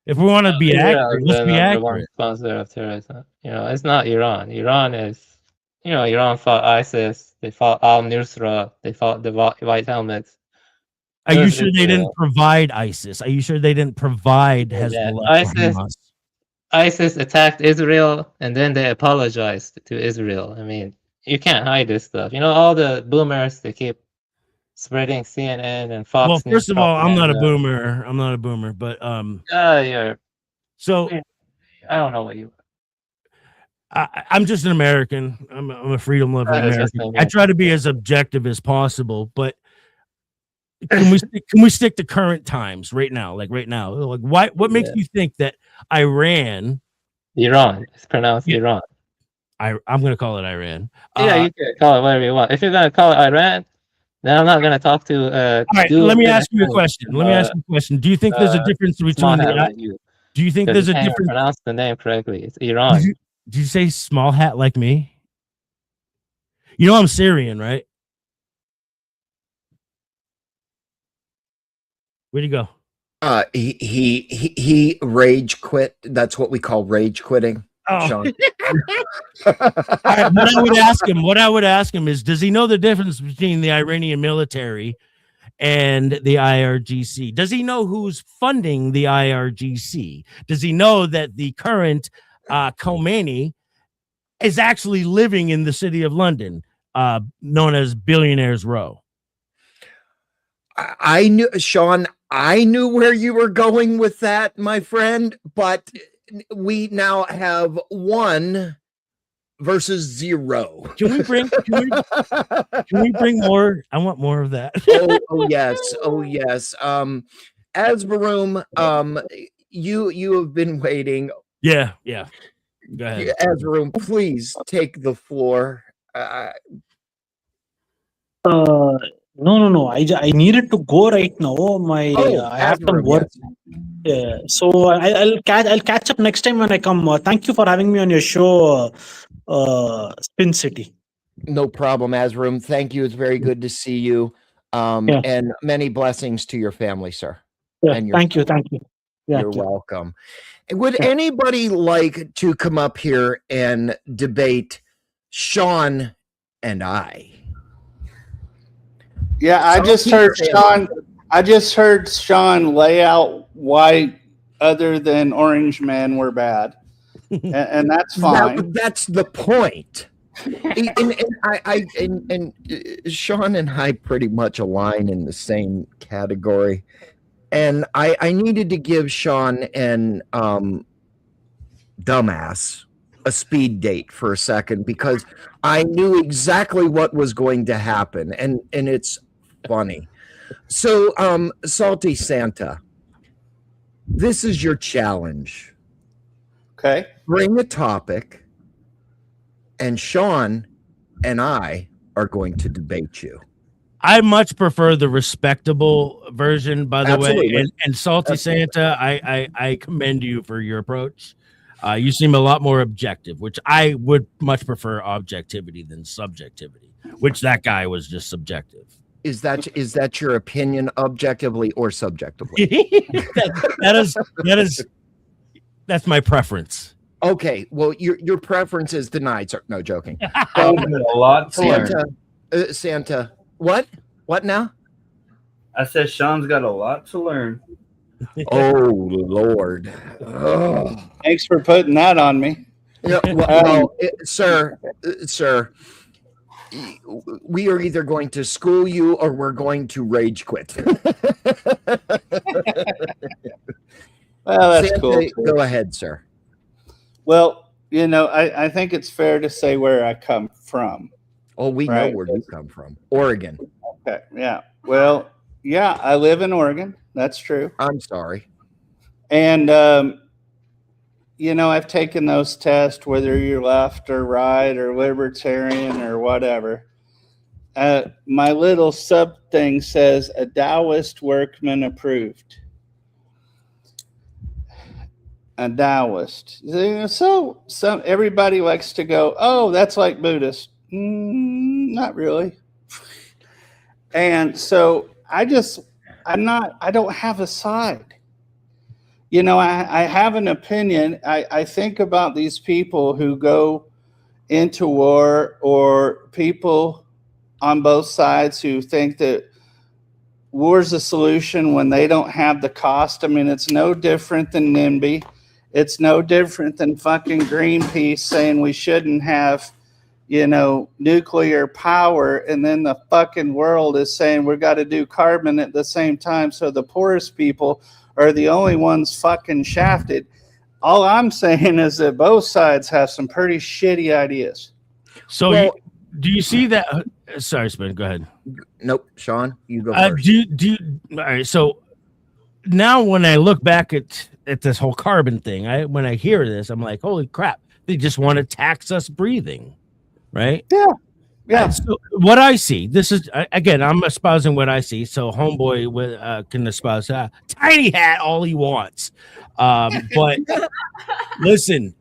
If we want to be Israel accurate, is let's the be number one accurate. sponsor of terrorism. It's not Iran. Iran is, Iran fought ISIS. They fought Al Nusra. They fought the White Helmets. Are you sure they didn't provide ISIS? Are you sure they didn't provide Hezbollah or Hamas? ISIS attacked Israel and then they apologized to Israel. I mean, you can't hide this stuff. All the boomers, they keep spreading CNN and Fox Well, News first of all, I'm not a propaganda. boomer. I'm not a boomer, but You're. So I don't know what you. I'm just an American. I'm a freedom loving That is just American. an I try to be as objective as possible, but can we stick to current times right now? Like right now, like what makes you think that Iran? It's pronounced Iran. I'm gonna call it Iran. Yeah, you can call it whatever you want. If you're gonna call it Iran, then I'm not gonna talk to. All right, let me ask you a question. Do you think there's a difference between Do you think there's a difference? Pronounce the name correctly. It's Iran. Did you say small hat like me? I'm Syrian, right? Where'd he go? He rage quit. That's what we call rage quitting. Oh. Sean. What I would ask him is, does he know the difference between the Iranian military and the IRGC? Does he know who's funding the IRGC? Does he know that the current Khomeini is actually living in the city of London, known as Billionaires Row? I knew, Sean, I knew where you were going with that, my friend, but we now have 1 versus 0. Can we bring more? I want more of that. Oh yes. Asbaroom, you have been waiting. Yeah. Go ahead. Asbaroom, please take the floor. No. I needed to go right now. I have some work. Yeah. So I'll catch up next time when I come. Thank you for having me on your show, Spin City. No problem, Asbaroom. Thank you. It's very good to see you. And many blessings to your family, sir. Yeah, thank you. Yeah, you're welcome. Would anybody like to come up here and debate Sean and I? Yeah, I just heard Sean lay out why other than Orange Man were bad. And that's fine. That's the point. and Sean and I pretty much align in the same category. And I needed to give Sean and dumbass a speed date for a second because I knew exactly what was going to happen, and it's funny. So, Salty Santa, this is your challenge. Okay. Bring a topic, and Sean and I are going to debate you. I much prefer the respectable version, by the way. And Salty Santa, I commend you for your approach. You seem a lot more objective, which I would much prefer objectivity than subjectivity, which that guy was just subjective. Is that your opinion, objectively or subjectively? That's my preference. Okay, well, your preference is denied, sir. No, joking. A lot to learn. Santa, what? What now? I said Sean's got a lot to learn. Oh Lord! Oh. Thanks for putting that on me. Yeah, well, sir, we are either going to school you or we're going to rage quit. Well, that's Santa, cool. Go ahead, sir. Well, I think it's fair to say where I come from. Oh, we know where you come from. Oregon. Okay, yeah. Well, yeah, I live in Oregon. That's true. I'm sorry. And, I've taken those tests, whether you're left or right or libertarian or whatever. My little sub thing says a Taoist workman approved. A Taoist. So everybody likes to go, oh, that's like Buddhist. Not really. And so I don't have a side. you know, I have an opinion. I think about these people who go into war, or people on both sides who think that war's a solution when they don't have the cost. I mean, it's no different than NIMBY. It's no different than fucking Greenpeace saying we shouldn't have, you know, nuclear power, and then the fucking world is saying we've got to do carbon at the same time, so the poorest people are the only ones fucking shafted. All I'm saying is that both sides have some pretty shitty ideas. So do you see that? Sorry, Spin, go ahead. Nope, Sean, you go first. All right, so now when I look back at this whole carbon thing, when I hear this, I'm like, holy crap, they just want to tax us breathing, right? Yeah. So what I see, this is again, I'm espousing what I see. So homeboy can espouse tiny hat all he wants, but listen,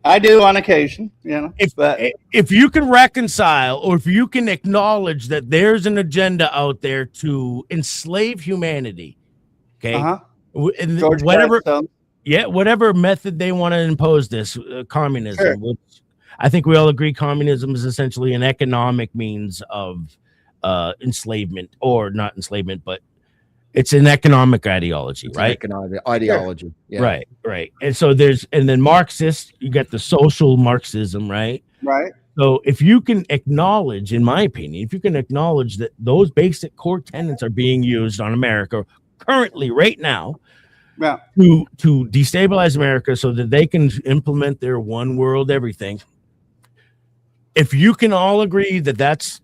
I do on occasion, you know. If you can reconcile, or if you can acknowledge that there's an agenda out there to enslave humanity, okay, and whatever method they want to impose this communism, which I think we all agree communism is essentially an economic means of enslavement, or not enslavement, but it's an economic ideology, right? Economic ideology. Yeah. Right. And so then Marxist, you got the social Marxism, right? Right. So if you can acknowledge, in my opinion, if you can acknowledge that those basic core tenets are being used on America currently, right now, to destabilize America so that they can implement their one world everything. If you can all agree that that's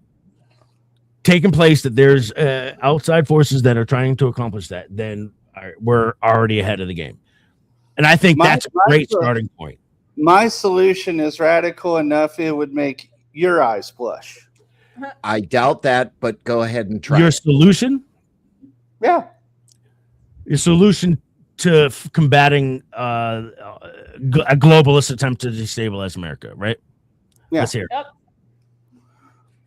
taking place, that there's outside forces that are trying to accomplish that, then we're already ahead of the game. And I think that's a great starting point. My solution is radical enough it would make your eyes blush. I doubt that, but go ahead and try. Your solution? Yeah. Your solution to combating a globalist attempt to destabilize America, right? Yeah. Let's hear it. Yep.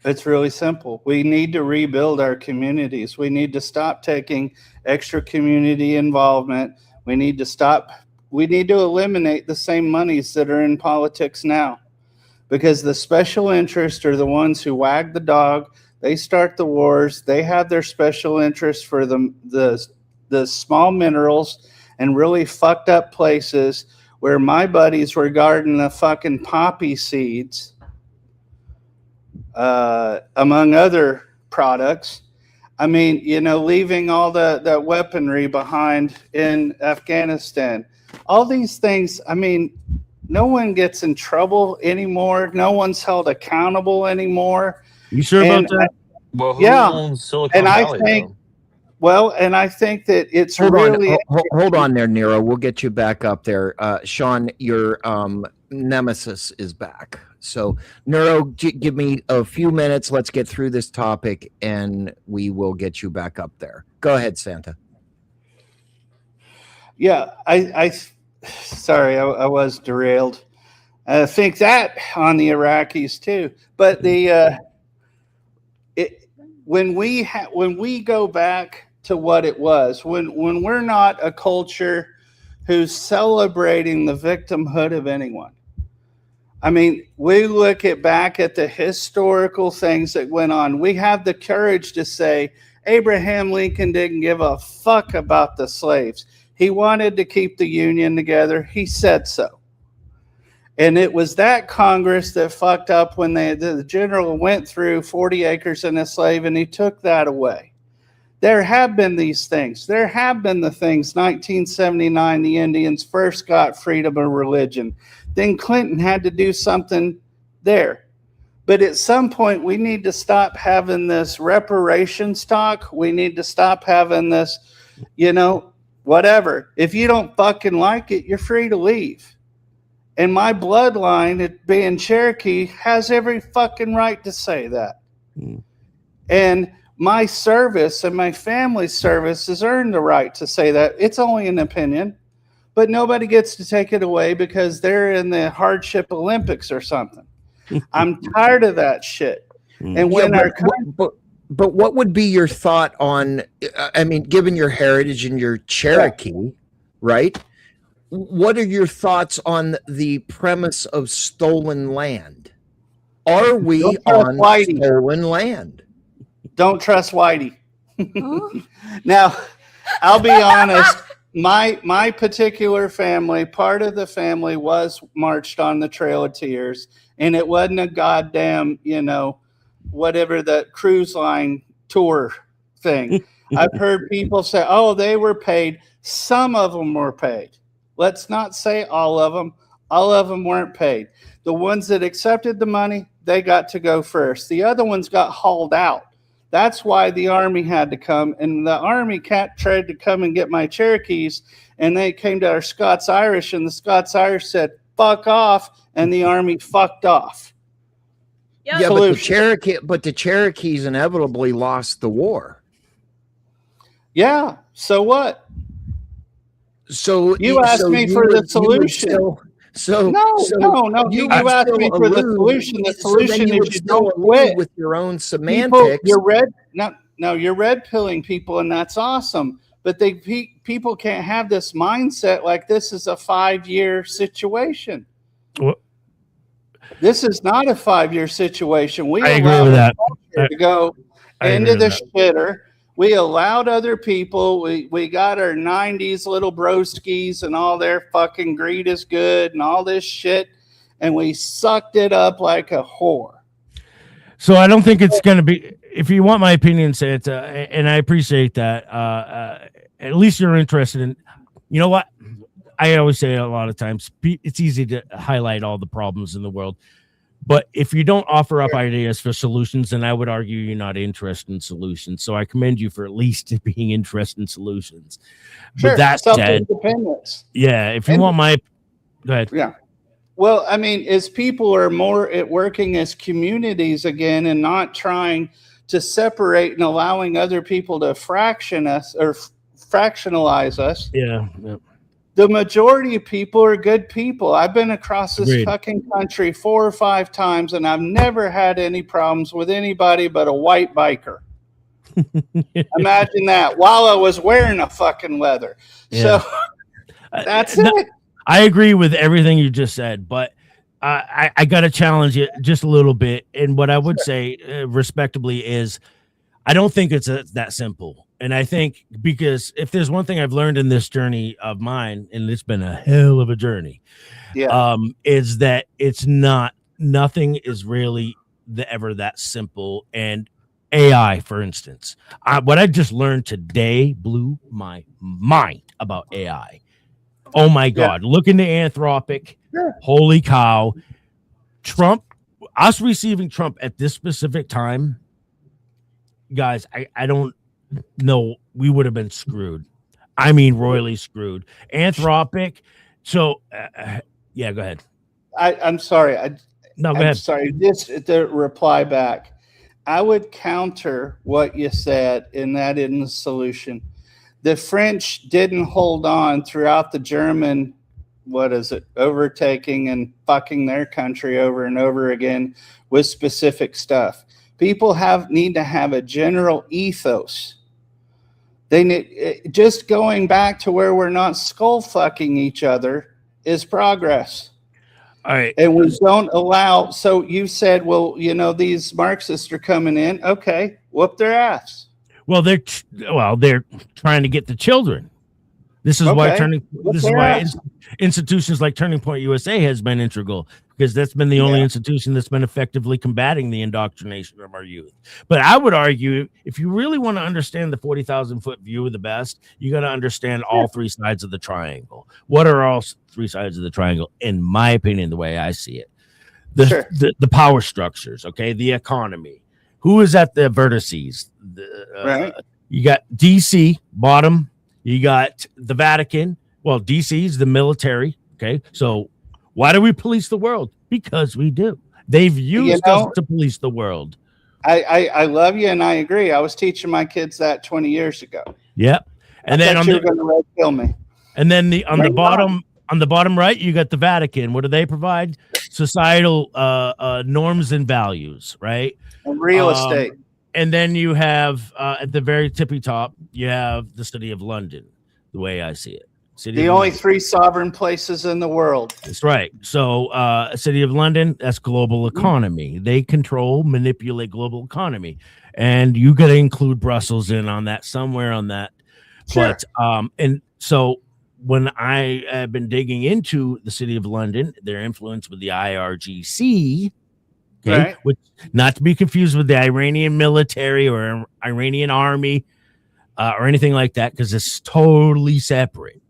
It's really simple. We need to rebuild our communities. We need to stop taking extra community involvement. We need to eliminate the same monies that are in politics now, because the special interests are the ones who wag the dog. They start the wars. They have their special interests for the small minerals and really fucked up places where my buddies were guarding the fucking poppy seeds, among other products. I mean, you know, leaving all that weaponry behind in Afghanistan. All these things, I mean, no one gets in trouble anymore. No one's held accountable anymore. You sure about that? Well, who owns Silicon Valley, and I think that it's hold on there, Nero. We'll get you back up there. Sean, your nemesis is back. So, Nero, give me a few minutes. Let's get through this topic, and we will get you back up there. Go ahead, Santa. Yeah, sorry, I was derailed. I think that on the Iraqis too. But when we go back to what it was, when we're not a culture who's celebrating the victimhood of anyone. I mean, we look back at the historical things that went on. We have the courage to say Abraham Lincoln didn't give a fuck about the slaves. He wanted to keep the Union together. He said so. And it was that Congress that fucked up when the general went through 40 acres and a slave, and he took that away. There have been these things. There have been the things. 1979, the Indians first got freedom of religion. Then Clinton had to do something there. But at some point, we need to stop having this reparations talk. We need to stop having this, you know, whatever. If you don't fucking like it, you're free to leave. And my bloodline, it being Cherokee, has every fucking right to say that. And my service and my family's service has earned the right to say that. It's only an opinion, but nobody gets to take it away because they're in the hardship Olympics or something. I'm tired of that shit. And when but what would be your thought on, I mean, given your heritage and your Cherokee, right? what are your thoughts on the premise of stolen land? Are we Don't trust on Whitey. stolen land? Don't trust Whitey. Now, I'll be honest. My particular family, part of the family was marched on the Trail of Tears, and it wasn't a goddamn, whatever the cruise line tour thing. I've heard people say, oh, they were paid. Some of them were paid. Let's not say all of them. All of them weren't paid. The ones that accepted the money, they got to go first. The other ones got hauled out. That's why the Army had to come. And the Army tried to come and get my Cherokees, and they came to our Scots-Irish, and the Scots-Irish said, fuck off, and the Army fucked off. Yeah, but the Cherokees inevitably lost the war. Yeah, so what? So you asked me for the solution. No. You asked me for the solution. The solution is you don't quit with your own semantics. You're red pilling people, and that's awesome. But people can't have this mindset like this is a 5-year situation. What? This is not a 5-year situation. I agree with that. To go into the shitter. We allowed other people. We got our 90s little broskies and all their fucking greed is good and all this shit, and we sucked it up like a whore. So I don't think it's going to be. If you want my opinion, Santa, and I appreciate that. At least you're interested in. You know what? I always say a lot of times, it's easy to highlight all the problems in the world. But if you don't offer up ideas for solutions, then I would argue you're not interested in solutions. So I commend you for at least being interested in solutions. Sure, but that said, self-independence. yeah, if you want my, go ahead. Yeah. Well, I mean, as people are more at working as communities again and not trying to separate and allowing other people to fractionalize us. Yeah. The majority of people are good people. I've been across this fucking country 4 or 5 times, and I've never had any problems with anybody but a white biker. Imagine that while I was wearing a fucking leather. Yeah. So that's it. I agree with everything you just said, but I got to challenge you just a little bit. And what I would say respectably is I don't think it's that simple. And I think because if there's one thing I've learned in this journey of mine, and it's been a hell of a journey, is that it's nothing is really ever that simple. And AI, for instance, what I just learned today blew my mind about AI. Oh my God. Look into Anthropic. Holy cow. Trump, us receiving Trump at this specific time, guys, I don't know. We would have been screwed. I mean, royally screwed. Anthropic. So, yeah, go ahead. I'm sorry. Go I'm ahead. sorry. Just to reply back, I would counter what you said, and that isn't the solution. The French didn't hold on throughout the German, overtaking and fucking their country over and over again with specific stuff. People need to have a general ethos. They need, just going back to where we're not skull fucking each other is progress. All right. And we don't allow. So you said, well, these Marxists are coming in. Okay, whoop their ass. Well, they're trying to get the children. This is why institutions like Turning Point USA has been integral, because that's been the only institution that's been effectively combating the indoctrination of our youth. But I would argue, if you really want to understand the 40,000-foot view of the best, you got to understand all 3 sides of the triangle. What are all 3 sides of the triangle? In my opinion, the way I see it, the power structures, okay, the economy. Who is at the vertices? You got DC bottom. You got the Vatican. Well, DC is the military. Okay. So why do we police the world? Because we do. They've used us to police the world. I love you, and I agree. I was teaching my kids that 20 years ago. Yep. And then you're going to red kill me. And then on the bottom right, you got the Vatican. What do they provide? Societal norms and values, right? And real estate. And then you have at the very tippy top, you have the city of London, the way I see it. The only 3 sovereign places in the world. That's right. So, City of London, that's global economy. They manipulate global economy, and you got to include Brussels in on that somewhere on that. Sure. But and so when I have been digging into the City of London, their influence with the IRGC, okay, Right. which not to be confused with the Iranian military or Iranian army or anything like that, because it's totally separate.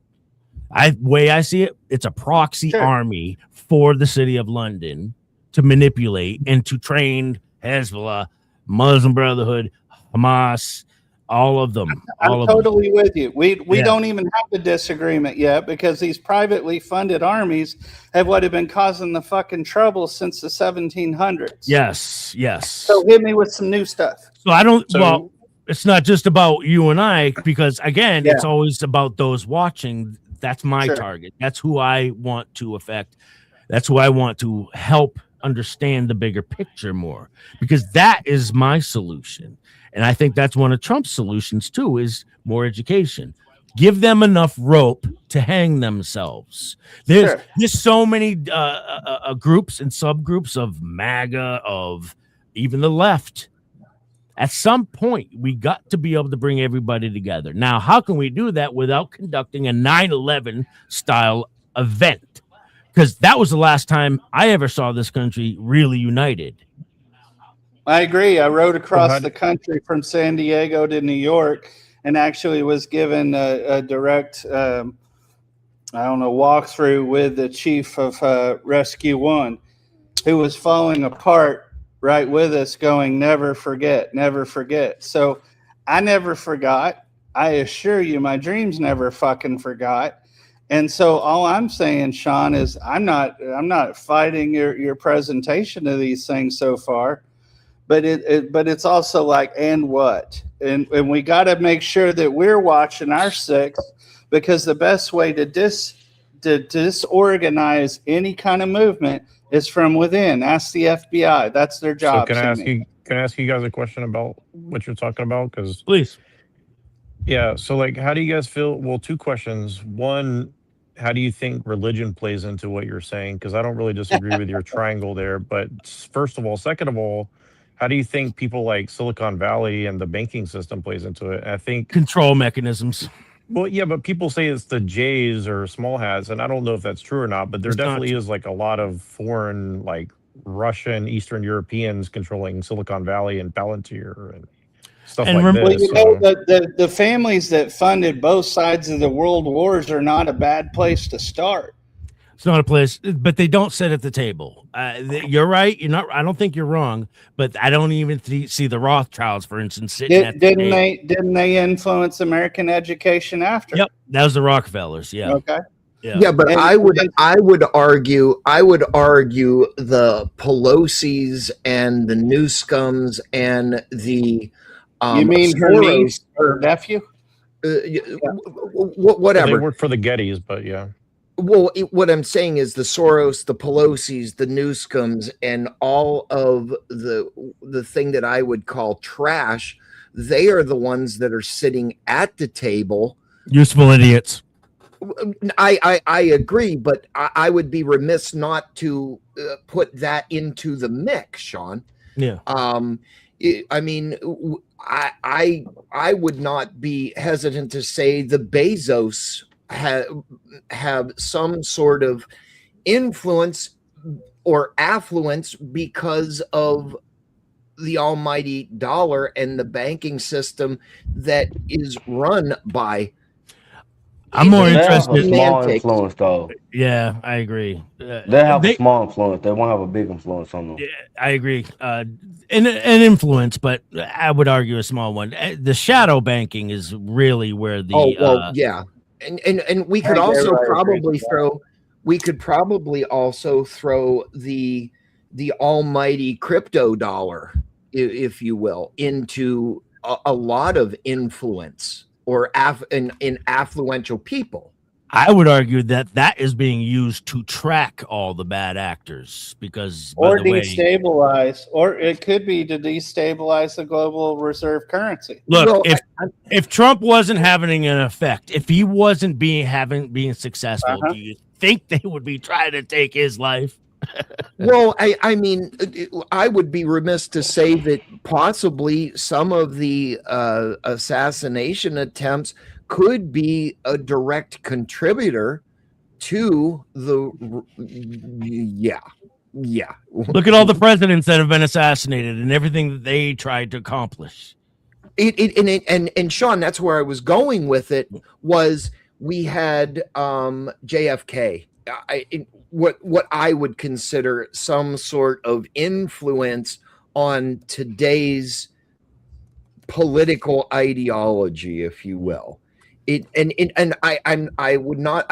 Way I see it, it's a proxy army for the City of London to manipulate and to train Hezbollah, Muslim Brotherhood, Hamas, all of them. I'm totally with you. We don't even have the disagreement yet because these privately funded armies have been causing the fucking trouble since the 1700s. Yes, yes. So hit me with some new stuff. So I don't. Well, it's not just about you and I, because again, it's always about those watching. That's my target. That's who I want to affect. That's who I want to help understand the bigger picture more, because that is my solution. And I think that's one of Trump's solutions too, is more education. Give them enough rope to hang themselves. There's so many groups and subgroups of MAGA, of even the left. At some point, we got to be able to bring everybody together. Now, how can we do that without conducting a 9/11 style event? Because that was the last time I ever saw this country really united. I agree. I rode across the country from San Diego to New York and actually was given a direct, walkthrough with the chief of Rescue One, who was falling apart right with us, going, never forget, never forget. So I never forgot. I assure you, my dreams never fucking forgot. And so all I'm saying, Sean, is I'm not fighting your presentation of these things so far, but it's also like, and what? And we got to make sure that we're watching our six, because the best way to disorganize any kind of movement is from within. Ask the FBI. That's their job. So can I ask you guys a question about what you're talking about? Because please. Yeah. So like, how do you guys feel? Well, two questions. One, how do you think religion plays into what you're saying? Because I don't really disagree with your triangle there. But first of all, second of all, how do you think people like Silicon Valley and the banking system plays into it? I think control mechanisms. Well, yeah, but people say it's the Jays or small hats, and I don't know if that's true or not, but there definitely is like a lot of foreign, like Russian, Eastern Europeans controlling Silicon Valley and Palantir and stuff like this. Well, you know, the families that funded both sides of the world wars are not a bad place to start. It's not a place, but they don't sit at the table. You're right. You're not. I don't think you're wrong, but I don't even see the Rothschilds, for instance, sitting at the table. Didn't they influence American education after? Yep, that was the Rockefellers. Yeah. Okay. Yeah, but I would argue the Pelosi's and the Newscoms and the you mean her niece or nephew? Whatever. They work for the Gettys, but yeah. Well, what I'm saying is the Soros, the Pelosi's, the Newscoms, and all of the thing that I would call trash, they are the ones that are sitting at the table. Useful idiots. I agree, but I would be remiss not to put that into the mix, Sean. Yeah. I mean, I would not be hesitant to say the Bezos have some sort of influence or affluence because of the almighty dollar and the banking system that is run by. I'm more interested in small influence, though. Yeah, I agree. They have a small influence. They won't have a big influence on them. Yeah, I agree. An influence, but I would argue a small one. The shadow banking is really where the yeah. And we could also probably throw the almighty crypto dollar, if you will, into a lot of influence or in affluential people. I would argue that is being used to track all the bad actors because, by Or the way, destabilize, or it could be to destabilize the global reserve currency. look, if Trump wasn't having an effect, if he wasn't being successful, do you think they would be trying to take his life? Well, I mean, I would be remiss to say that possibly some of the assassination attempts could be a direct contributor to the Look at all the presidents that have been assassinated and everything that they tried to accomplish. And Sean, that's where I was going with it. Was we had JFK, what I would consider some sort of influence on today's political ideology, if you will. I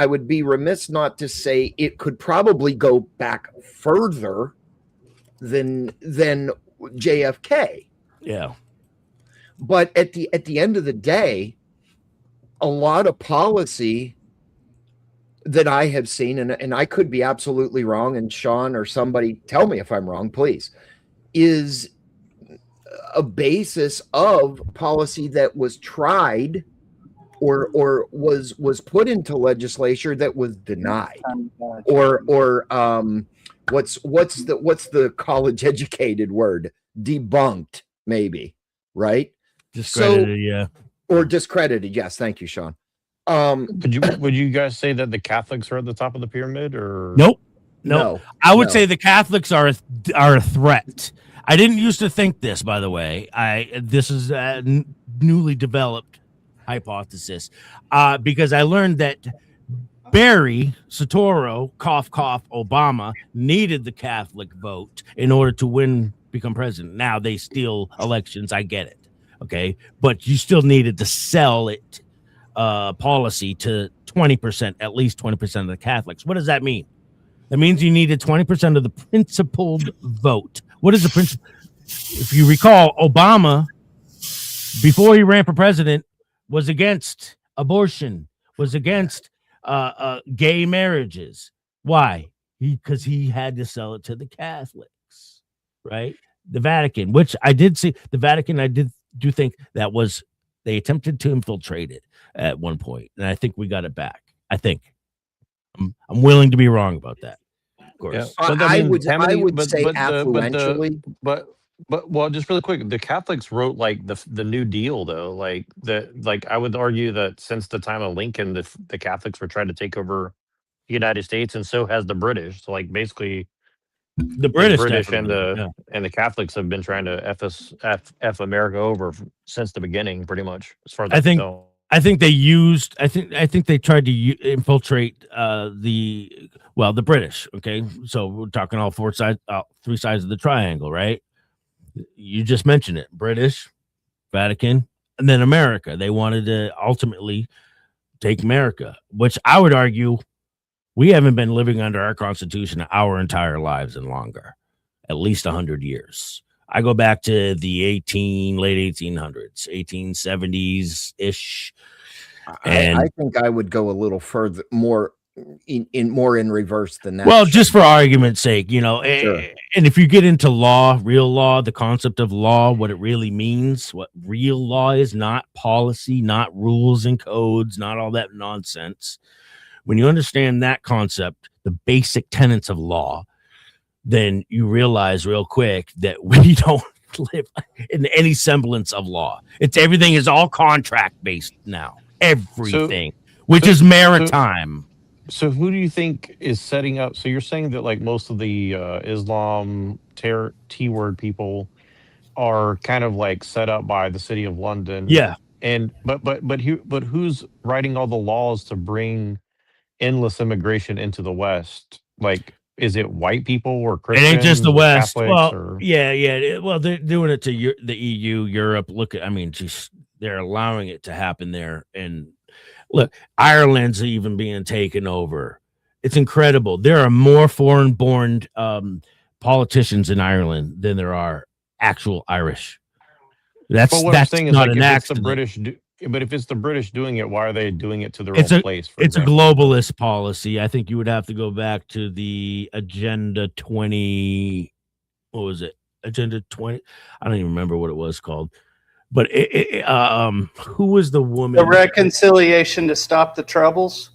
would be remiss not to say it could probably go back further than JFK. Yeah. But at the end of the day, a lot of policy that I have seen, and I could be absolutely wrong, and Sean or somebody tell me if I'm wrong, please, is a basis of policy that was tried or was put into legislature that was denied, or what's the college educated word? Debunked, maybe, right? Discredited, or discredited. Yes, thank you, Sean. Would you guys say that the Catholics are at the top of the pyramid, or Nope. I would say the Catholics are a threat. I didn't used to think this, by the way. This is a newly developed hypothesis because I learned that Barry Soetoro, cough cough, Obama needed the Catholic vote in order to become president. Now they steal elections. I get it. Okay. But you still needed to sell it policy to 20%, at least 20% of the Catholics. What does that mean? That means you needed 20% of the principled vote. What is the principle? If you recall, Obama, before he ran for president, was against abortion, was against gay marriages. Why? Because he had to sell it to the Catholics, right? The Vatican, which I did see, the Vatican, I do think that was, they attempted to infiltrate it at one point, and I think we got it back. I think. I'm willing to be wrong about that. Of course. Yeah, I would say affluentially. But well, just really quick, the Catholics wrote like the New Deal, though. Like I would argue that since the time of Lincoln, the Catholics were trying to take over the United States, and so has the British. So like basically, the British and the Catholics have been trying to f America over since the beginning, pretty much. As far as I think they tried to infiltrate the British. Okay, so we're talking all three sides of the triangle, right? You just mentioned it: British, Vatican, and then America. They wanted to ultimately take America, which I would argue we haven't been living under our Constitution our entire lives and longer, at least 100 years. I go back to the late 1800s, 1870s ish. And I think I would go a little further, more in reverse than that. Well, just for argument's sake, sure. And if you get into law, real law, the concept of law, what it really means, what real law is, not policy, not rules and codes, not all that nonsense. When you understand that concept, the basic tenets of law, then you realize real quick that we don't live in any semblance of law. Everything is all contract based now. Everything, which is maritime. So who do you think is setting up? So you're saying that like most of the Islam T-word people are kind of like set up by the city of London. Yeah. And but who's writing all the laws to bring endless immigration into the West? Like, is it white people or Christians? It ain't just the West. Catholics, well, or? Yeah. Well, they're doing it to the EU, Europe. Look, they're allowing it to happen there. And look, Ireland's even being taken over. It's incredible. There are more foreign-born politicians in Ireland than there are actual Irish. That's not an accident. But if it's the British doing it, why are they doing it to their It's own a place? it's example? a globalist policy. I think you would have to go back to the Agenda 20. What was it? Agenda 20. I don't even remember what it was called. But who was the woman? The reconciliation to stop the troubles.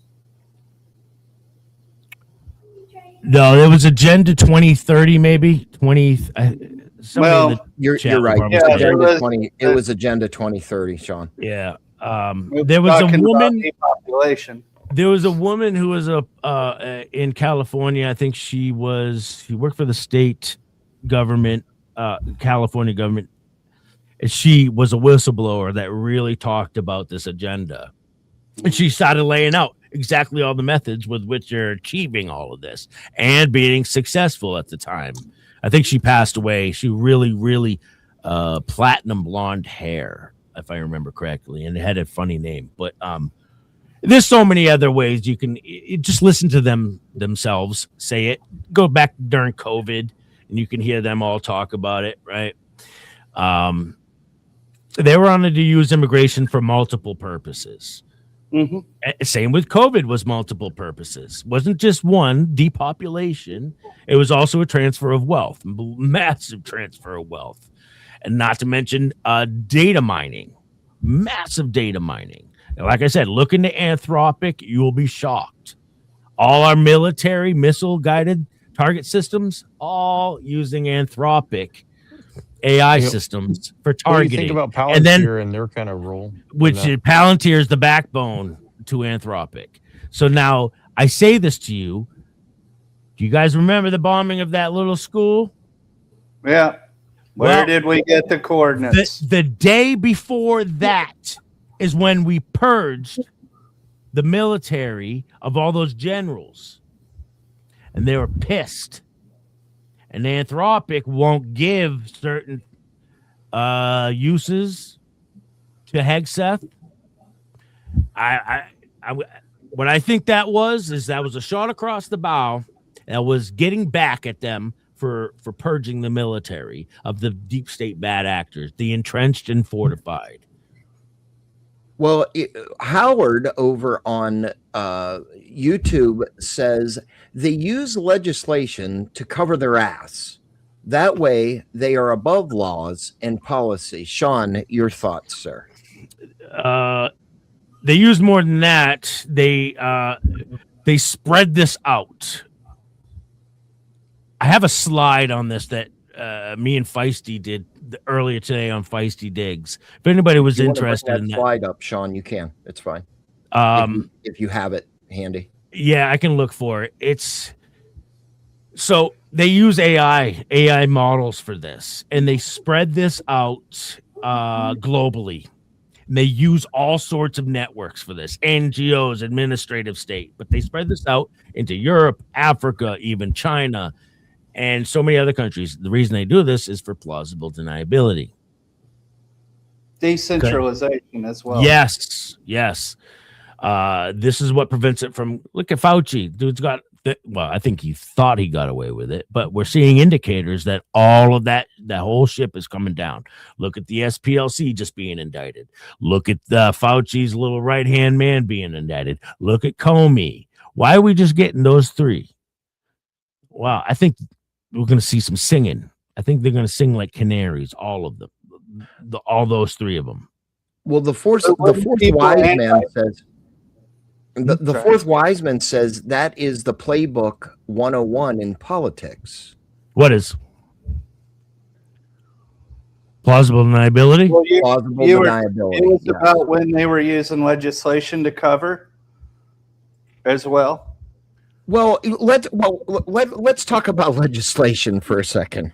No, there was Agenda 2030, maybe 20. Well, You're right. It was Agenda 2030, Sean. Yeah. There was a woman. Depopulation. There was a woman who was in California. I think she worked for the state government, California government. And she was a whistleblower that really talked about this agenda. And she started laying out exactly all the methods with which you're achieving all of this and being successful at the time. I think she passed away. She really platinum blonde hair, if I remember correctly, and it had a funny name. But there's so many other ways you can just listen to them themselves say it. Go back during COVID, and you can hear them all talk about it, right? They were on to use immigration for multiple purposes. Mm-hmm. Same with COVID was multiple purposes. Wasn't just one, depopulation. It was also a transfer of wealth, massive transfer of wealth. And not to mention data mining, massive data mining. And like I said, look into Anthropic, you will be shocked. All our military missile guided target systems, all using Anthropic AI systems for targeting. What do you think about Palantir and their kind of role? Palantir is the backbone to Anthropic. So now I say this to you. Do you guys remember the bombing of that little school? Yeah. Where did we get the coordinates? The day before that is when we purged the military of all those generals. And they were pissed. And Anthropic won't give certain uses to Hegseth. What I think that was a shot across the bow that was getting back at them for purging the military of the deep state bad actors, the entrenched and fortified. Well, Howard over on YouTube says they use legislation to cover their ass. That way, they are above laws and policy. Sean, your thoughts, sir? They use more than that. They spread this out. I have a slide on this that me and Feisty did earlier today on Feisty Digs. If anybody was interested in that slide up, Sean, you can. It's fine. If you have it handy. Yeah, I can look for it. It's so they use AI models for this, and they spread this out globally. And they use all sorts of networks for this, NGOs, administrative state, but they spread this out into Europe, Africa, even China, and so many other countries. The reason they do this is for plausible deniability. Decentralization as well. Yes. This is what prevents it from. Look at Fauci. Dude's got. Well, I think he thought he got away with it, but we're seeing indicators that all of that whole ship is coming down. Look at the SPLC just being indicted. Look at Fauci's little right-hand man being indicted. Look at Comey. Why are we just getting those three? Wow, I think we're going to see some singing. I think they're going to sing like canaries, all of them, all those three of them. Well, the fourth wise man says. The fourth wise man says that is the playbook 101 in politics. What is plausible deniability? Well, deniability. It was about when they were using legislation to cover as well. Well, let's talk about legislation for a second.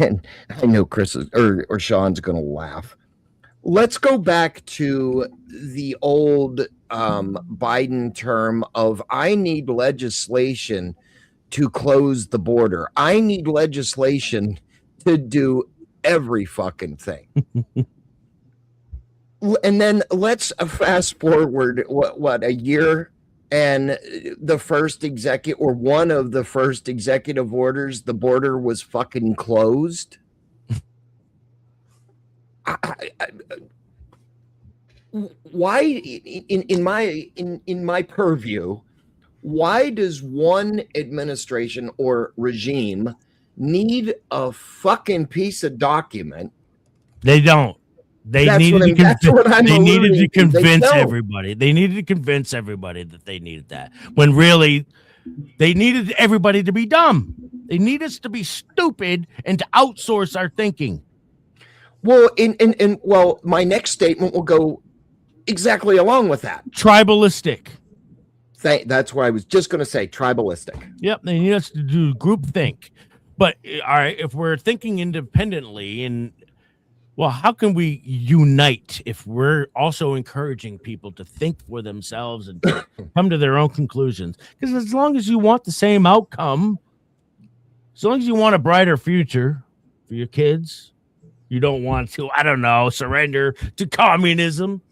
And I know Chris or Sean's going to laugh. Let's go back to the old Biden term of I need legislation to close the border. I need legislation to do every fucking thing. And then let's fast forward what a year, and the first one of the first executive orders, the border was fucking closed. why in my purview, why does one administration or regime need a fucking piece of document? They don't. They needed to convince everybody. They needed to convince everybody that they needed that. When really they needed everybody to be dumb. They need us to be stupid and to outsource our thinking. Well, well, my next statement will go exactly along with that. Tribalistic. That's what I was just going to say. Tribalistic. Yep, they need us to do groupthink. But all right, if we're thinking independently, and well, how can we unite if we're also encouraging people to think for themselves and come to their own conclusions? Because as long as you want the same outcome, as long as you want a brighter future for your kids, you don't want to, I don't know, surrender to communism,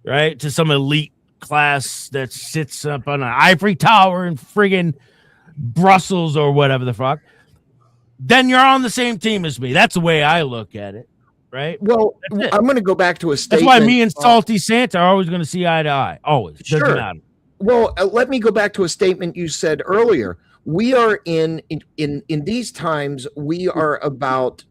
right? To some elite class that sits up on an ivory tower in friggin' Brussels or whatever the fuck, then you're on the same team as me. That's the way I look at it, right? Well, I'm going to go back to a statement. That's why me and Salty Santa are always going to see eye to eye. Always. Doesn't Sure. matter. Well, let me go back to a statement you said earlier. We are in these times, we are about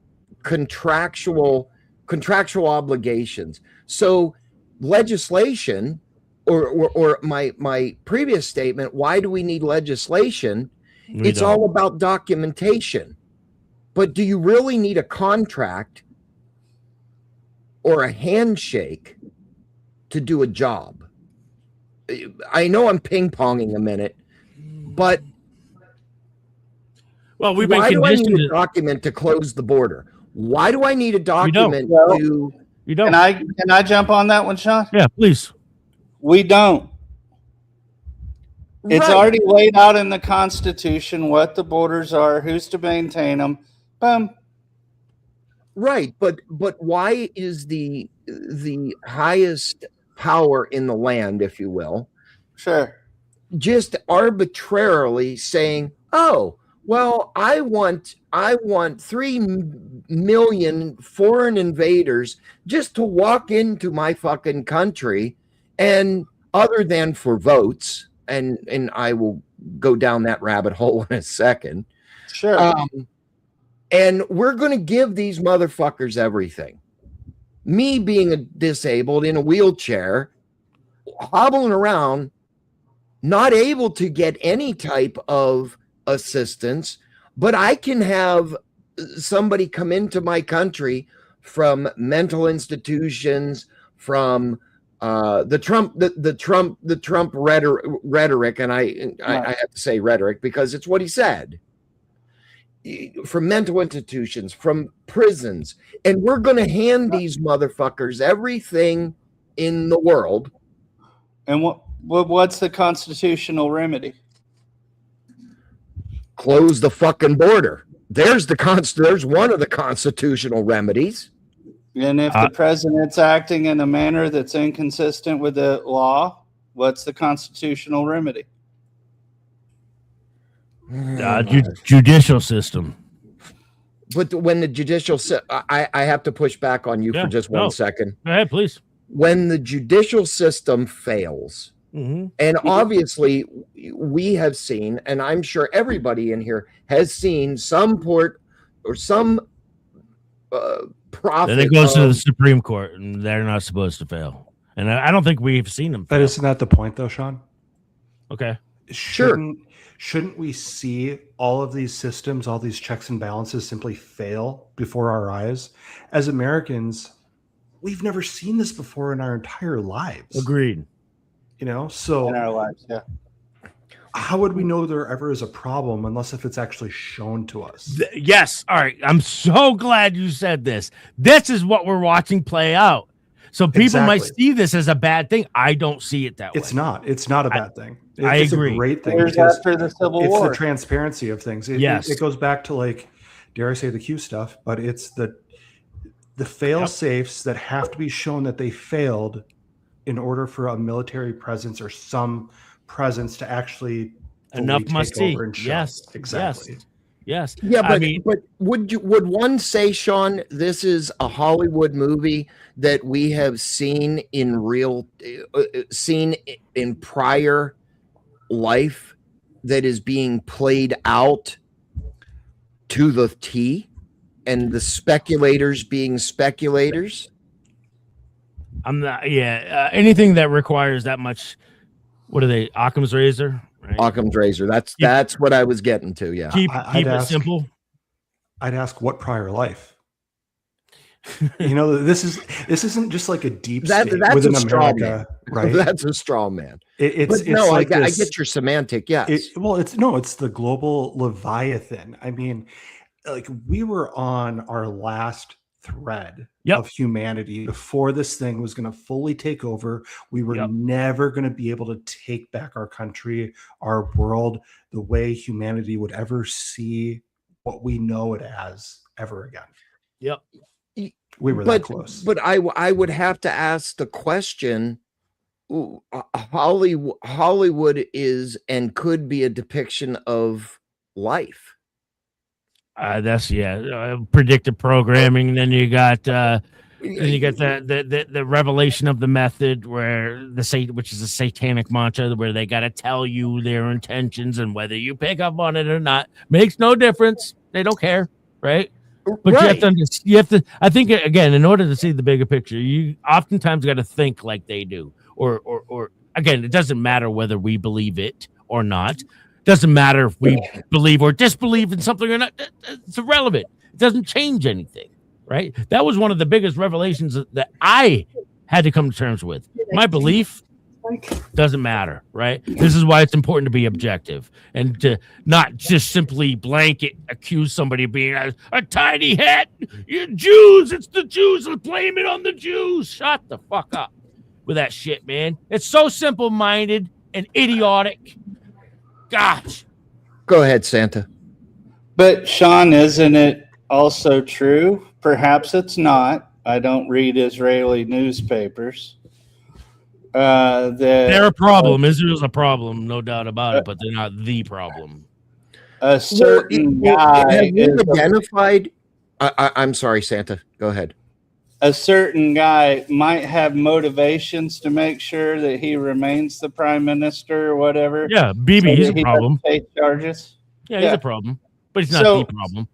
contractual obligations. So legislation, or my previous statement, why do we need legislation? It's all about documentation. But do you really need a contract or a handshake to do a job? I know I'm ping-ponging a minute, but well, we've been why do I need conditioned a document to close the border? Why do I need a document to? You don't. Can I jump on that one, Sean? Yeah, please. We don't. It's Right. already laid out in the Constitution what the borders are, who's to maintain them. Boom. Right, but why is the highest power in the land, if you will, Sure. just arbitrarily saying, "Oh, well, I want 3 million foreign invaders just to walk into my fucking country, and other than for votes, and I will go down that rabbit hole in a second. Sure. And we're going to give these motherfuckers everything. Me being disabled in a wheelchair, hobbling around, not able to get any type of assistance, but I can have somebody come into my country from mental institutions, from the Trump rhetoric, and I have to say rhetoric because it's what he said. From mental institutions, from prisons, and we're going to hand these motherfuckers everything in the world. And what's the constitutional remedy? Close the fucking border. There's one of the constitutional remedies. And if the president's acting in a manner that's inconsistent with the law, what's the constitutional remedy? Judicial system. But when the judicial, I have to push back on you for just 1 second. Go ahead, please. When the judicial system fails, and obviously we have seen, and I'm sure everybody in here has seen some port or some profit. Then it goes to the Supreme Court, and they're not supposed to fail. And I don't think we've seen them fail. But isn't that the point, though, Sean? Okay. Shouldn't we see all of these systems, all these checks and balances simply fail before our eyes? As Americans, we've never seen this before in our entire lives. Agreed. You know, so in our lives, yeah. How would we know there ever is a problem unless if it's actually shown to us? Yes. All right. I'm so glad you said this. This is what we're watching play out. So people might see this as a bad thing. I don't see it that way. It's not. It's not a bad thing. I It's agree. a great thing. Here's because after the Civil it's War. the transparency of things. It goes back to, like, dare I say, the Q stuff, but it's the fail safes that have to be shown that they failed in order for a military presence or some presence to actually Enough fully must take see. over and show. Yes. Exactly. Yes. Yeah, I but mean, would one say, Sean, this is a Hollywood movie that we have seen in seen in prior life that is being played out to the T, and the speculators being speculators? I'm not. Yeah, anything that requires that much. What are they? Occam's razor. Right? Occam's razor. That's what I was getting to. Yeah. Keep I'd it ask- simple. I'd ask what prior life. This isn't just like a deep state That's within a straw America, man. right? That's a straw man. It's no, like I this- get your semantic. Yes. It's the global Leviathan. I mean, like we were on our last thread of humanity before this thing was going to fully take over. We were never going to be able to take back our country, our world, the way humanity would ever see what we know it as ever again. Yep. We were that close. But I would have to ask the question. Hollywood is and could be a depiction of life. That's predictive programming. Then you got the revelation of the method, where which is a satanic mantra, where they got to tell you their intentions, and whether you pick up on it or not makes no difference. They don't care, right? But you have to. I think again, in order to see the bigger picture, you oftentimes got to think like they do, or again, it doesn't matter whether we believe it or not. Doesn't matter if we believe or disbelieve in something or not. It's irrelevant. It doesn't change anything, right? That was one of the biggest revelations that I had to come to terms with. My belief doesn't matter, right? This is why it's important to be objective and to not just simply blanket accuse somebody of being a tiny hat. You Jews, it's the Jews. Let's blame it on the Jews. Shut the fuck up with that shit, man. It's so simple-minded and idiotic. Gosh. Go ahead, Santa. But Sean, isn't it also true? Perhaps it's not. I don't read Israeli newspapers. They're a problem. Israel's a problem, no doubt about it, but they're not the problem. A certain guy have you is identified. I'm sorry, Santa. Go ahead. a certain guy might have motivations to make sure that he remains the prime minister or whatever. Yeah, Bibi, he's a he problem. doesn't face charges. Yeah, he's a problem, but he's not So- the problem.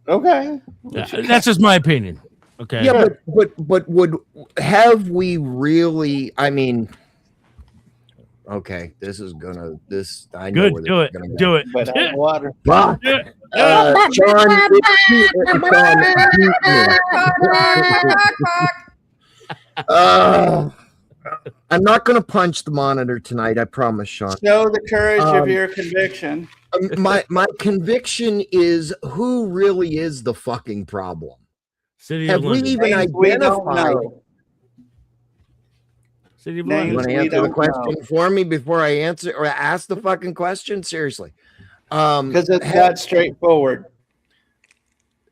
Okay. Yeah, that's just my opinion. Okay. Yeah, but would have we really? I mean, okay, this is gonna this. I know Good, where this do is it, gonna do go. it. But out of water. Fuck. John, I'm not going to punch the monitor tonight. I promise, Sean. Show the courage of your conviction. My conviction is who really is the fucking problem. City Have of we London. even Names we don't identified? know. City of You London. want to we answer the don't question know. for me before I answer or ask the fucking question? Seriously. Because it's that straightforward.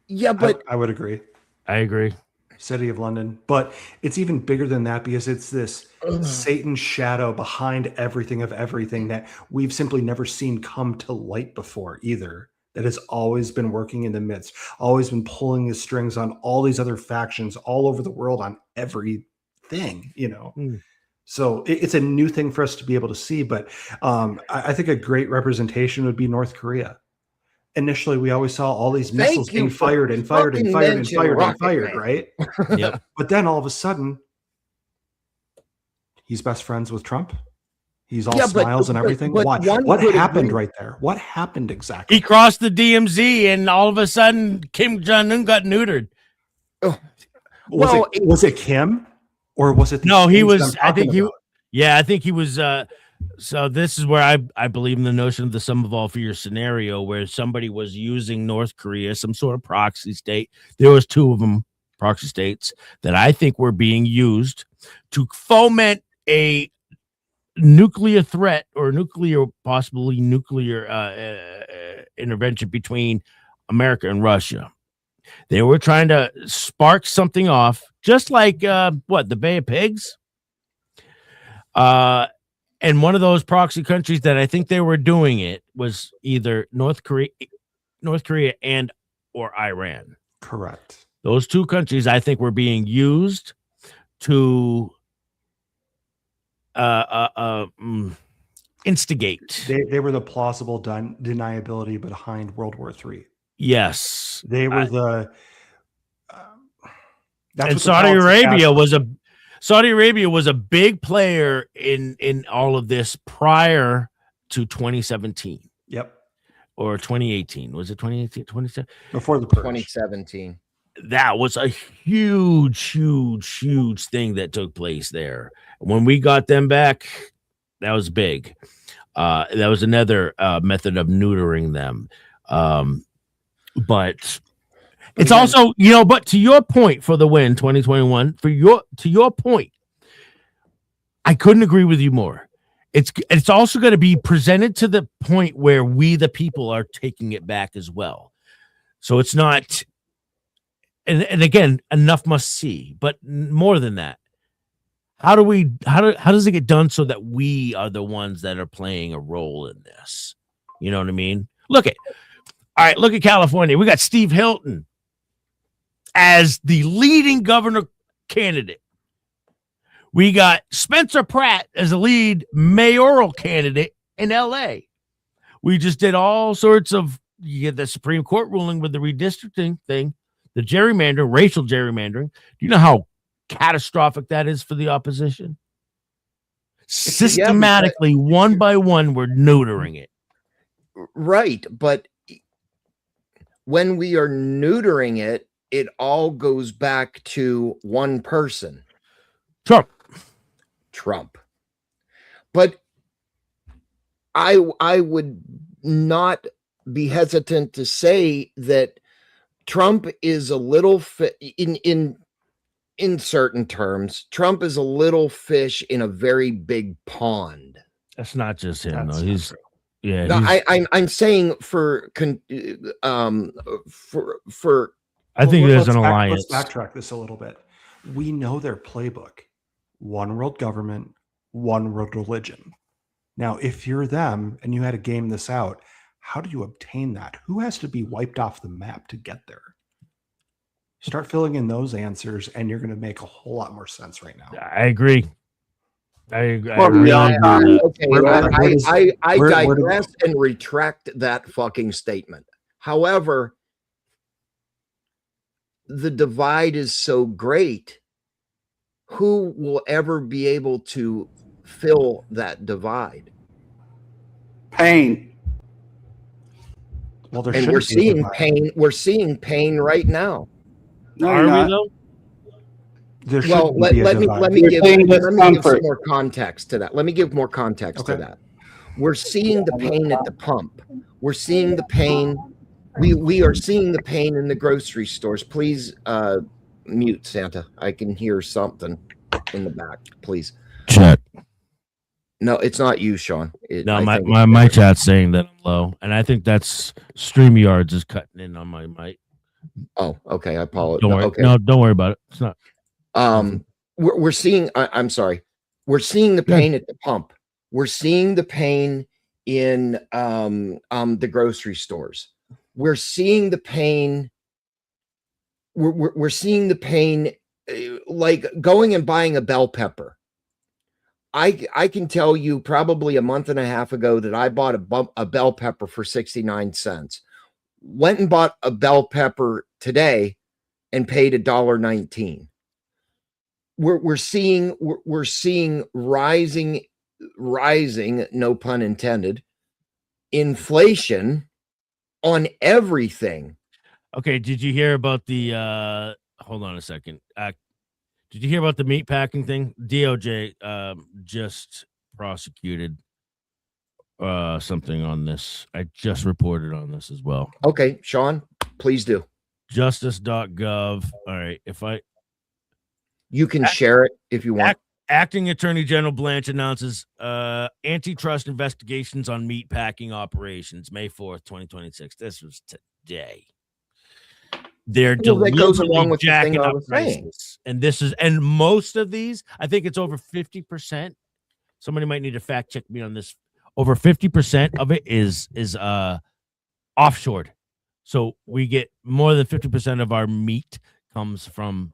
Yeah, but I would agree. I agree. City of London, but it's even bigger than that because it's this Satan's shadow behind everything of everything that we've simply never seen come to light before either. That has always been working in the midst, always been pulling the strings on all these other factions all over the world on everything, you know. So it's a new thing for us to be able to see, but I think a great representation would be North Korea. Initially, we always saw all these Thank missiles being you for fired and fired and fucking fired and mentioning fired and Rocket fired, Man. right? Yep. But then all of a sudden, he's best friends with Trump. He's all Yeah, but- smiles and but- everything. but Why? one What could happened agree- right there? What happened exactly? He crossed the DMZ, and all of a sudden, Kim Jong Un got neutered. Was it Kim, or was it? these No, he things was. I'm I think talking he. about? Yeah, I think he was. So this is where I believe in the notion of the sum of all fears scenario, where somebody was using North Korea, some sort of proxy state. There was two of them, proxy states, that I think were being used to foment a nuclear threat or possibly nuclear intervention between America and Russia. They were trying to spark something off, just like the Bay of Pigs. And one of those proxy countries that I think they were doing it was either North Korea North Korea and or Iran. Correct. Those two countries, I think, were being used to instigate. They were the plausible deniability behind World War III. Yes, they were and Saudi Arabia was a big player in all of this prior to 2017. Yep. Or 2018. Was it 2018? 2017? Before the purge. 2017. That was a huge thing that took place there. When we got them back, that was big. That was another method of neutering them. But it's also, but to your point for the win 2021, to your point, I couldn't agree with you more. It's also going to be presented to the point where we, the people, are taking it back as well. So it's not, and again, enough must see, but more than that, how does it get done so that we are the ones that are playing a role in this? You know what I mean? Look at California. We got Steve Hilton as the leading governor candidate. We got Spencer Pratt as the lead mayoral candidate in LA. We just did all sorts of, you get the Supreme Court ruling with the redistricting thing, the gerrymandering, racial gerrymandering. Do you know how catastrophic that is for the opposition? Systematically, one by one, we're neutering it. Right. But when we are neutering it, it all goes back to one person. Trump. But I would not be hesitant to say that Trump is a little in certain terms, Trump is a little fish in a very big pond. That's not just him, That's though. He's No, I'm saying for I think there's an alliance. Let's backtrack this a little bit. We know their playbook. One world government, one world religion. Now, if you're them and you had to game this out, how do you obtain that? Who has to be wiped off the map to get there? Start filling in those answers, and you're going to make a whole lot more sense right now. I agree. I digress and retract that fucking statement. However, the divide is so great. Who will ever be able to fill that divide? Pain. Well, and we're seeing pain. We're seeing pain right now. No, Are we though? Well, let me give some more context to that. Let me give more context to that. We're seeing the pain at the pump. We're seeing the pain. We are seeing the pain in the grocery stores. Please mute Santa. I can hear something in the back. Please. Chat. No, it's not you, Sean. My chat's saying that I'm low, and I think that's StreamYards is cutting in on my mic. Oh, okay. I apologize. Don't worry. Okay. No, don't worry about it. It's not. We're seeing. I'm sorry. We're seeing the pain at the pump. We're seeing the pain in the grocery stores. We're seeing the pain. We're seeing the pain, like going and buying a bell pepper. I can tell you probably a month and a half ago that I bought a bell pepper for 69 cents. Went and bought a bell pepper today and paid $1.19. We're seeing rising, no pun intended, inflation on everything. Okay, did you hear about the hold on a second. Did you hear about the meat packing thing? DOJ just prosecuted something on this. I just reported on this as well. Okay, Sean, please do. Justice.gov. All right, you can share it if you want. Acting Attorney General Blanche announces antitrust investigations on meat packing operations, May 4th, 2026. This was today. They're that goes along with the thing jacking I up was saying. prices. And most of these, I think it's over 50%. Somebody might need to fact check me on this. Over 50% of it is offshored. So we get more than 50% of our meat comes from,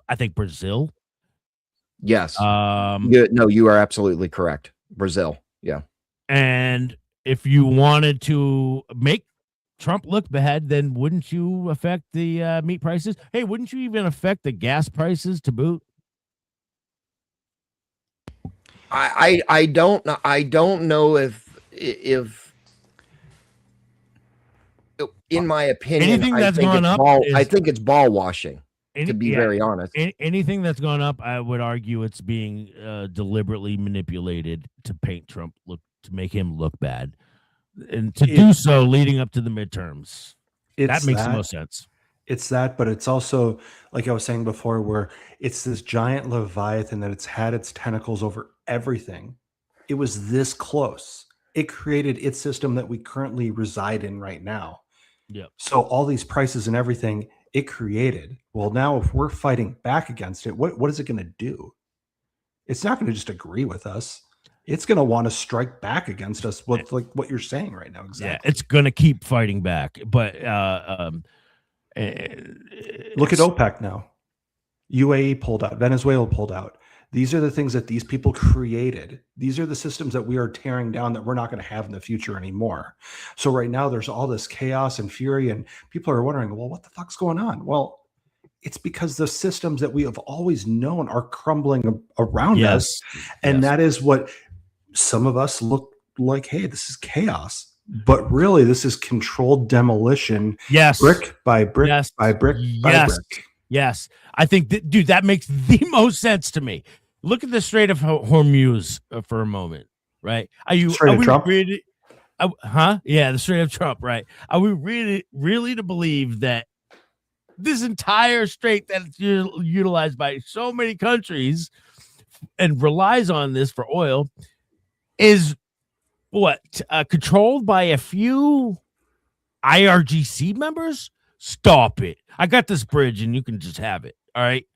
I think, Brazil. Yes. You are absolutely correct. Brazil. Yeah. And if you wanted to make Trump look bad, then wouldn't you affect the meat prices? Hey, wouldn't you even affect the gas prices to boot? I don't know if in my opinion, anything that's gone up, I think it's ball washing. To be very honest, anything that's gone up, I would argue it's being deliberately manipulated to paint Trump to make him look bad, and to do so leading up to the midterms. That makes the most sense. It's that, but it's also, like I was saying before, where it's this giant Leviathan that it's had its tentacles over everything. It was this close. It created its system that we currently reside in right now. Yep. So all these prices and everything it created. Well, now if we're fighting back against it, what is it going to do? It's not going to just agree with us. It's going to want to strike back against us. What you're saying right now, exactly. Yeah, it's going to keep fighting back. But look at OPEC now. UAE pulled out. Venezuela pulled out. These are the things that these people created. These are the systems that we are tearing down that we're not going to have in the future anymore. So right now there's all this chaos and fury, and people are wondering, well, what the fuck's going on? Well, it's because the systems that we have always known are crumbling around us. And that is what some of us look like, hey, this is chaos. But really, this is controlled demolition. Yes. Brick by brick by brick by brick. Yes. I think, dude, that makes the most sense to me. Look at the Strait of Hormuz for a moment, right? Strait of Trump? Yeah, the Strait of Trump, right? Are we really to believe that this entire strait that's utilized by so many countries and relies on this for oil is controlled by a few IRGC members? Stop it. I got this bridge and you can just have it. All right.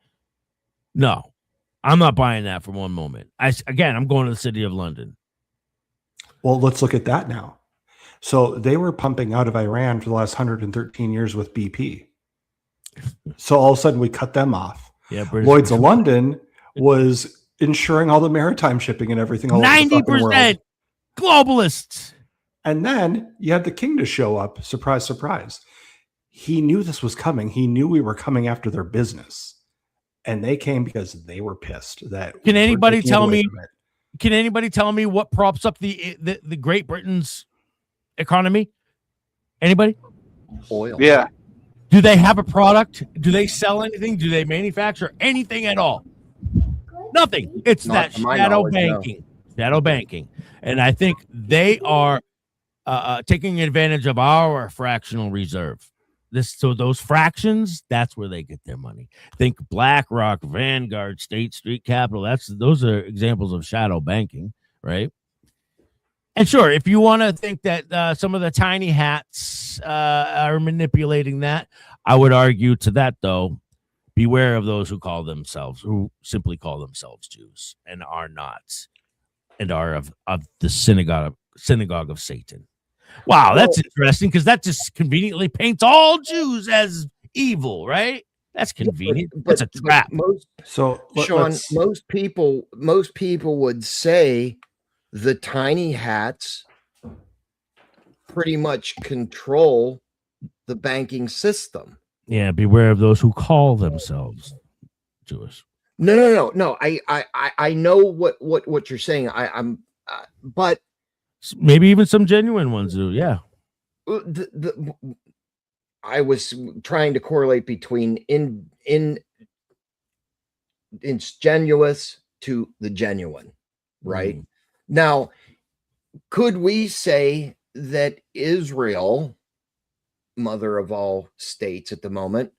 No, I'm not buying that for one moment. I'm going to the city of London. Well, let's look at that now. So they were pumping out of Iran for the last 113 years with BP. So all of a sudden we cut them off. Yeah, Lloyd's of London was ensuring all the maritime shipping and everything. 90% globalists. And then you had the king to show up. Surprise, surprise. He knew this was coming. He knew we were coming after their business. And they came because they were pissed that. Can anybody tell me what props up the Great Britain's economy? Anybody? Oil. Yeah. Do they have a product? Do they sell anything? Do they manufacture anything at all? Nothing. It's Not that to my shadow knowledge, no. banking. Shadow banking. And I think they are taking advantage of our fractional reserve. So those fractions, that's where they get their money. Think BlackRock, Vanguard, State Street Capital. Those are examples of shadow banking, right? And sure, if you want to think that some of the tiny hats are manipulating that, I would argue to that, though, beware of those who simply call themselves Jews and are not, and are of the synagogue of Satan. Wow, that's interesting because that just conveniently paints all Jews as evil, right? That's convenient. That's a trap. Sean, most people would say the tiny hats pretty much control the banking system. Yeah, beware of those who call themselves Jewish. No. I know what you're saying. But maybe even some genuine ones do. Yeah. I was trying to correlate between ingenuous to the genuine, right? Now, could we say that Israel, mother of all states at the moment,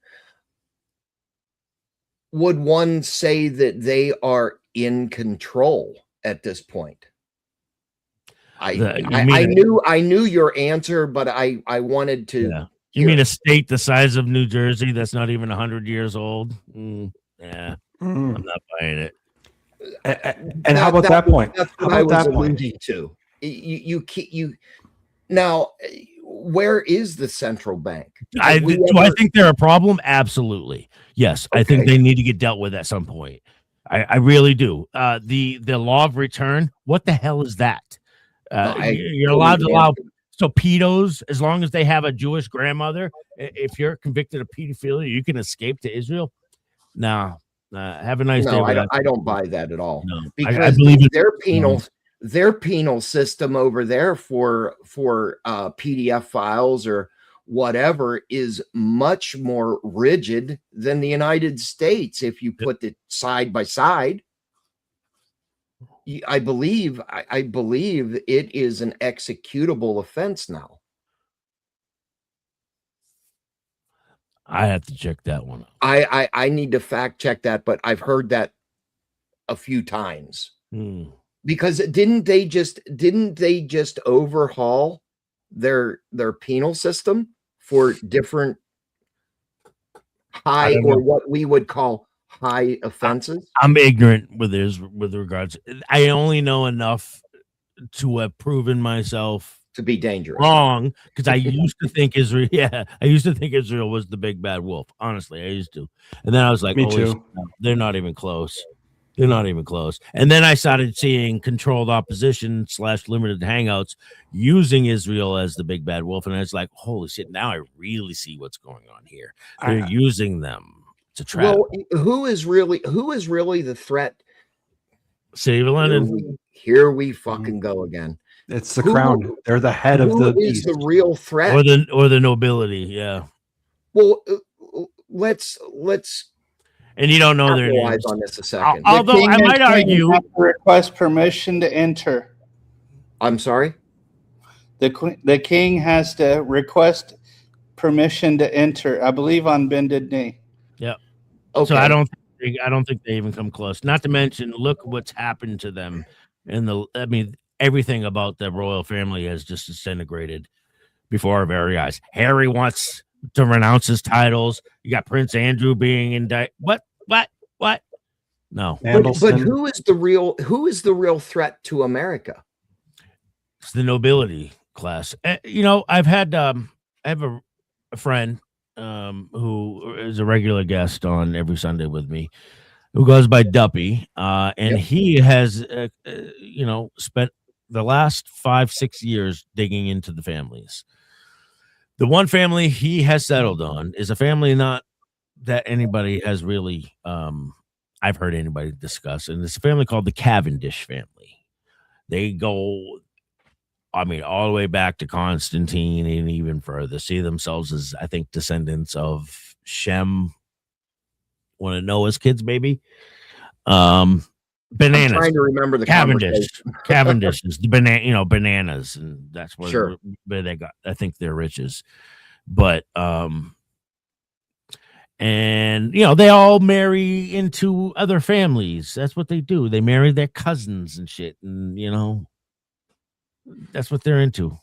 would one say that they are in control at this point? I knew your answer, but I wanted to. Yeah. You mean a state the size of New Jersey that's not even 100 years old? Yeah, I'm not buying it. And how about that point? That's How what I about was that point? alluding to. You now, where is the central bank? Do I think they're a problem? Absolutely. Yes. I think Okay. they need to get dealt with at some point. I really do. The law of return, what the hell is that? You're allowed to allow pedos as long as they have a Jewish grandmother. If you're convicted of pedophilia, you can escape to Israel. No. Have a nice day. No, I don't buy that at all. No, because I believe their penal system over there for PDF files or whatever is much more rigid than the United States. If you put it side by side, I believe it is an executable offense now. I have to check that one out. I need to fact check that, but I've heard that a few times. Because didn't they just overhaul their penal system for different high or what we would call high offenses? I'm ignorant with regards. I only know enough to have proven myself to be dangerous. Wrong, because I used to think Israel. Yeah, I used to think Israel was the big bad wolf. Honestly, I used to, and then I was like, Me "Oh, too. they're not even close. They're not even close." And then I started seeing controlled opposition / limited hangouts using Israel as the big bad wolf, and I was like, "Holy shit!" Now I really see what's going on here. They're using them to trap. Well, who is really the threat? City of London. Here we fucking go again. It's the crown. They're the head of the beast. The real threat, or the nobility. Yeah. Well, let's. And you don't know their names on this a second. Although I might argue, have to request permission to enter. I'm sorry. The king has to request permission to enter. I believe on bended knee. Yeah. Okay. So I don't think they even come close. Not to mention, look what's happened to them. Everything about the royal family has just disintegrated before our very eyes. Harry wants to renounce his titles. You got Prince Andrew being indicted. What? No. But who is the real threat to America? It's the nobility class. I've had I have a friend who is a regular guest on every Sunday with me, who goes by Duppy, and he has spent the last 5-6 years digging into the families. The one family he has settled on is a family not that anybody has really I've heard anybody discuss, and it's a family called the Cavendish family. They go all the way back to Constantine and even further. See themselves as, I think, descendants of Shem, one of Noah's kids, maybe. Bananas. I'm trying to remember the Cavendish is the bananas, and that's where they got. I think their riches, but and they all marry into other families. That's what they do. They marry their cousins and shit, and that's what they're into.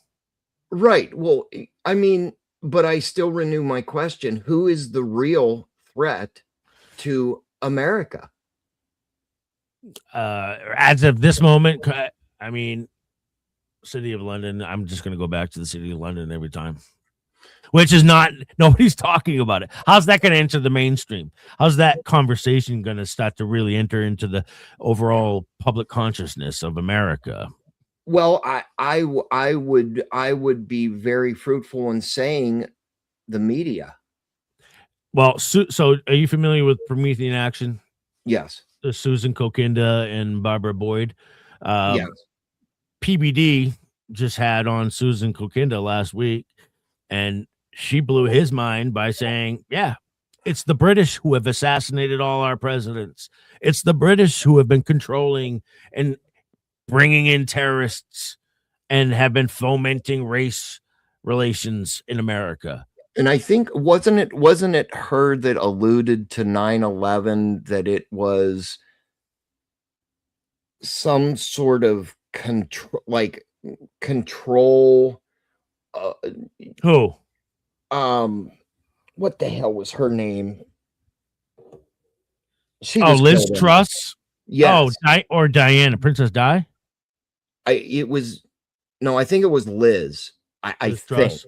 Right. Well, but I still renew my question: who is the real threat to America? As of this moment, City of London. I'm just going to go back to the City of London every time, which is nobody's talking about it. How's that going to enter the mainstream? How's that conversation going to start to really enter into the overall public consciousness of America? Well, I would be very fruitful in saying the media. Well, so are you familiar with Promethean Action? Yes. Susan Kokinda and Barbara Boyd. Yes. PBD just had on Susan Kokinda last week, and she blew his mind by saying, yeah, it's the British who have assassinated all our presidents. It's the British who have been controlling and bringing in terrorists and have been fomenting race relations in America. And I think wasn't it her that alluded to 9/11 that it was some sort of control who? What the hell was her name? Liz Truss. Yes. Or Diana, Princess Di. I think it was Liz. I Liz think. Truss.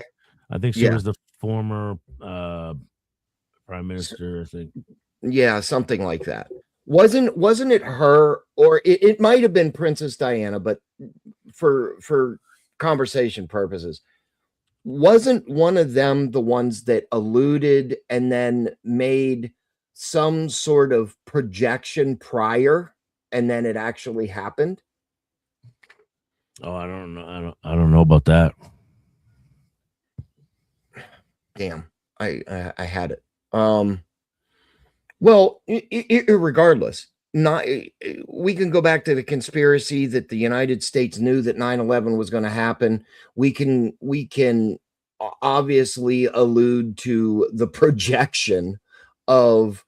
I think she Yeah. was the former prime minister. I think. Yeah, something like that. Wasn't it her, or it might have been Princess Diana, but for conversation purposes, wasn't one of them the ones that alluded and then made some sort of projection prior, and then it actually happened? Oh, I don't know. I don't know about that. Damn, I had it. Well, regardless, we can go back to the conspiracy that the United States knew that 9/11 was going to happen. We can obviously allude to the projection of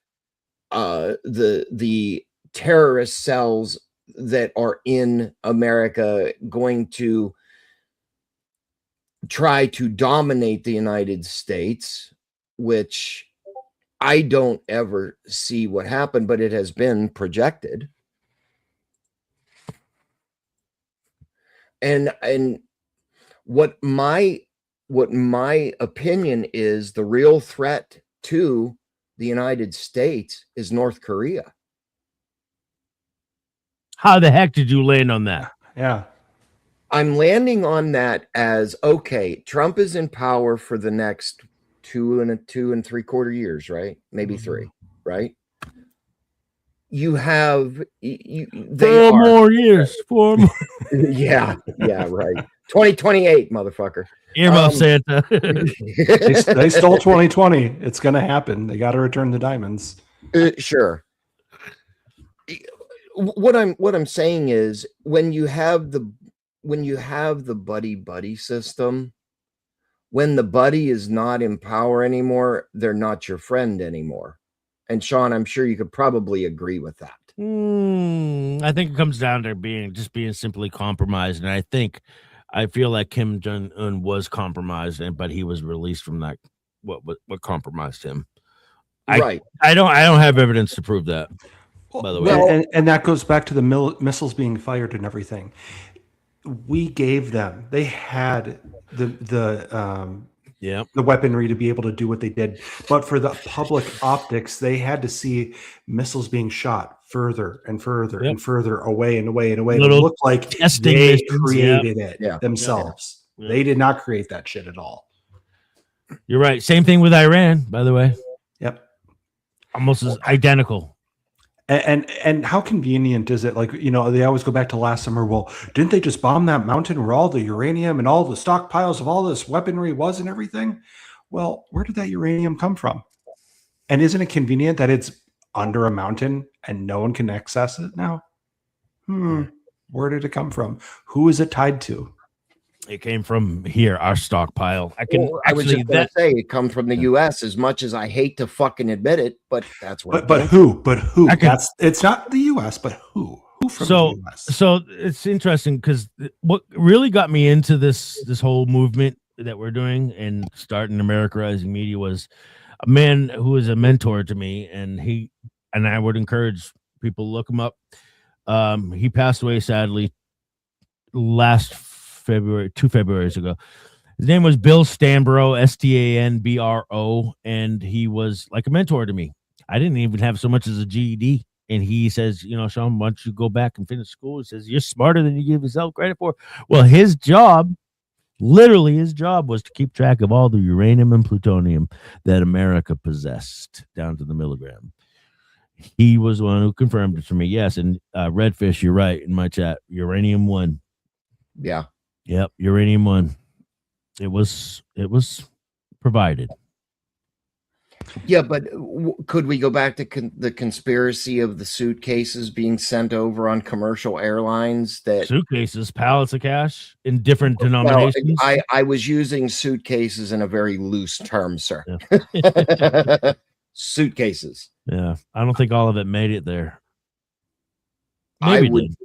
the terrorist cells that are in America going to try to dominate the United States, which I don't ever see what happened, but it has been projected. And what my opinion is, the real threat to the United States is North Korea. How the heck did you land on that? Yeah. I'm landing on that as, okay, Trump is in power for the next 2 and 3/4 years, right? Maybe 3, right? You have Four more years. yeah, right. 2028, motherfucker. Earmuff Santa. They stole 2020. It's going to happen. They got to return the diamonds. Sure. What I'm saying is, when you have the buddy system, when the buddy is not in power anymore, they're not your friend anymore. And Sean, I'm sure you could probably agree with that. I think it comes down to being simply compromised, and I feel like Kim Jong-un was compromised, but he was released from that. What compromised him? Right. I don't have evidence to prove that. By the way, And that goes back to the missiles being fired and everything. We gave them. They had the weaponry to be able to do what they did, but for the public optics, they had to see missiles being shot further and further and further away and away and away. It looked like they created it themselves. Yeah. They did not create that shit at all. You're right. Same thing with Iran, by the way. Yep. Almost as identical. And how convenient is it? Like, they always go back to last summer. Well, didn't they just bomb that mountain where all the uranium and all the stockpiles of all this weaponry was and everything? Well, where did that uranium come from? And isn't it convenient that it's under a mountain and no one can access it now? Where did it come from? Who is it tied to? It came from here, our stockpile. I was just going to say it comes from the U.S. As much as I hate to fucking admit it, but that's what. But who? It's not the U.S. But who? Who from the U.S.? So it's interesting because what really got me into this whole movement that we're doing and starting Americanizing media was a man who was a mentor to me, and I would encourage people to look him up. He passed away sadly last February, 2 Februaries ago. His name was Bill Stanbro, Stanbro, and he was like a mentor to me. I didn't even have so much as a GED. And he says, Sean, why don't you go back and finish school? He says, you're smarter than you give yourself credit for. Well, his job was to keep track of all the uranium and plutonium that America possessed down to the milligram. He was the one who confirmed it for me. Yes. And Redfish, you're right in my chat. Uranium 1. Yeah. Yep. Uranium 1. It was provided. Yeah, but could we go back to the conspiracy of the suitcases being sent over on commercial airlines? That suitcases, pallets of cash in different denominations. Well, I was using suitcases in a very loose term, sir. Yeah. Suitcases. Yeah, I don't think all of it made it there. Maybe I would.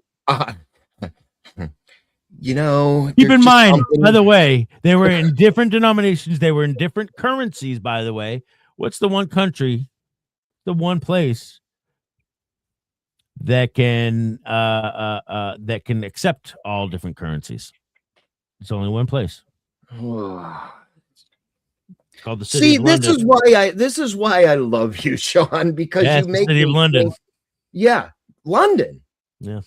Keep in mind, by the way, they were in different denominations. They were in different currencies, by the way. What's the one country, the one place that can accept all different currencies? It's only one place. Called the city See, of this London. is why I love you, Sean, because Yeah, you it's the make city of me London. think- yeah, London. Yeah.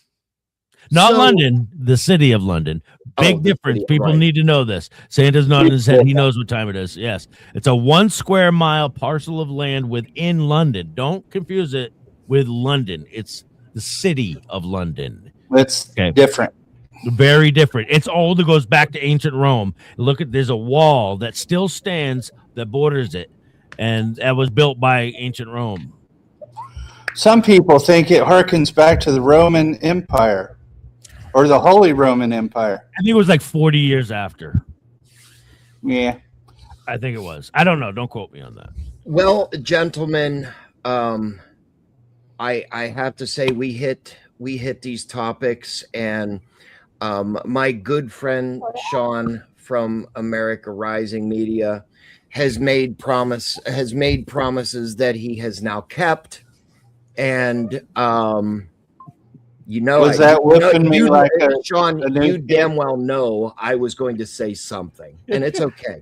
Not So- London, the city of London. Big the difference. city, People right. need to know this. Santa's nodding his head. He knows what time it is. Yes. It's a 1 square mile parcel of land within London. Don't confuse it with London. It's the city of London. It's different. Very different. It's old. It goes back to ancient Rome. Look at, there's a wall that still stands that borders it. And that was built by ancient Rome. Some people think it harkens back to the Roman Empire or the Holy Roman Empire. I think it was like 40 years after. Yeah. I think it was. I don't know. Don't quote me on that. Well, gentlemen, I have to say we hit these topics, and my good friend Sean from America Rising Media has made promises that he has now kept, and Was that whipping me like Sean? a new You kid? damn well know I was going to say something, and it's okay.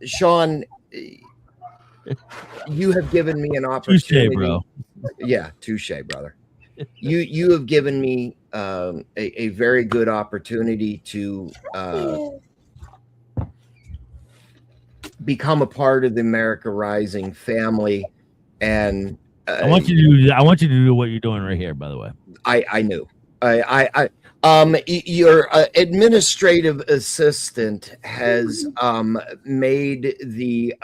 Sean, you have given me an opportunity, bro. Yeah, touche, brother. You have given me a very good opportunity to become a part of the America Rising family, and I want you to do what you're doing right here, by the way. I knew. Your administrative assistant has made the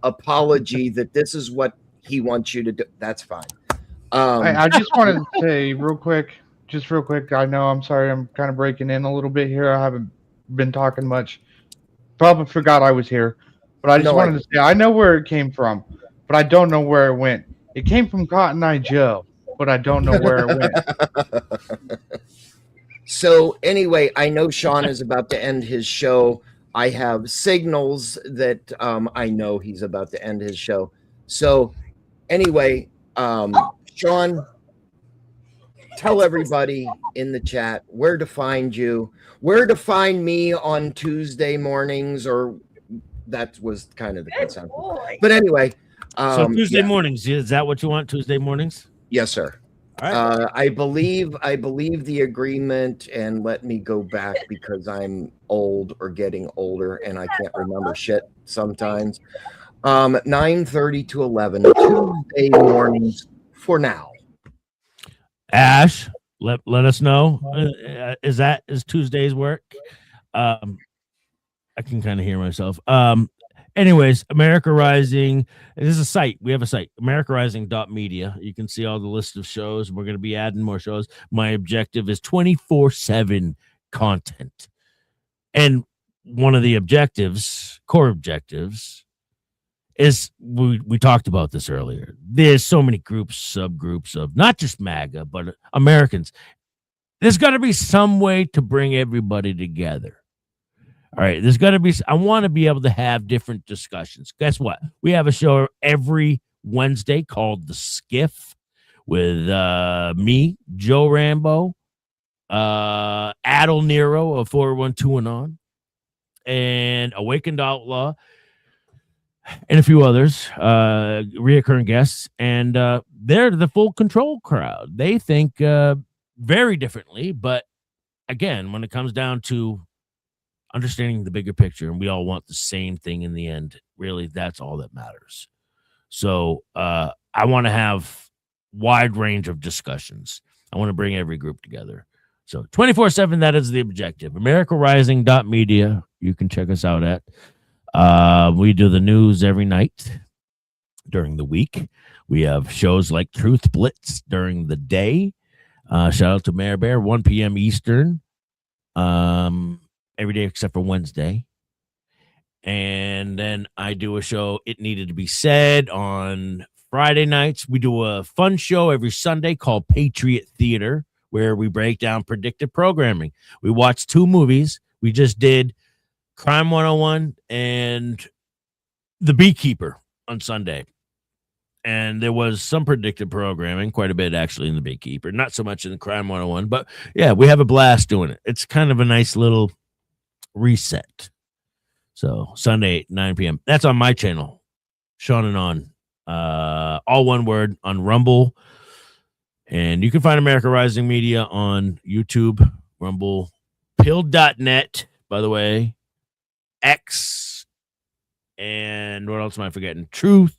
apology that this is what he wants you to do. That's fine. I just wanted to say real quick. I know I'm sorry I'm kind of breaking in a little bit here. I haven't been talking much. Probably forgot I was here. But I just wanted to say I know where it came from, but I don't know where it went. It came from Cotton Eye Joe, but I don't know where it went. So anyway, I know Sean is about to end his show. I have signals that I know he's about to end his show. So anyway, Sean, tell everybody in the chat where to find you, where to find me on Tuesday mornings, or that was kind of the concept. But anyway, So Tuesday mornings, is that what you want? Tuesday mornings? Yes, sir. All right. I believe the agreement, and let me go back because I'm old or getting older and I can't remember shit sometimes. 9:30 to 11 Tuesday mornings for now. Ash, let us know. Is Tuesday's work? I can kind of hear myself. Anyways, America Rising. This is a site. We have a site, americarising.media. You can see all the list of shows. We're going to be adding more shows. My objective is 24/7 content. And one of the objectives, core objectives, is we talked about this earlier. There's so many groups, subgroups of not just MAGA, but Americans. There's got to be some way to bring everybody together. All right, there's got to be. I want to be able to have different discussions. Guess what? We have a show every Wednesday called The Skiff with me, Joe Rambo, Adel Nero of 412 and On, and Awakened Outlaw, and a few others, reoccurring guests. And they're the full control crowd. They think very differently, but again, when it comes down to understanding the bigger picture, and we all want the same thing in the end, really, that's all that matters. So I want to have wide range of discussions. I want to bring every group together. So 24/7, that is the objective. AmericaRising.media. You can check us out at. We do the news every night during the week. We have shows like Truth Blitz during the day. Shout out to Mayor Bear, 1 p.m. Eastern. Every day except for Wednesday. And then I do a show, It Needed to Be Said, on Friday nights. We do a fun show every Sunday called Patriot Theater, where we break down predictive programming. We watch 2 movies. We just did Crime 101 and The Beekeeper on Sunday. And there was some predictive programming, quite a bit actually in The Beekeeper, not so much in the Crime 101, but yeah, we have a blast doing it. It's kind of a nice little Reset. So Sunday, 9 p.m. That's on my channel, Sean and On. All one word on Rumble. And you can find America Rising Media on YouTube, Rumble, Pill.net, by the way, X, and what else am I forgetting? Truth.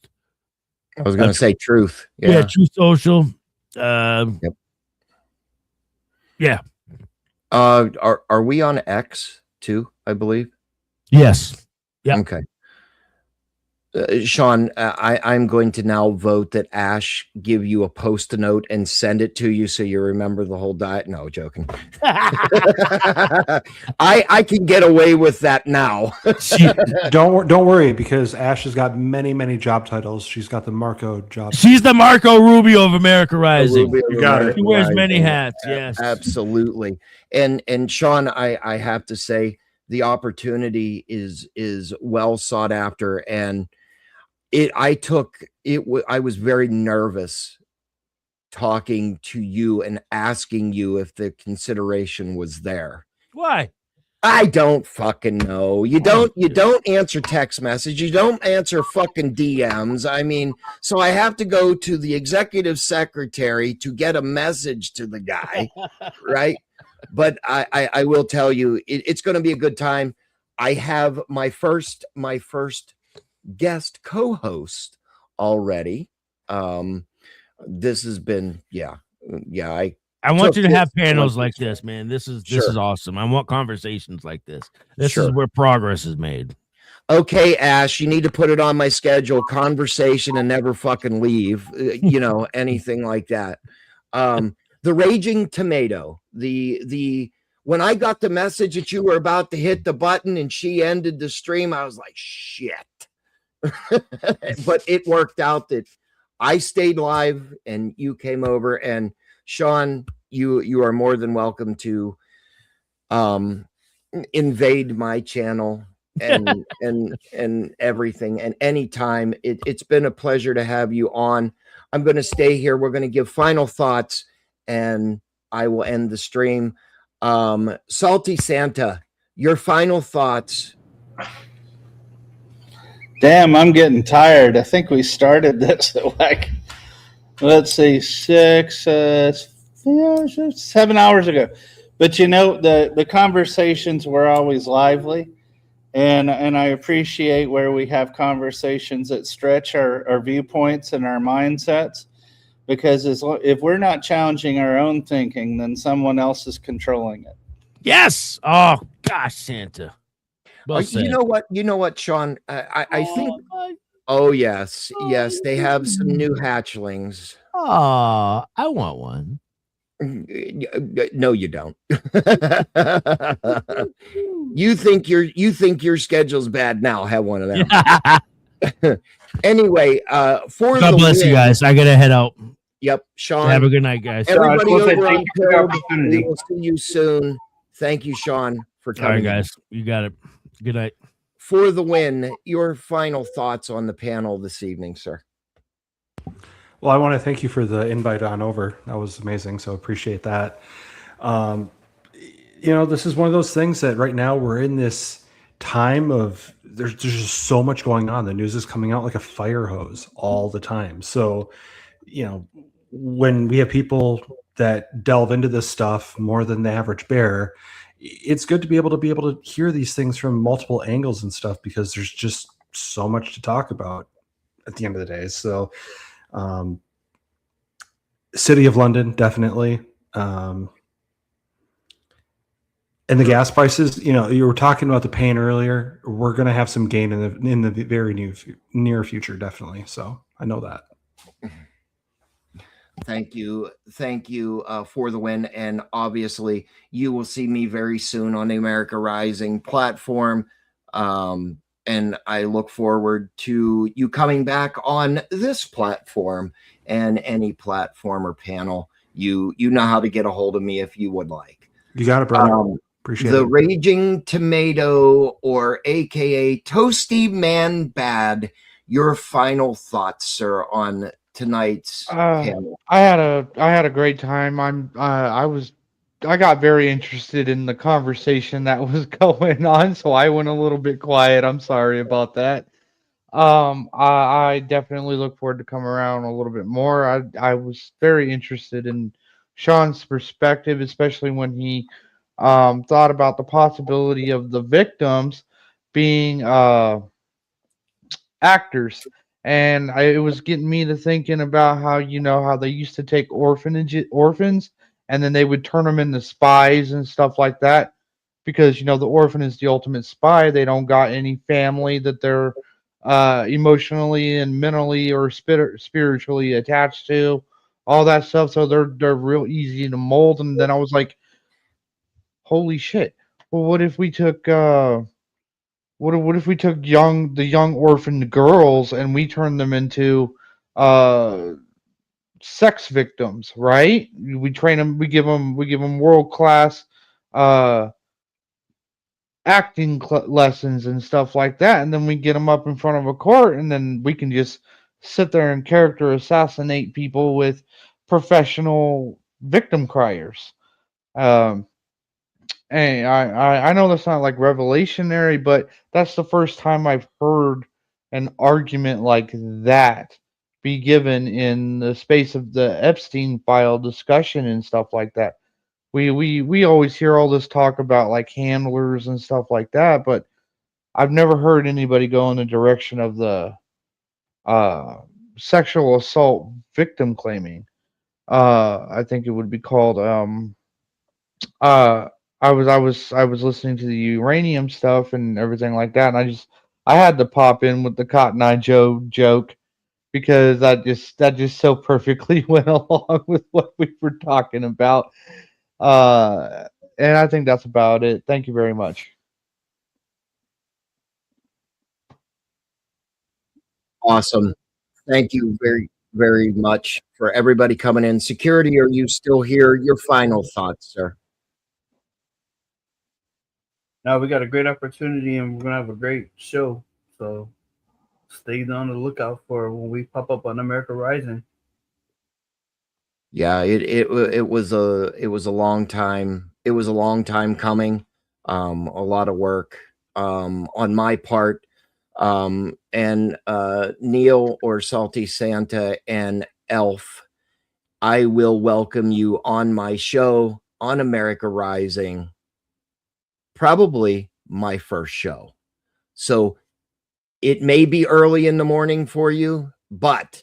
I was going to say Truth. Yeah, Truth Social. Yeah. Are we on X too? I believe. Yes. Yeah. Okay. Sean, I'm going to now vote that Ash give you a post-it note and send it to you so you remember the whole diet. No, joking. I can get away with that now. Don't worry, because Ash has got many job titles. She's got the Marco job. She's the Marco Rubio of America Rising. You got it. He wears many hats. Yes, absolutely. And Sean, I have to say the opportunity is well sought after, and I was very nervous talking to you and asking you if the consideration was there. Why? I don't fucking know. You don't answer text message. You don't answer fucking DMs. I mean, so I have to go to the executive secretary to get a message to the guy, right? But I will tell you, it's going to be a good time. I have my first guest co-host already. This has been I want you to have panels like this, man. This is awesome. I want conversations like this. This is where progress is made. Okay, Ash, you need to put it on my schedule. Conversation and never fucking leave. Anything like that. The Raging Tomato. When I got the message that you were about to hit the button and she ended the stream, I was like, shit. But it worked out that I stayed live and you came over. And Sean, you are more than welcome to invade my channel and everything, and anytime. It's been a pleasure to have you on. I'm going to stay here. We're going to give final thoughts and I will end the stream. Salty Santa, your final thoughts. Damn, I'm getting tired. I think we started this at like, let's see, 7 hours ago. But the conversations were always lively, and I appreciate where we have conversations that stretch our viewpoints and our mindsets, because if we're not challenging our own thinking, then someone else is controlling it. Yes. Oh gosh, Santa. You know what, Sean? I think. Oh yes, they have some new hatchlings. Oh, I want one. No, you don't. You think your schedule's bad now? Have one of them. Anyway, for God bless you guys. I gotta head out. Yep, Sean. Have a good night, guys. Everybody over on Curb, we will see you soon. Thank you, Sean, for coming. All right, guys. You got it. Good night. For the win, your final thoughts on the panel this evening, sir. Well, I want to thank you for the invite on over. That was amazing. So appreciate that. This is one of those things that right now we're in this time of there's just so much going on. The news is coming out like a fire hose all the time. So, when we have people that delve into this stuff more than the average bear, it's good to be able to hear these things from multiple angles and stuff, because there's just so much to talk about at the end of the day. So, City of London, definitely. And the gas prices, you were talking about the pain earlier. We're going to have some gain in the very near future, definitely. So I know that. Thank you for the win, and obviously you will see me very soon on the America Rising platform, and I look forward to you coming back on this platform and any platform or panel. You know how to get a hold of me if you would like. You got it, brother. Appreciate the it. Raging Tomato, or AKA Toasty Man Bad. Your final thoughts, sir, on tonight's panel. I had a great time. I was got very interested in the conversation that was going on, so I went a little bit quiet. I'm sorry about that. I definitely look forward to come around a little bit more. I was very interested in Sean's perspective, especially when he thought about the possibility of the victims being actors. And it was getting me to thinking about how, how they used to take orphans, and then they would turn them into spies and stuff like that. Because, the orphan is the ultimate spy. They don't got any family that they're emotionally and mentally or spiritually attached to, all that stuff. So they're real easy to mold. And then I was like, holy shit. Well, what if we took what if we took the young orphaned girls and we turned them into sex victims, right? We train them, we give them world class acting lessons and stuff like that, and then we get them up in front of a court, and then we can just sit there and character assassinate people with professional victim criers. And I know that's not like revelationary, but that's the first time I've heard an argument like that be given in the space of the Epstein file discussion and stuff like that. We always hear all this talk about like handlers and stuff like that, but I've never heard anybody go in the direction of the sexual assault victim claiming. I think it would be called I was listening to the uranium stuff and everything like that, and I had to pop in with the Cotton Eye Joe joke because that just so perfectly went along with what we were talking about. And I think that's about it. Thank you very much. Awesome. Thank you very, very much for everybody coming in. Security, are you still here? Your final thoughts, sir. Now we got a great opportunity, and we're gonna have a great show. So stay on the lookout for when we pop up on America Rising. Yeah, it was a long time. It was a long time coming. A lot of work on my part. And Neil or Salty Santa and Elf, I will welcome you on my show on America Rising. Probably my first show. So it may be early in the morning for you, but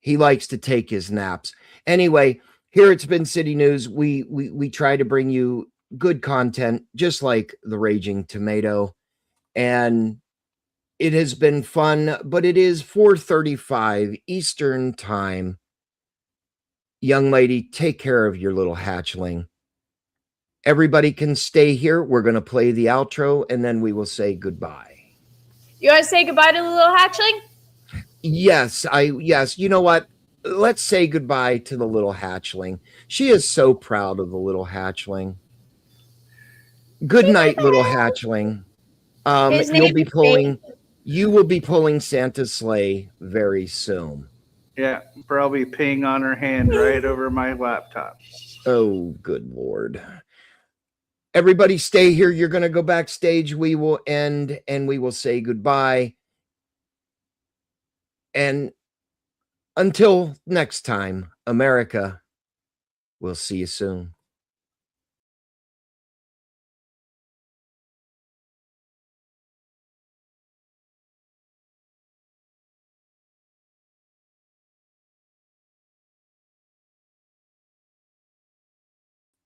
he likes to take his naps. Anyway, here at Spin City News, we try to bring you good content, just like the Raging Tomato. And it has been fun, but it is 4:35 Eastern time. Young lady, take care of your little hatchling. Everybody can stay here. We're going to play the outro, and then we will say goodbye. You want to say goodbye to the little hatchling? Yes, you know what? Let's say goodbye to the little hatchling. She is so proud of the little hatchling. Good night, little hatchling. You will be pulling Santa's sleigh very soon. Yeah, probably peeing on her hand right over my laptop. Oh, good Lord. Everybody stay here. You're going to go backstage. We will end and we will say goodbye. And until next time, America, we'll see you soon.